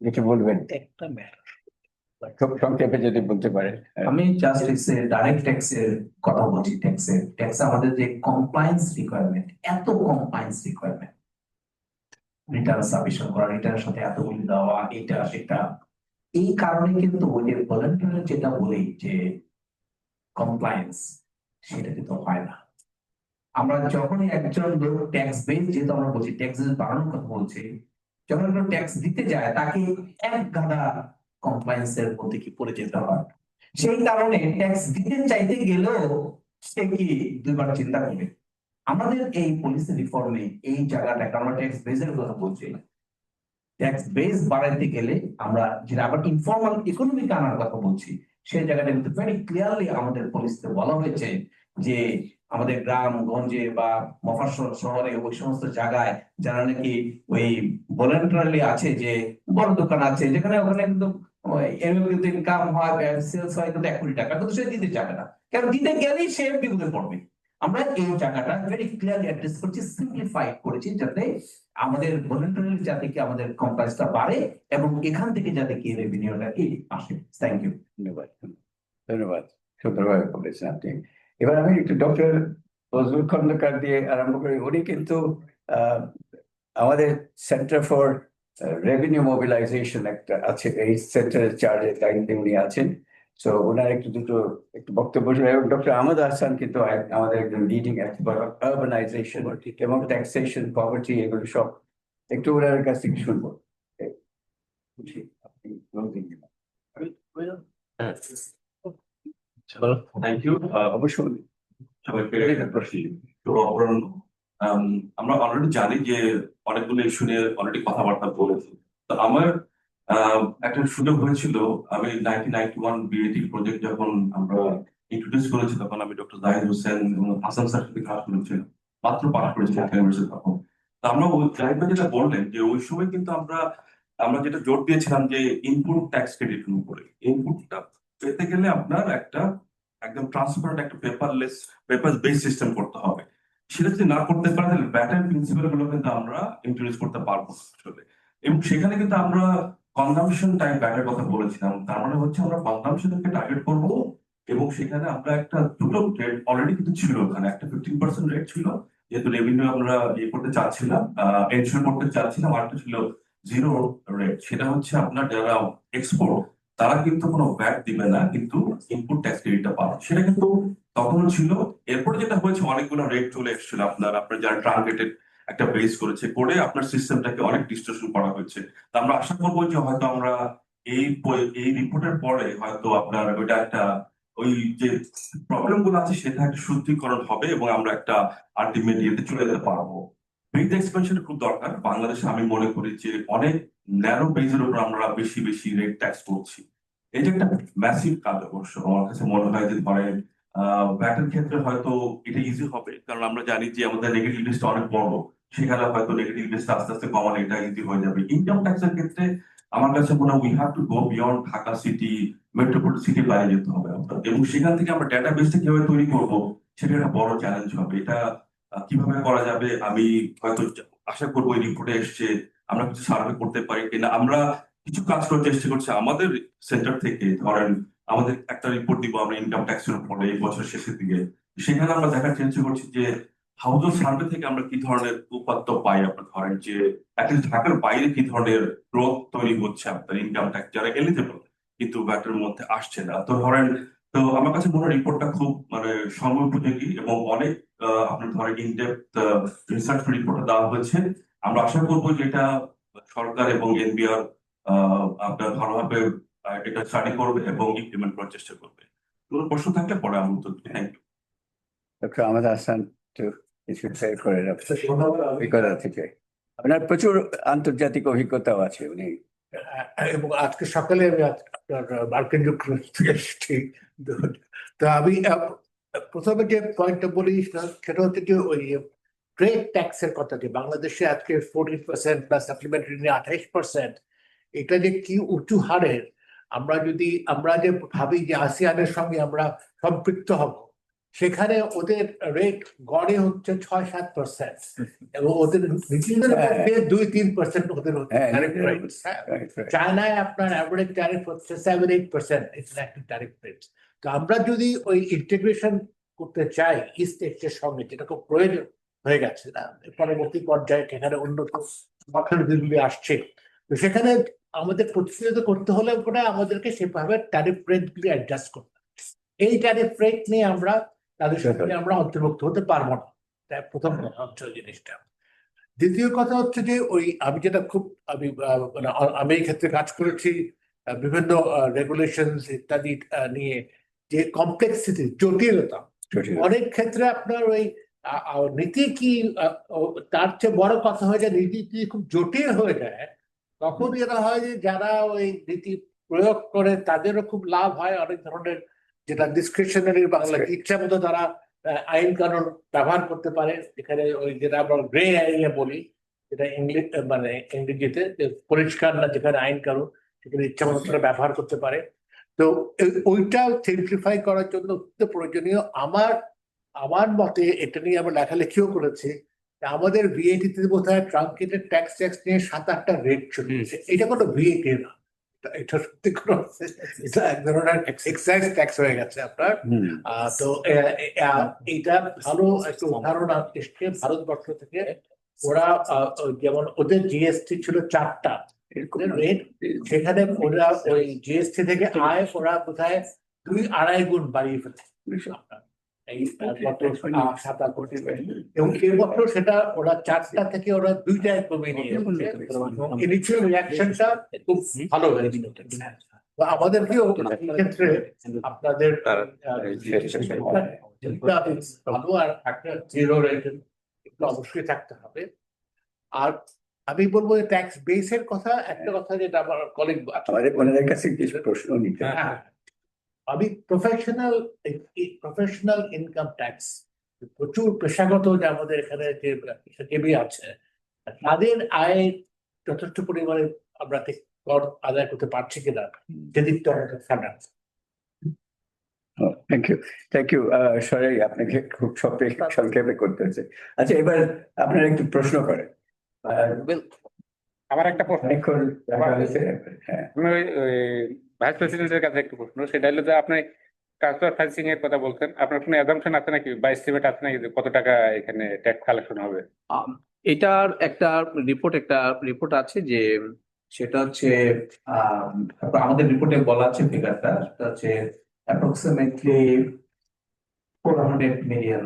কিছু বলবেন খুব সংক্ষেপে যদি বলতে পারেন। আমি জাস্ট ডাইরেক্ট ট্যাক্সের কথা বলছি। ট্যাক্স আমাদের যে কমপ্লায়েন্স রিকোয়ারমেন্ট, এত কমপ্লায়েন্স রিকোয়ারমেন্ট, রিটার্ন সাবমিশন করা, রিটার্নের সাথে এতগুলি দেওয়া, এটা সেটা, এই কারণে কিন্তু ওই যে ভলান্টারি যেটা বলি যে কমপ্লায়েন্স, সেটা কিন্তু হয় না। আমরা যখনই একজন লোক ট্যাক্স বেস, যেহেতু আমরা বলছি ট্যাক্স বাড়ানোর কথা বলছি, যখন একটা ট্যাক্স দিতে যায় তাকে এক গাদা কমপ্লায়েন্সের মধ্যে কি পড়ে যেতে হয়, সেই কারণে ট্যাক্স দিতে চাইতে গেলেও সে কি দুইবার চিন্তা করবে। আমাদের এই পলিসি রিফর্মে এই জায়গাটা, আমরা ট্যাক্স বেসের কথা বলছি, ট্যাক্স বেস বাড়াইতে গেলে আমরা যেটা আবার ইনফর্মাল ইকোনমিক আনার কথা বলছি, সেই জায়গাটা কিন্তু ভেরি ক্লিয়ারলি আমাদের পলিসিতে বলা হয়েছে যে আমাদের গ্রাম গঞ্জে বা মফস্বল শহরে ওই সমস্ত জায়গায় যারা নাকি ওই ভলান্টারিলি আছে, যে বড় দোকান আছে যেখানে, ওখানে কিন্তু ইনকাম হয়, সেলস হয় কিন্তু 1 কোটি টাকা, কিন্তু সে দিতে চাবে না, কারণ দিতে গেলেই সে বিপদে পড়বে। আমরা এই জায়গাটা ভেরি ক্লিয়ারলি অ্যাড্রেস করছি, সিম্পলিফাই করেছি, যাতে আমাদের ভলান্টারি যাতে কি আমাদের কমপ্লায়েন্সটা বাড়ে এবং এখান থেকে যাতে কি রেভিনিউটা কি আসে। Thank you. ধন্যবাদ, সুন্দরভাবে বলেছেন আপনি। এবার আমি একটু ডক্টর ফজলুল খন্দকার দিয়ে আরম্ভ করি। উনি কিন্তু আমাদের সেন্টার ফর রেভিনিউ মোবিলাইজেশন একটা আছে, এই সেন্টারের চার্জের দায়িত্বে উনি আছেন। সো ওনার একটু বক্তব্য ছিল। এবং ডক্টর আহমদ আহসান কিন্তু আমাদের একজন লিডিং এক্সপার্ট আরবানাইজেশন এবং ট্যাক্সেশন, পভার্টি, এগুলো সব একটু ওনার কাছ থেকে শুনবো। Thank you. অবশ্যই সবাইকে শুভ অপরাহ্ন। আমরা অলরেডি জানি যে অনেকগুলো ইস্যু নিয়ে অলরেডি কথাবার্তা বলেছি। তো আমার একটা সুযোগ হয়েছিল, আমি 1991 বিএটি প্রজেক্ট যখন আমরা ইন্ট্রোডিউস করেছি, তখন আমি ডক্টর জাহিদ হোসেন এবং হাসান স্যার সাথে কাজ করেছিলাম, মাত্র পাশ করেছি ইউনিভার্সিটি তখন। তো আমরা জাহিদ ভাই যেটা বললেন যে ওই সময় কিন্তু আমরা যেটা জোর দিয়েছিলাম যে ইনপুট ট্যাক্স ক্রেডিট উপরে, ইনপুটটা পেতে গেলে আপনার একটা একদম ট্রান্সপারেন্ট একটা পেপার বেস সিস্টেম করতে হবে। সেটা যদি না করতে পারে তাহলে ব্যাটার প্রিন্সিপাল গুলো কিন্তু আমরা ইন্ট্রোডিউস করতে পারবো আসলে। এবং সেখানে কিন্তু আমরা কনজাম্পশন টাইপ ব্যাটার কথা বলেছিলাম, তার মানে হচ্ছে আমরা কনজাম্পশনকে টার্গেট করবো এবং সেখানে আমরা একটা দুটো রেট অলরেডি কিন্তু ছিল, ওখানে একটা 15% রেট ছিল, যেহেতু রেভিনিউ আমরা ইয়ে করতে চাচ্ছিলাম, এনশিওর করতে চাচ্ছিলাম। আরেকটা ছিল জিরো রেট, সেটা হচ্ছে আপনার যারা এক্সপোর্ট তারা কিন্তু কোনো ভ্যাট দিবে না, কিন্তু ইনপুট ট্যাক্স ক্রেডিটটা পাবে। সেটা কিন্তু তখনও ছিল। এরপরে যেটা হয়েছে, অনেকগুলো রেট চলে এসেছিল আপনার যারা টার্গেটেড একটা বেস করেছে, করে আপনার সিস্টেমটাকে অনেক ডিস্টরশন করা হয়েছে। তা আমরা আশা করবো যে হয়তো আমরা এই রিপোর্টের পরে হয়তো আপনার ওইটা একটা, ওই যে প্রবলেম গুলো আছে সেটা একটা শুদ্ধিকরণ হবে এবং আমরা একটা আলটিমেট ইয়েতে চলে যেতে পারবো। বেজ এক্সপেনশন খুব দরকার বাংলাদেশে। আমি মনে করি যে অনেক ন্যারো বেজের উপর আমরা বেশি বেশি রেট ট্যাক্স করছি। এটা একটা ম্যাসিভ কাজ অবশ্য। আমার কাছে মনে হয় যে ধরেন ভ্যাটের ক্ষেত্রে হয়তো এটা ইজি হবে, কারণ আমরা জানি যে আমাদের নেগেটিভ লিস্টটা অনেক বড়। সেখানে হয়তো নেগেটিভ লিস্ট আস্তে আস্তে কমানো এটা ইজি হয়ে যাবে। ইনকাম ট্যাক্সের ক্ষেত্রে আমার কাছে মনে হয় we have to go beyond Dhaka city, metropolitan city বাইরে যেতে হবে আপনার, এবং সেখান থেকে আমরা ডেটাবেসটা কিভাবে তৈরি করব সেটা একটা বড় চ্যালেঞ্জ হবে। এটা কিভাবে করা যাবে আমি হয়তো আশা করবো এই রিপোর্টে এসছে আমরা কিছু সার্ভে করতে পারি কিনা। আমরা কিছু কাজ করার চেষ্টা করছি আমাদের সেন্টার থেকে। ধরেন আমাদের একটা রিপোর্ট দিব আমরা ইনকাম ট্যাক্সের উপরে এই বছর শেষের দিকে। সেখানে আমরা দেখার চেষ্টা করছি যে হাউস সার্ভে থেকে আমরা কি ধরনের উপাত্ত পাই। আপনার ধরেন যে অ্যাটলিস্ট ঢাকার বাইরে কি ধরনের গ্রোথ তৈরি হচ্ছে আপনার ইনকাম ট্যাক্স যারা এলিজেবল কিন্তু ব্যাটের মধ্যে আসছে না। তো ধরেন, তো আমার কাছে মনে হয় রিপোর্টটা খুব মানে সময় উপযোগী এবং অনেক আপনার ধরেন ইনডেপথ রিসার্চ রিপোর্ট দেওয়া হয়েছে। আমরা আশা করবো যে এটা সরকার এবং এনবিআর আপনার ভালোভাবে এটা স্টাডি করবে এবং ইমপ্লিমেন্ট করার চেষ্টা করবে। কোনো প্রশ্ন থাকলে পরে আমি উত্তর দিই। Thank you. Doctor Ahmed Hasan একটু কিছু শেয়ার করে অভিজ্ঞতা থেকে। আপনার প্রচুর আন্তর্জাতিক অভিজ্ঞতাও আছে উনি। এবং আজকে সকালে আমি আপনার মার্কিন যুক্তরাষ্ট্র থেকে এসেছি। তো আমি প্রথমে যে পয়েন্টটা বলি সেটা হচ্ছে যে ওই ট্রেড ট্যাক্সের কথা, যে বাংলাদেশে আজকে 14% প্লাস সাপ্লিমেন্টারি নিয়ে 28%, এটা যে কি উঁচু হারের। আমরা যে ভাবি যে আসিয়ানের সঙ্গে আমরা সম্পৃক্ত হব, সেখানে ওদের রেট গড়ে হচ্ছে 6-7%, এবং ওদের নিজেদের মধ্যে 2-3% ওদের হচ্ছে direct rates, হ্যাঁ। চায়নায় আপনার অ্যাভারেজ ট্যারিফ হচ্ছে 7-8% ইন্টারন্যাশনাল ট্যারিফ রেট। তো আমরা যদি ওই ইন্টিগ্রেশন করতে চাই ইস্ট এশিয়ার সঙ্গে, যেটা খুব প্রয়োজন হয়ে গেছে না, পরবর্তী পর্যায়ে সেখানে উন্নত অর্থনীতিগুলি আসছে, তো সেখানে আমাদের প্রতিনিধিত্ব করতে হলে পরে আমাদেরকে সেভাবে ট্যারিফ রেট গুলি অ্যাডজাস্ট করতে হবে। এই ট্যারিফ রেট নিয়ে আমরা তাদের সঙ্গে আমরা অন্তর্ভুক্ত হতে পারবো না। প্রথম কথা হচ্ছে ওই জিনিসটা। দ্বিতীয় কথা হচ্ছে যে ওই আমি যেটা খুব আমি এই ক্ষেত্রে কাজ করেছি বিভিন্ন রেগুলেশন ইত্যাদি নিয়ে, যে কমপ্লেক্সিটি, জটিলতা অনেক ক্ষেত্রে আপনার ওই নীতি কি তার চেয়ে বড় কথা হয়ে যায়, নীতি কি খুব জটিল হয়ে যায়, তখন যেটা হয় যে যারা ওই নীতি প্রয়োগ করে তাদেরও খুব লাভ হয়। অনেক ধরনের যেটা ডিসক্রিপশনারি বাংলা ইচ্ছা মতো তারা আইন কানুন ব্যবহার করতে পারে, যেখানে ওই যেটা আমরা গ্রে এরিয়া বলি, যেটা ইংরেজিতে পরিষ্কার না, যেখানে আইন কানুন সেখানে ইচ্ছা মতো তারা ব্যবহার করতে পারে। তো ওইটা সিম্পলিফাই করার জন্য অত্যন্ত প্রয়োজনীয়। আমার মতে এটা নিয়ে আমরা লেখালেখিও করেছি। আমাদের ভিএটিতে বোধহয় ট্রাঙ্কেটেড ট্যাক্স নিয়ে 7-8টা রেট চলছে। এটা কোনো ভিএটি না, এটা সত্যি কোনো, এটা এক ধরনের এক্সাইজ ট্যাক্স হয়ে গেছে আপনার। তো এটা ভালো একটা উদাহরণ এসছে ভারতবর্ষ থেকে। ওরা যেমন ওদের জিএসটি ছিল 4টা রেট, সেখানে ওরা ওই জিএসটি থেকে আয় ওরা বোধহয় 2-2.5 গুণ বাড়িয়ে ফেলছে আপনার এই এবং এই বছর সেটা ওরা 4টা থেকে ওরা 2টায় কমিয়ে নিয়ে যাচ্ছে। ইনিশিয়াল রিঅ্যাকশনটা খুব ভালো হয়েছিল। আমাদেরকেও ক্ষেত্রে আপনাদের ভালো আর একটা জিরো রেট অবশ্যই থাকতে হবে। আর আমি বলবো যে ট্যাক্স বেসের কথা, একটা কথা যেটা আমার কলিগ আমাদের কাছে কিছু প্রশ্ন নিতে। আমি প্রফেশনাল ইনকাম ট্যাক্স, প্রচুর পেশাগত যে আমাদের এখানে যে পেশাজীবী আছে, তাদের আয় যথেষ্ট পরিমাণে আমরা কর আদায় করতে পারছি কিনা সেদিকটা আমাদের সামনে আছে। থ্যাংক ইউ সরি, আপনাকে খুব সংক্ষেপে করতে হচ্ছে। আচ্ছা, এবার আপনারা একটু প্রশ্ন করেন। আমার একটা প্রশ্ন, ভাইস প্রেসিডেন্টের কাছে একটু প্রশ্ন, সেটা হলো যে আপনি ট্রান্সফার ফাইন্যান্সিং এর কথা বলছেন, আপনার কোনো অ্যাজাম্পশন আছে নাকি বা এস্টিমেট আছে নাকি যে কত টাকা এখানে ট্যাক্স কালেকশন হবে? এটার একটা রিপোর্ট আছে যে সেটা হচ্ছে আমাদের রিপোর্টে বলা আছে ফিগারটা, সেটা হচ্ছে অ্যাপ্রক্সিমেটলি $400 million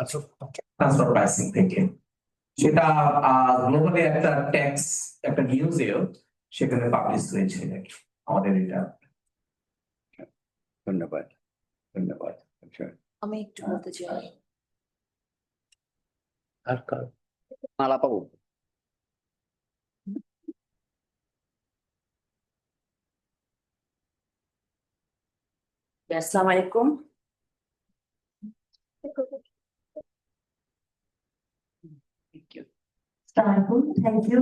আচ্ছা, ট্রান্সফার প্রাইসিং থেকে। সেটা গ্লোবালি একটা ট্যাক্স একটা নিউজেও সেখানে পাবলিশ হয়েছে নাকি আমাদের এটা। ধন্যবাদ ধন্যবাদ। আচ্ছা, আমি একটু বলতে চাই। আর কার মালা পাবো। আসসালামু আলাইকুম। Thank you.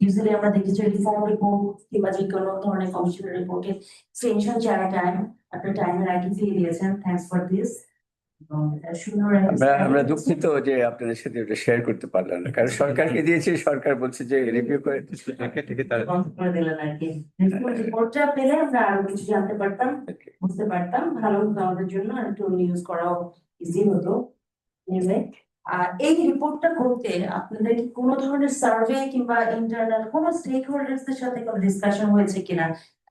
ইউজুয়ালি আমরা দেখি যে রিফর্ম রিপোর্ট কিংবা যে কোনো ধরনের কমিশনের রিপোর্টে এক্সটেনশন চাওয়ার টাইম আপনি টাইমের আগে দিয়ে দিয়েছেন, থ্যাঙ্কস ফর দিস। আমরা দুঃখিত যে আপনাদের সাথে ওটা শেয়ার করতে পারলাম না, কারণ সরকারকে দিয়েছি, সরকার বলছে যে রিভিউ করে বন্ধ করে দিলেন আর কি। রিপোর্টটা পেলে আমরা আরো কিছু জানতে পারতাম, বুঝতে পারতাম, ভালো হতো আমাদের জন্য, একটু নিউজ করাও ইজি হতো। Anyway, এই রিপোর্টটা করতে আপনাদের কি কোনো ধরনের সার্ভে কিংবা ইন্টারনাল কোনো স্টেক হোল্ডার্সদের সাথে কোনো ডিসকাশন হয়েছে কিনা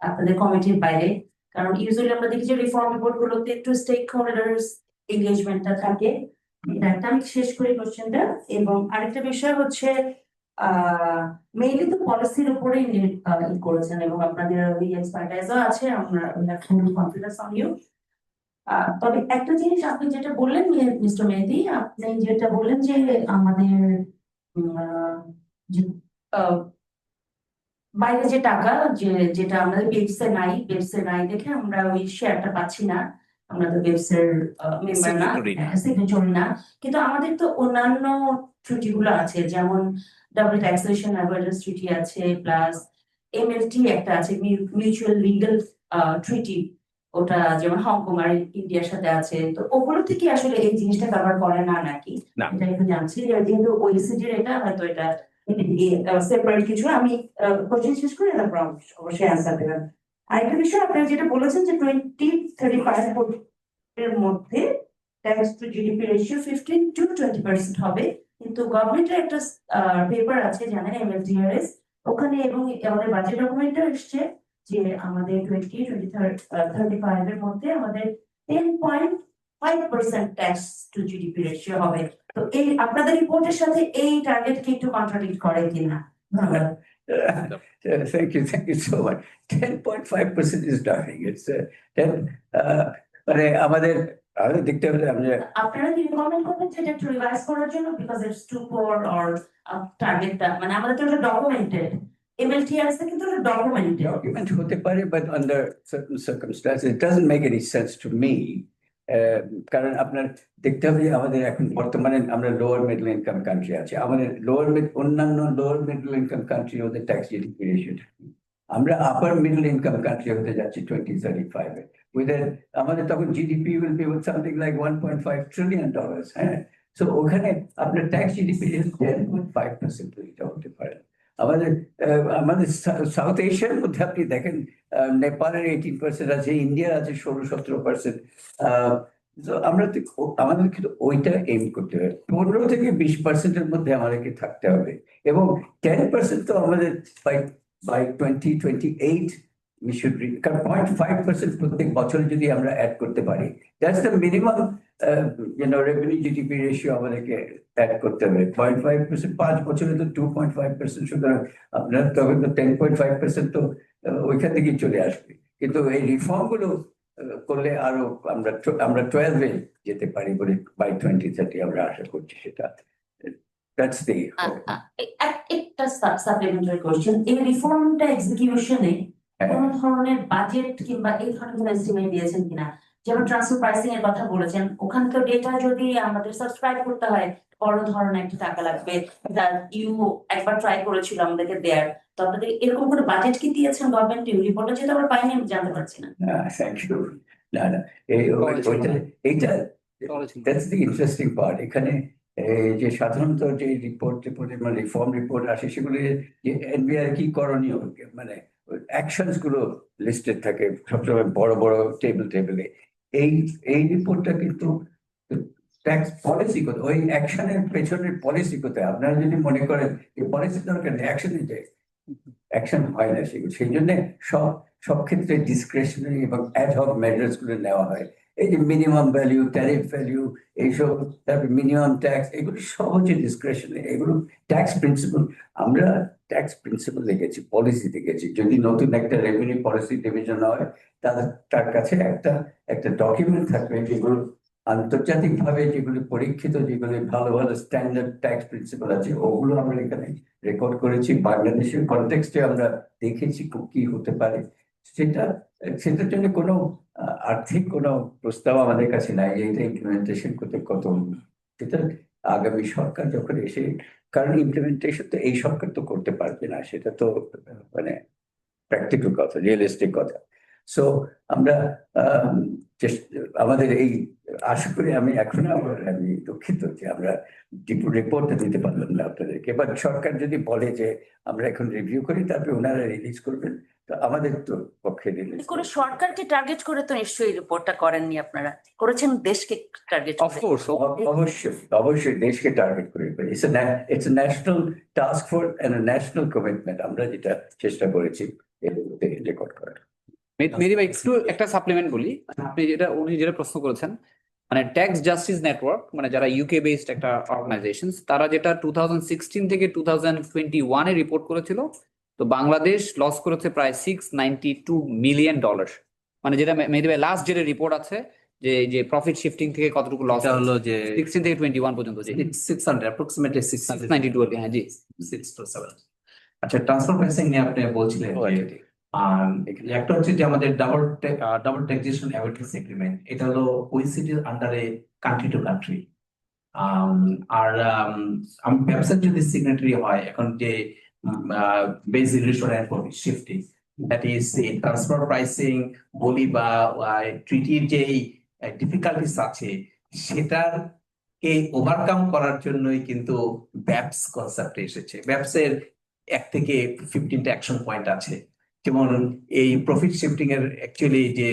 আপনাদের কমিটির বাইরে? কারণ ইউজুয়ালি আমরা দেখি যে রিফর্ম রিপোর্ট গুলোতে একটু স্টেক হোল্ডার্স এঙ্গেজমেন্টটা থাকে। এটা একটা, আমি শেষ করি কোশ্চেনটা। এবং আরেকটা বিষয় হচ্ছে মেইনলি তো পলিসির উপরে করেছেন এবং আপনাদের ওই এক্সপার্টাইজও আছে, আমরা কনফিডেন্স অন ইউ। তবে একটা জিনিস আপনি যেটা বললেন মিস্টার মেহেদী, আপনি যেটা বললেন যে আমাদের বাইরে যে টাকা যেটা আমাদের বেবসে নাই দেখে আমরা ওই শেয়ারটা পাচ্ছি না, আমরা তো বেবসের মেম্বার না, সিগনেচর না, কিন্তু আমাদের তো অন্যান্য ট্রিটি গুলো আছে, যেমন ডাবল ট্যাক্সেশন অ্যাভয়েডেন্স ট্রিটি আছে, প্লাস এমএলটি একটা আছে, মিউচুয়াল লিগাল ট্রিটি, ওটা যেমন হংকং আর ইন্ডিয়ার সাথে আছে। তো ওগুলো থেকে আসলে এই জিনিসটা কভার করে না নাকি, এটা একটু জানছি। যেহেতু ওইসিডির এটা হয়তো এটা সেপারেট কিছু, আমি কোশ্চেন শেষ করে তারপর অবশ্যই অ্যান্সার দেবেন। আরেকটা বিষয় আপনারা যেটা বলেছেন যে 2035 এর মধ্যে tax two GDP ratio 15 to 20% হবে, কিন্তু গভর্নমেন্টের একটা পেপার আছে জানেন, এমএলটিআরএস, ওখানে এবং আমাদের বাজেট ডকুমেন্টে এসছে যে আমাদের 2035 এর মধ্যে আমাদের 10.5% ট্যাক্স টু জিডিপি রেশিও হবে। তো এই আপনাদের রিপোর্টের সাথে এই টার্গেট কি একটু কন্ট্রাডিক্ট করে কিনা? ধন্যবাদ। Thank you so much. 10.5% is nothing. It's 10. মানে আমাদের দেখতে হবে আপনারা কি রিকমেন্ড করবেন যে এটা একটু রিভাইজ করার জন্য, because it's too poor or টার্গেটটা, মানে আমাদের তো এটা ডকুমেন্টেড, এমএলটিআরএস এ কিন্তু এটা ডকুমেন্টেড। ডকুমেন্ট হতে পারে, but under certain circumstances it doesn't make any sense to me. কারণ আপনার দেখতে হবে আমাদের এখন বর্তমানে আমরা লোয়ার মিডল ইনকাম কান্ট্রি আছে, আমাদের অন্যান্য লোয়ার মিডল ইনকাম কান্ট্রি ওদের ট্যাক্স জিডিপি রেশিও, আমরা আপার মিডল ইনকাম কান্ট্রি হতে যাচ্ছি 2035 এ। আমাদের তখন GDP will be something like $1.5 trillion। হ্যাঁ, সো ওখানে আপনার ট্যাক্স জিডিপি 10.5% হতে পারে। আমাদের সাউথ এশিয়ার মধ্যে আপনি দেখেন নেপালের 18% আছে, ইন্ডিয়ার আছে 16-17%। আমরা তো আমাদের কিন্তু ওইটা এম করতে হবে, 15 থেকে 20%-এর মধ্যে আমাদেরকে থাকতে হবে, এবং 10% তো আমাদের by 2028 we should reach, কারণ 0.5% প্রত্যেক বছর যদি আমরা অ্যাড করতে পারি, that's the minimum revenue GDP ratio আমাদেরকে অ্যাড করতে হবে। 0.5%, 5 বছরে তো 2.5%, সুতরাং আপনার তখন তো 10.5% তো ওইখান থেকেই চলে আসবে। কিন্তু এই রিফর্ম গুলো করলে আরো আমরা 12-এ যেতে পারি বলে বাই 2030 আমরা আশা করছি। সেটা that's the একটা সাপ্লিমেন্টারি কোশ্চেন, এই রিফর্মটা এক্সিকিউশনে কোন ধরনের বাজেট কিংবা এই ধরনের কোনো এস্টিমেট দিয়েছেন কিনা? যেমন ট্রান্সফার প্রাইসিং এর কথা বলেছেন, ওখানে তো ডেটা যদি আমাদের সাবস্ক্রাইব করতে হয় বড় ধরনের একটা টাকা লাগবে, ইউ একবার ট্রাই করেছিল আমাদেরকে দেয়ার, তো আপনাদের এরকম কোনো বাজেট কি দিয়েছেন গভর্নমেন্ট? রিপোর্টটা যেটা আমরা পাইনি, আমি জানতে পারছি না। Thank you. না এইটা that's the interesting part. এখানে যে সাধারণত যে রিপোর্টে মানে রিফর্ম রিপোর্ট আসে, সেগুলো যে এনবিআর কি করণীয়, মানে অ্যাকশনস গুলো লিস্টেড থাকে সবসময় বড় বড় টেবিলে। এই রিপোর্টটা কিন্তু ট্যাক্স পলিসি কোথায়, ওই অ্যাকশনের পেছনের পলিসি কোথায়? আপনারা যদি মনে করেন এই পলিসি দরকার নেই, অ্যাকশনে যায়, অ্যাকশন হয় না সেগুলো। সেই জন্য সব ক্ষেত্রে ডিসক্রিশনারি এবং অ্যাডহক মেজার্স গুলো নেওয়া হয়। এই যে মিনিমাম ভ্যালু, ট্যারিফ ভ্যালু, এইসব, তারপর মিনিমাম ট্যাক্স, এগুলো সব হচ্ছে ডিসক্রিশনারি। এগুলো ট্যাক্স প্রিন্সিপাল, আমরা ট্যাক্স প্রিন্সিপাল লিখেছি, পলিসি লিখেছি। যদি নতুন একটা রেভিনিউ পলিসি ডিভিশন হয়, তার কাছে একটা ডকুমেন্ট থাকবে যেগুলো আন্তর্জাতিকভাবে যেগুলি পরীক্ষিত, যেগুলি ভালো ভালো স্ট্যান্ডার্ড ট্যাক্স প্রিন্সিপাল আছে, ওগুলো আমরা এখানে রেকর্ড করেছি। বাংলাদেশের কনটেক্সটে আমরা দেখেছি কি হতে পারে। সেটার জন্য কোনো আর্থিক কোনো প্রস্তাব আমাদের কাছে নাই যে এটা ইমপ্লিমেন্টেশন করতে কত, সেটা আগামী সরকার যখন এসে, কারণ ইমপ্লিমেন্টেশন তো এই সরকার তো করতে পারবে না, সেটা তো মানে প্র্যাকটিক্যাল কথা, রিয়েলিস্টিক কথা। সো আমরা আমাদের এই আশা করি, আমি দুঃখিত যে আমরা রিপোর্টটা দিতে পারলাম না আপনাদেরকে। এবার সরকার যদি বলে যে আমরা এখন রিভিউ করি, তারপরে ওনারা রিলিজ করবেন, তো আমাদের তো পক্ষে রিলিজ করে সরকারকে টার্গেট করে তো নিশ্চয়ই রিপোর্টটা করেননি আপনারা, করেছেন দেশকে টার্গেট করে। অফকোর্স অবশ্যই দেশকে টার্গেট করে। It's national task force and national commitment, আমরা যেটা চেষ্টা করেছি রেকর্ড করার। মেহেদী ভাই একটু একটা সাপ্লিমেন্ট বলি, উনি যেটা প্রশ্ন করেছেন, মানে ট্যাক্স জাস্টিস নেটওয়ার্ক, মানে যারা ইউকে বেসড একটা অর্গানাইজেশন, তারা যেটা 2016 থেকে 2021 এ রিপোর্ট করেছিল, তো বাংলাদেশ লস করেছে প্রায় $692 মিলিয়ন। মানে যেটা মেহেদী ভাই লাস্ট যেটা রিপোর্ট আছে, যে প্রফিট শিফটিং থেকে কতটুকু লস হলো যে 16 থেকে 21 পর্যন্ত, যে 600 অ্যাপ্রক্সিমেটলি 692 আর কি। হ্যাঁ জি, 6 to 7। আচ্ছা, ট্রান্সফার প্রাইসিং নিয়ে আপনি বলছিলেন যে একটা হচ্ছে যে আমাদের ডাবল ট্যাক্সেশন অ্যাভয়েডেন্স এগ্রিমেন্ট, এটা হলো ওইসিডির আন্ডারে কান্ট্রি টু কান্ট্রি। আর আমি ব্যবসার যদি সিগনেটারি হয়, এখন যে base erosion and profit shifting, that is transfer pricing বলি বা ট্রিটির যে ডিফিকাল্টিস আছে, সেটার কে ওভারকাম করার জন্যই কিন্তু ব্যাপস কনসেপ্ট এসেছে। ব্যাপসের 1 থেকে 15টা অ্যাকশন পয়েন্ট আছে। যেমন এই প্রফিট শিফটিং এর অ্যাকচুয়ালি যে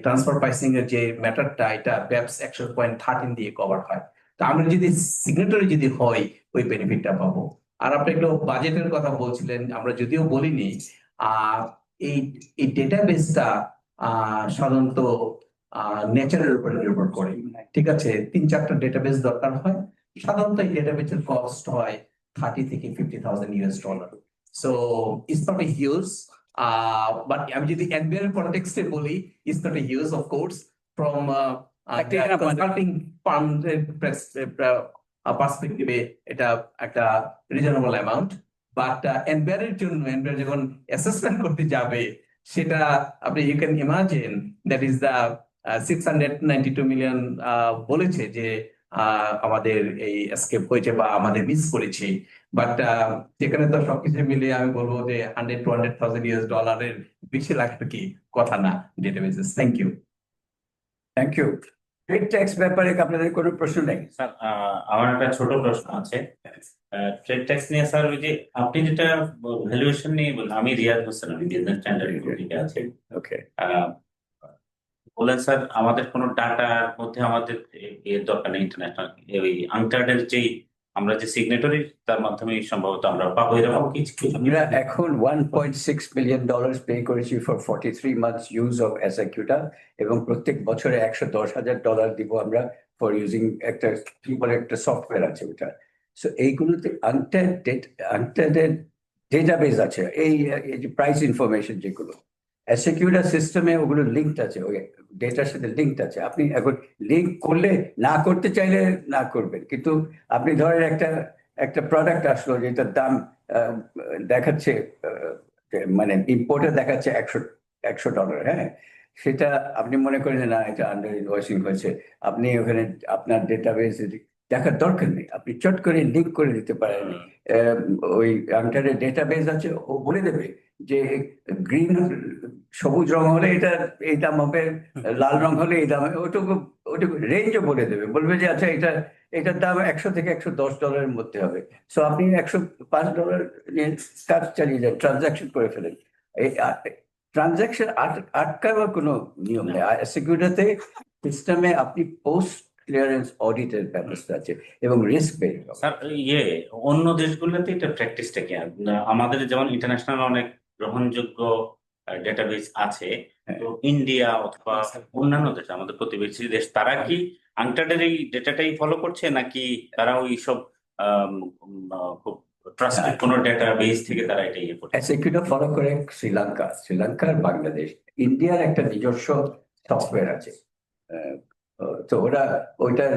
ট্রান্সফার প্রাইসিং এর যে ম্যাটারটা, এটা ব্যাপস অ্যাকশন পয়েন্ট 13 দিয়ে কভার হয়। তো আমরা যদি সিগনেটরি যদি হয়, ওই বেনিফিটটা পাবো। আর আপনি একটু বাজেটের কথা বলছিলেন, আমরা যদিও বলিনি, এই ডেটাবেসটা সাধারণত নেচারের উপরে নির্ভর করে। ঠিক আছে, 3-4টা ডেটাবেস দরকার হয়। সাধারণত এই ডেটাবেসের কস্ট হয় $30,000 থেকে $50,000। So it's not a huge, but আমি যদি এনবিআর কনটেক্সটে বলি, it's not a huge of course from consulting firm পার্সপেক্টিভে এটা একটা রিজনেবল অ্যামাউন্ট। বাট এনবিআর এর জন্য এনবিআর যখন অ্যাসেসমেন্ট করতে যাবে, সেটা আপনি you can imagine that is the 692 million বলেছে যে আমাদের এই এসকেপ হয়েছে বা আমাদের মিস করেছি। বাট যেখানে তো সবকিছু মিলিয়ে আমি বলবো যে $100,000-200,000 বেশি লাগার কি কথা না databases. Thank you. Trade tax ব্যাপারে আপনাদের কোনো প্রশ্ন নেই? স্যার, আমার একটা ছোট প্রশ্ন আছে ট্রেড ট্যাক্স নিয়ে। স্যার, ওই যে আপনি যেটা ভ্যালুয়েশন নিয়ে বললেন, আমি রিয়াজ হোসেন, আমি বিজনেস স্ট্যান্ডার্ড থেকে আছি। ওকে, বললেন স্যার আমাদের কোনো ডাটার মধ্যে আমাদের এর দরকার নেই, ইন্টারন্যাশনাল ওই আংটার্ডের যেই আমরা যে সিগনেটরি, তার মাধ্যমে সম্ভবত আমরা পাবো এরকম কিছু। আমরা এখন $1.6 মিলিয়ন পে করেছি ফর 43 months ইউজ অফ এসএকিউটা, এবং প্রত্যেক বছরে $110,000 দিব আমরা ফর ইউজিং একটা কি বলে একটা সফটওয়্যার আছে ওটা। সো এইগুলোতে আনটার্ডেড ডেটাবেস আছে, এই যে প্রাইস ইনফরমেশন যেগুলো এসএকিউটা সিস্টেমে, ওগুলো লিঙ্কড আছে, ওই ডেটার সাথে লিঙ্কড আছে। আপনি এখন লিঙ্ক করলে, না করতে চাইলে না করবেন, কিন্তু আপনি ধরেন একটা প্রোডাক্ট আসলো যেটার দাম দেখাচ্ছে, মানে ইম্পোর্টে দেখাচ্ছে $100, হ্যাঁ, সেটা আপনি মনে করেন যে না, এটা আন্ডার ইনভয়েসিং হয়েছে, আপনি ওখানে আপনার ডেটাবেস দেখার দরকার নেই, আপনি চট করে লিঙ্ক করে দিতে পারেন। ওই আন্ডারের ডেটাবেস আছে, ও বলে দেবে যে গ্রিন সবুজ রং হলে এটা এই দাম হবে, লাল রং হলে এই দাম হবে, ওটুকু রেঞ্জও বলে দেবে, বলবে যে আচ্ছা এটার দাম $100 থেকে $110 মধ্যে হবে। সো আপনি $105 নিয়ে কাজ চালিয়ে যান, ট্রানজাকশন করে ফেলেন। এই ট্রানজাকশন আটকাবার কোনো নিয়ম নেই। সিকিউরিটিতে সিস্টেমে আপনি পোস্ট ক্লিয়ারেন্স অডিটের ব্যবস্থা আছে এবং রিস্ক বেরিং। স্যার অন্য দেশগুলোতে এটা প্র্যাকটিসটা কি? আমাদের যেমন ইন্টারন্যাশনাল অনেক গ্রহণযোগ্য ডেটাবেস আছে, তো ইন্ডিয়া অথবা অন্যান্য দেশ, আমাদের প্রতিবেশী দেশ, তারা কি আংটার্ডের এই ডেটাটাই ফলো করছে, নাকি তারা ওই সব খুব ট্রাস্টেড কোনো ডেটাবেস থেকে তারা এটা ইয়ে করছে? এসএকিউটা ফলো করে শ্রীলঙ্কা আর বাংলাদেশ। ইন্ডিয়ার একটা নিজস্ব সফটওয়্যার আছে, তো ওরা ওইটার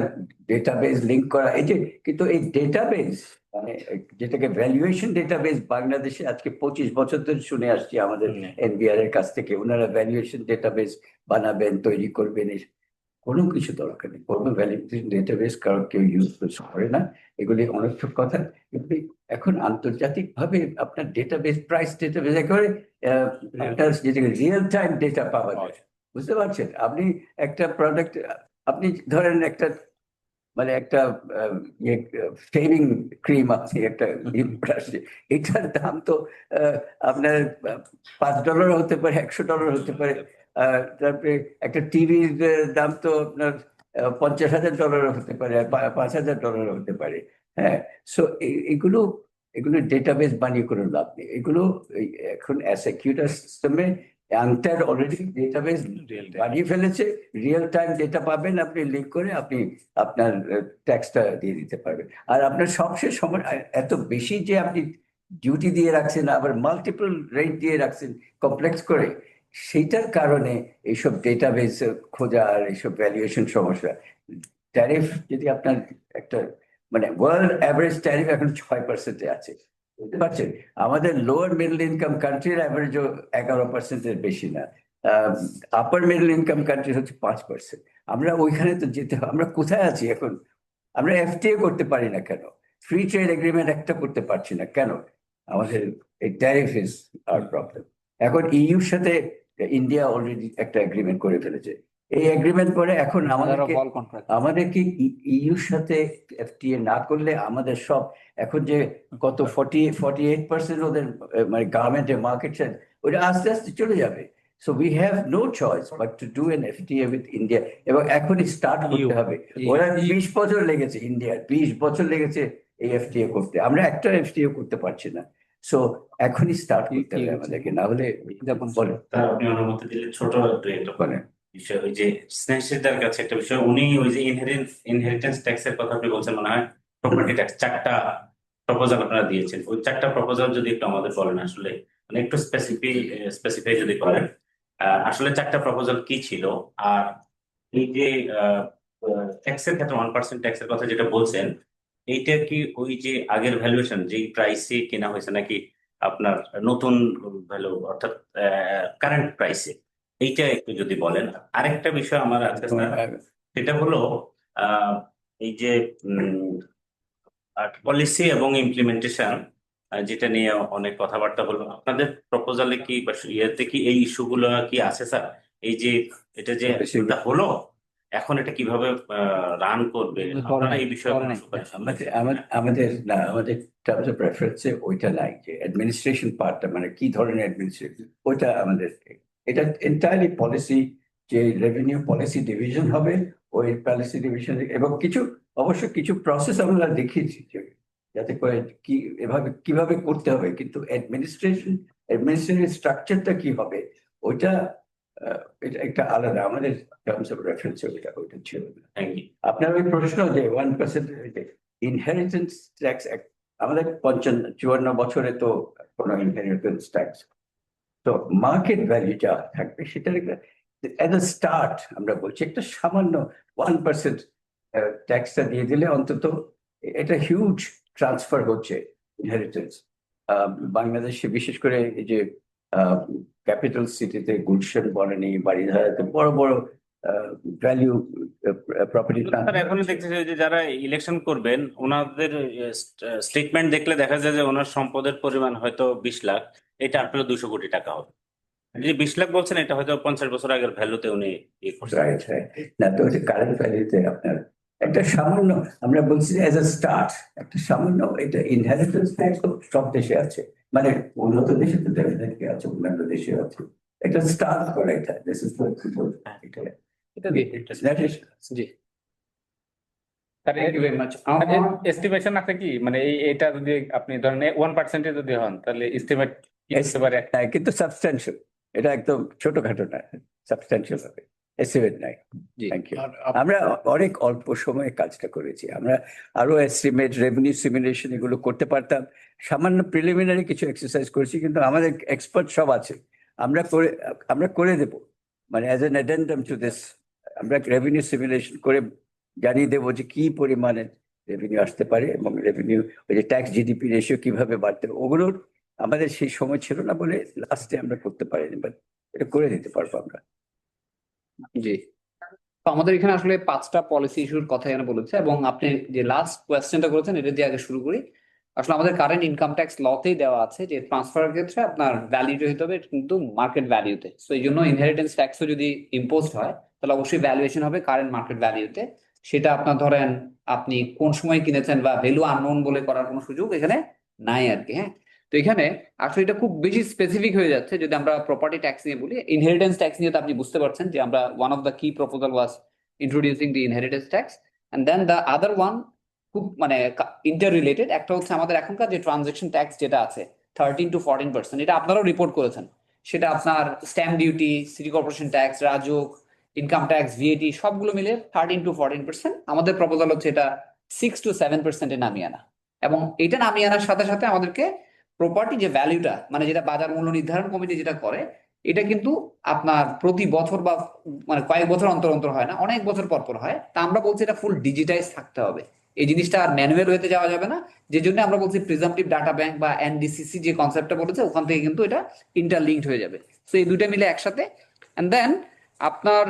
ডেটাবেস লিঙ্ক করা, এই যে, কিন্তু এই ডেটাবেস মানে যেটাকে ভ্যালুয়েশন ডেটাবেস বাংলাদেশে আজকে 25 বছর ধরে শুনে আসছি আমাদের এনবিআর এর কাছ থেকে, ওনারা ভ্যালুয়েশন ডেটাবেস বানাবেন, তৈরি করবেন, কোনো কিছু দরকার নেই। কোনো ভ্যালুয়েশন ডেটাবেস কারণ কেউ ইউজ করে না, এগুলি অনর্থক কথা। কিন্তু এখন আন্তর্জাতিক ভাবে আপনার ডেটাবেস, প্রাইস ডেটাবেস একেবারে আপনার যেটাকে রিয়েল টাইম ডেটা পাওয়া যায়, বুঝতে পারছেন? আপনি একটা প্রোডাক্ট, আপনি ধরেন একটা মানে একটা শেভিং ক্রিম, আপনি একটা এটার দাম তো আপনার $5 হতে পারে, $100 হতে পারে। তারপরে একটা টিভির দাম তো আপনার $50,000 হতে পারে, আর $5,000 হতে পারে। হ্যাঁ, সো এগুলো ডেটাবেস বানিয়ে কোনো লাভ নেই। এগুলো এখন অ্যাসিকিউটার সিস্টেমে আংটার অলরেডি ডেটাবেস বানিয়ে ফেলেছে, রিয়েল টাইম ডেটা পাবেন, আপনি লিঙ্ক করে আপনি আপনার ট্যাক্সটা দিয়ে দিতে পারবেন। আর আপনার সবশেষ সময় এত বেশি যে আপনি ডিউটি দিয়ে রাখছেন, আবার মাল্টিপল রেট দিয়ে রাখছেন কমপ্লেক্স করে, সেইটার কারণে এইসব ডেটাবেস খোঁজা আর এইসব ভ্যালুয়েশন সমস্যা। ট্যারিফ যদি আপনার একটা মানে ওয়ার্ল্ড অ্যাভারেজ ট্যারিফ এখন 6% আছে, বুঝতে পারছেন? আমাদের লোয়ার মিডল ইনকাম কান্ট্রির অ্যাভারেজও 11%-এর বেশি না, আপার মিডল ইনকাম কান্ট্রি হচ্ছে 5%। আমরা ওইখানে তো যেতে হবে। আমরা কোথায় আছি এখন? আমরা এফটিএ করতে পারি না কেন? ফ্রি ট্রেড এগ্রিমেন্ট একটা করতে পারছি না কেন? আমাদের এই ট্যারিফ ইজ আওয়ার প্রবলেম। এখন ইউর সাথে ইন্ডিয়া অলরেডি একটা এগ্রিমেন্ট করে ফেলেছে। এই এগ্রিমেন্ট করে এখন আমাদেরকে ইউর সাথে এফটিএ না করলে আমাদের সব এখন যে কত 48% ওদের মানে গার্মেন্টের মার্কেট শেয়ার, ওটা আস্তে আস্তে চলে যাবে। So we have no choice but to do an FTA with India, এবং এখনই স্টার্ট করতে হবে। ওরা 20 বছর লেগেছে, ইন্ডিয়ার 20 বছর লেগেছে এই এফটিএ করতে, আমরা একটা এফটিএ করতে পারছি না। সো এখনই স্টার্ট করতে হবে আমাদেরকে, না হলে বলে। আপনি অনুমতি দিলে ছোট একটা বিষয়, ওই যে স্নেহশিকদার কাছে একটা বিষয়, উনি ওই যে ইনহেরিটেন্স ট্যাক্সের কথা আপনি বলছেন, মনে হয় প্রপার্টি ট্যাক্স 4টা প্রপোজাল আপনারা দিয়েছেন, ওই 4টা প্রপোজাল যদি একটু আমাদের বলেন, আসলে মানে একটু স্পেসিফাই যদি করেন, আসলে 4টা প্রপোজাল কি ছিল? আর এই যে ট্যাক্সের ক্ষেত্রে 1% ট্যাক্সের কথা যেটা বলছেন, এইটা কি ওই যে আগের ভ্যালুয়েশন যেই প্রাইসে কেনা হয়েছে, নাকি আপনার নতুন ভ্যালু অর্থাৎ কারেন্ট প্রাইসে? এইটা একটু যদি বলেন। আরেকটা বিষয় আমার আছে সেটা হলো এই যে পলিসি এবং ইমপ্লিমেন্টেশন, যেটা নিয়ে অনেক কথাবার্তা হলো, আপনাদের প্রপোজালে কি বা ইয়েতে কি এই ইস্যুগুলো কি আছে স্যার? এই যে এটা যে হলো, এখন এটা কিভাবে রান করবে, আপনারা এই বিষয়ে আমাদের টার্মস অফ রেফারেন্সে ওইটা নাই, যে অ্যাডমিনিস্ট্রেশন পার্টটা মানে কি ধরনের অ্যাডমিনিস্ট্রেশন, ওইটা আমাদের, এটা এন্টায়ারলি পলিসি, যে রেভিনিউ পলিসি ডিভিশন হবে ওই পলিসি ডিভিশন, এবং অবশ্য কিছু প্রসেস আমরা দেখিয়েছি যাতে করে কি এভাবে কিভাবে করতে হবে, কিন্তু অ্যাডমিনিস্ট্রেটিভ স্ট্রাকচারটা কি হবে ওইটা এটা একটা আলাদা, আমাদের টার্মস অফ রেফারেন্স ওইটা ছিল না। আপনার ওই প্রশ্ন যে 1% ইনহেরিটেন্স ট্যাক্স, আমাদের 54 বছরে তো কোনো ইনহেরিটেন্স ট্যাক্স, তো মার্কেট ভ্যালু যা থাকবে সেটা এট দ্য স্টার্ট আমরা বলছি একটা সামান্য 1% ট্যাক্সটা দিয়ে দিলে অন্তত এটা হিউজ ট্রান্সফার হচ্ছে ইনহেরিটেন্স। বাংলাদেশে বিশেষ করে এই যে ক্যাপিটাল সিটিতে গুলশান, বনানী, বাড়িধারাতে বড় বড় ভ্যালু প্রপার্টি। এখন দেখতেছি যে যারা ইলেকশন করবেন ওনাদের স্টেটমেন্ট দেখলে দেখা যায় যে ওনার সম্পদের পরিমাণ হয়তো 20 লাখ, এটা আপনার 200 কোটি টাকা হবে। যে 20 লাখ বলছেন এটা হয়তো 50 বছর আগের ভ্যালুতে উনি না, তো কারেন্ট ভ্যালুতে আপনার একটা সামান্য, আমরা বলছি এজ এ স্টার্ট একটা সামান্য, এটা ইনহেরিটেন্স ট্যাক্স সব দেশে আছে, মানে উন্নত দেশে তো ডেফিনেটলি আছে, অন্যান্য দেশে আছে, এটা স্টার্ট করে এটা, দিস ইজ এটা জি। Thank you very much. Estimation আছে কি মানে এটা যদি আপনি ধরেন 1% যদি হন তাহলে এস্টিমেট কি হতে পারে? হ্যাঁ, কিন্তু সাবস্ট্যান্সিয়াল, এটা একদম ছোটখাটো না, সাবস্ট্যান্সিয়াল হবে, এস্টিমেট নাই। জি। Thank you. আমরা অনেক অল্প সময়ে কাজটা করেছি, আমরা আরো এস্টিমেট, রেভিনিউ সিমুলেশন এগুলো করতে পারতাম। সামান্য প্রিলিমিনারি কিছু এক্সারসাইজ করেছি, কিন্তু আমাদের এক্সপার্ট সব আছে, আমরা করে দেব, মানে as an addendum to this আমরা রেভিনিউ সিমুলেশন করে জানিয়ে দেবো যে কি পরিমাণে রেভিনিউ আসতে পারে এবং রেভিনিউ ওই যে ট্যাক্স জিডিপি রেশিও কিভাবে বাড়তে হবে, ওগুলোর আমাদের সেই সময় ছিল না বলে লাস্টে আমরা করতে পারিনি, বাট এটা করে দিতে পারবো আমরা। জি, তো আমাদের এখানে আসলে 5টা পলিসি ইস্যুর কথা এখানে বলেছে, এবং আপনি যে লাস্ট কোয়েশ্চেনটা করেছেন এটা দিয়ে আগে শুরু করি। আসলে আমাদের কারেন্ট ইনকাম ট্যাক্স লতেই দেওয়া আছে যে ট্রান্সফারের ক্ষেত্রে আপনার ভ্যালিউটা হতে হবে কিন্তু মার্কেট ভ্যালিউতে। তো এই জন্য ইনহেরিটেন্স ট্যাক্সও যদি ইম্পোজড হয় তাহলে অবশ্যই ভ্যালুয়েশন হবে কারেন্ট মার্কেট ভ্যালিউতে। সেটা আপনার ধরেন আপনি কোন সময় কিনেছেন বা ভ্যালু আননোন বলে করার কোনো সুযোগ এখানে নাই আর কি। হ্যাঁ, তো এখানে আসলে এটা খুব বেশি স্পেসিফিক হয়ে যাচ্ছে যদি আমরা প্রপার্টি ট্যাক্স নিয়ে বলি। ইনহেরিটেন্স ট্যাক্স নিয়ে তো আপনি বুঝতে পারছেন যে আমরা one of the key proposal was introducing the inheritance tax, and then the other one খুব মানে ইন্টার রিলেটেড একটা হচ্ছে আমাদের এখনকার যে ট্রানজাকশন ট্যাক্স যেটা আছে 13 to 14%, এটা আপনারাও রিপোর্ট করেছেন। সেটা আপনার stamp duty, city corporation tax, RAJUK, income tax, VAT সবগুলো মিলে 13 to 14%। আমাদের প্রপোজাল হচ্ছে এটা 6 to 7% এ নামিয়ে আনা, এবং এটা নামিয়ে আনার সাথে সাথে আমাদেরকে প্রপার্টি যে ভ্যালুটা মানে যেটা বাজার মূল্য নির্ধারণ কমিটি যেটা করে, এটা কিন্তু আপনার প্রতি বছর বা মানে কয়েক বছর অন্তর অন্তর হয় না, অনেক বছর পর পর হয়। তা আমরা বলছি এটা ফুল ডিজিটাইজ থাকতে হবে, এই জিনিসটা আর ম্যানুয়াল হতে যাওয়া যাবে না। যে জন্য আমরা বলছি প্রিজাম্পটিভ ডাটা ব্যাংক বা এনডিসিসি যে কনসেপ্টটা বলেছে ওখান থেকে কিন্তু এটা ইন্টারলিঙ্কড হয়ে যাবে। তো এই দুইটা মিলে একসাথে। এন্ড দেন আপনার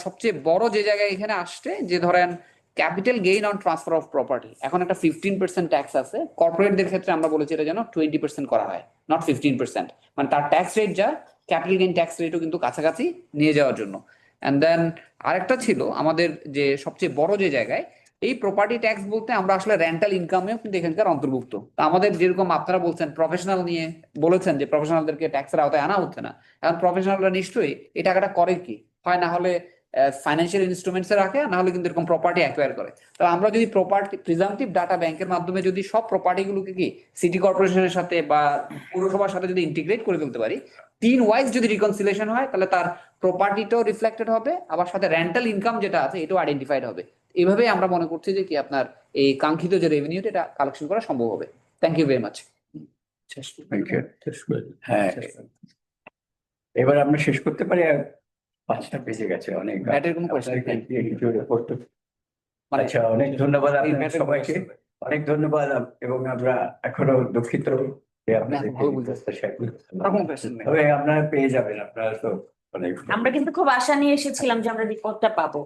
সবচেয়ে বড় যে জায়গায় এখানে আসছে যে ধরেন capital gain on transfer of property, এখন একটা 15% ট্যাক্স আছে। কর্পোরেটদের ক্ষেত্রে আমরা বলেছি এটা যেন 20% করা হয়, নট 15%, মানে তার ট্যাক্স রেট যা ক্যাপিটাল গেইন ট্যাক্স রেটও কিন্তু কাছাকাছি নিয়ে যাওয়ার জন্য। এন্ড দেন আরেকটা ছিল আমাদের যে সবচেয়ে বড় যে জায়গায় এই প্রপার্টি ট্যাক্স বলতে আমরা আসলে রেন্টাল ইনকামেও কিন্তু এখানকার অন্তর্ভুক্ত। তো আমাদের যেরকম আপনারা বলছেন প্রফেশনাল নিয়ে বলেছেন যে প্রফেশনালদেরকে ট্যাক্সের আওতায় আনা হচ্ছে না, এখন প্রফেশনালরা নিশ্চয়ই এই টাকাটা করে কি হয়, না হলে ফাইন্যান্সিয়াল ইনস্ট্রুমেন্টসে রাখে, না হলে কিন্তু এরকম প্রপার্টি অ্যাকোয়ার করে। তো আমরা যদি প্রপার্টি প্রিজাম্পটিভ ডাটা ব্যাংকের মাধ্যমে যদি সব প্রপার্টিগুলোকে কি সিটি কর্পোরেশনের সাথে বা পৌরসভার সাথে যদি ইন্টিগ্রেট করে ফেলতে পারি, 3 ওয়াইজ যদি রিকনসিলেশন হয় তাহলে তার প্রপার্টিটাও রিফ্লেক্টেড হবে, আবার সাথে রেন্টাল ইনকাম যেটা আছে এটাও আইডেন্টিফাইড হবে। এইভাবেই আমরা মনে করছি যে কি আপনার এই কাঙ্ক্ষিত যে রেভিনিউ এটা কালেকশন করা সম্ভব হবে। Thank you very much. Thank you. হ্যাঁ, এবার আমরা শেষ করতে পারি, আর 5টা বেজে গেছে অনেক। ব্যাটের কোনো কোয়েশ্চেন মানে আচ্ছা, অনেক ধন্যবাদ আপনাদের সবাইকে, অনেক ধন্যবাদ। এবং আমরা এখনো দুঃখিত যে আপনাদের তবে আপনারা পেয়ে যাবেন, আপনারা তো অনেক আমরা কিন্তু খুব আশা নিয়ে এসেছিলাম যে আমরা রিপোর্টটা পাবো।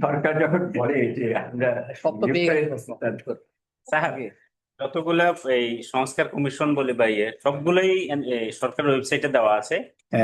সরকার যখন বলে যে আমরা সব তো পেয়ে গেছে। স্যার যতগুলো এই সংস্কার কমিশন বলে বা সবগুলোই সরকারের ওয়েবসাইটে দেওয়া আছে।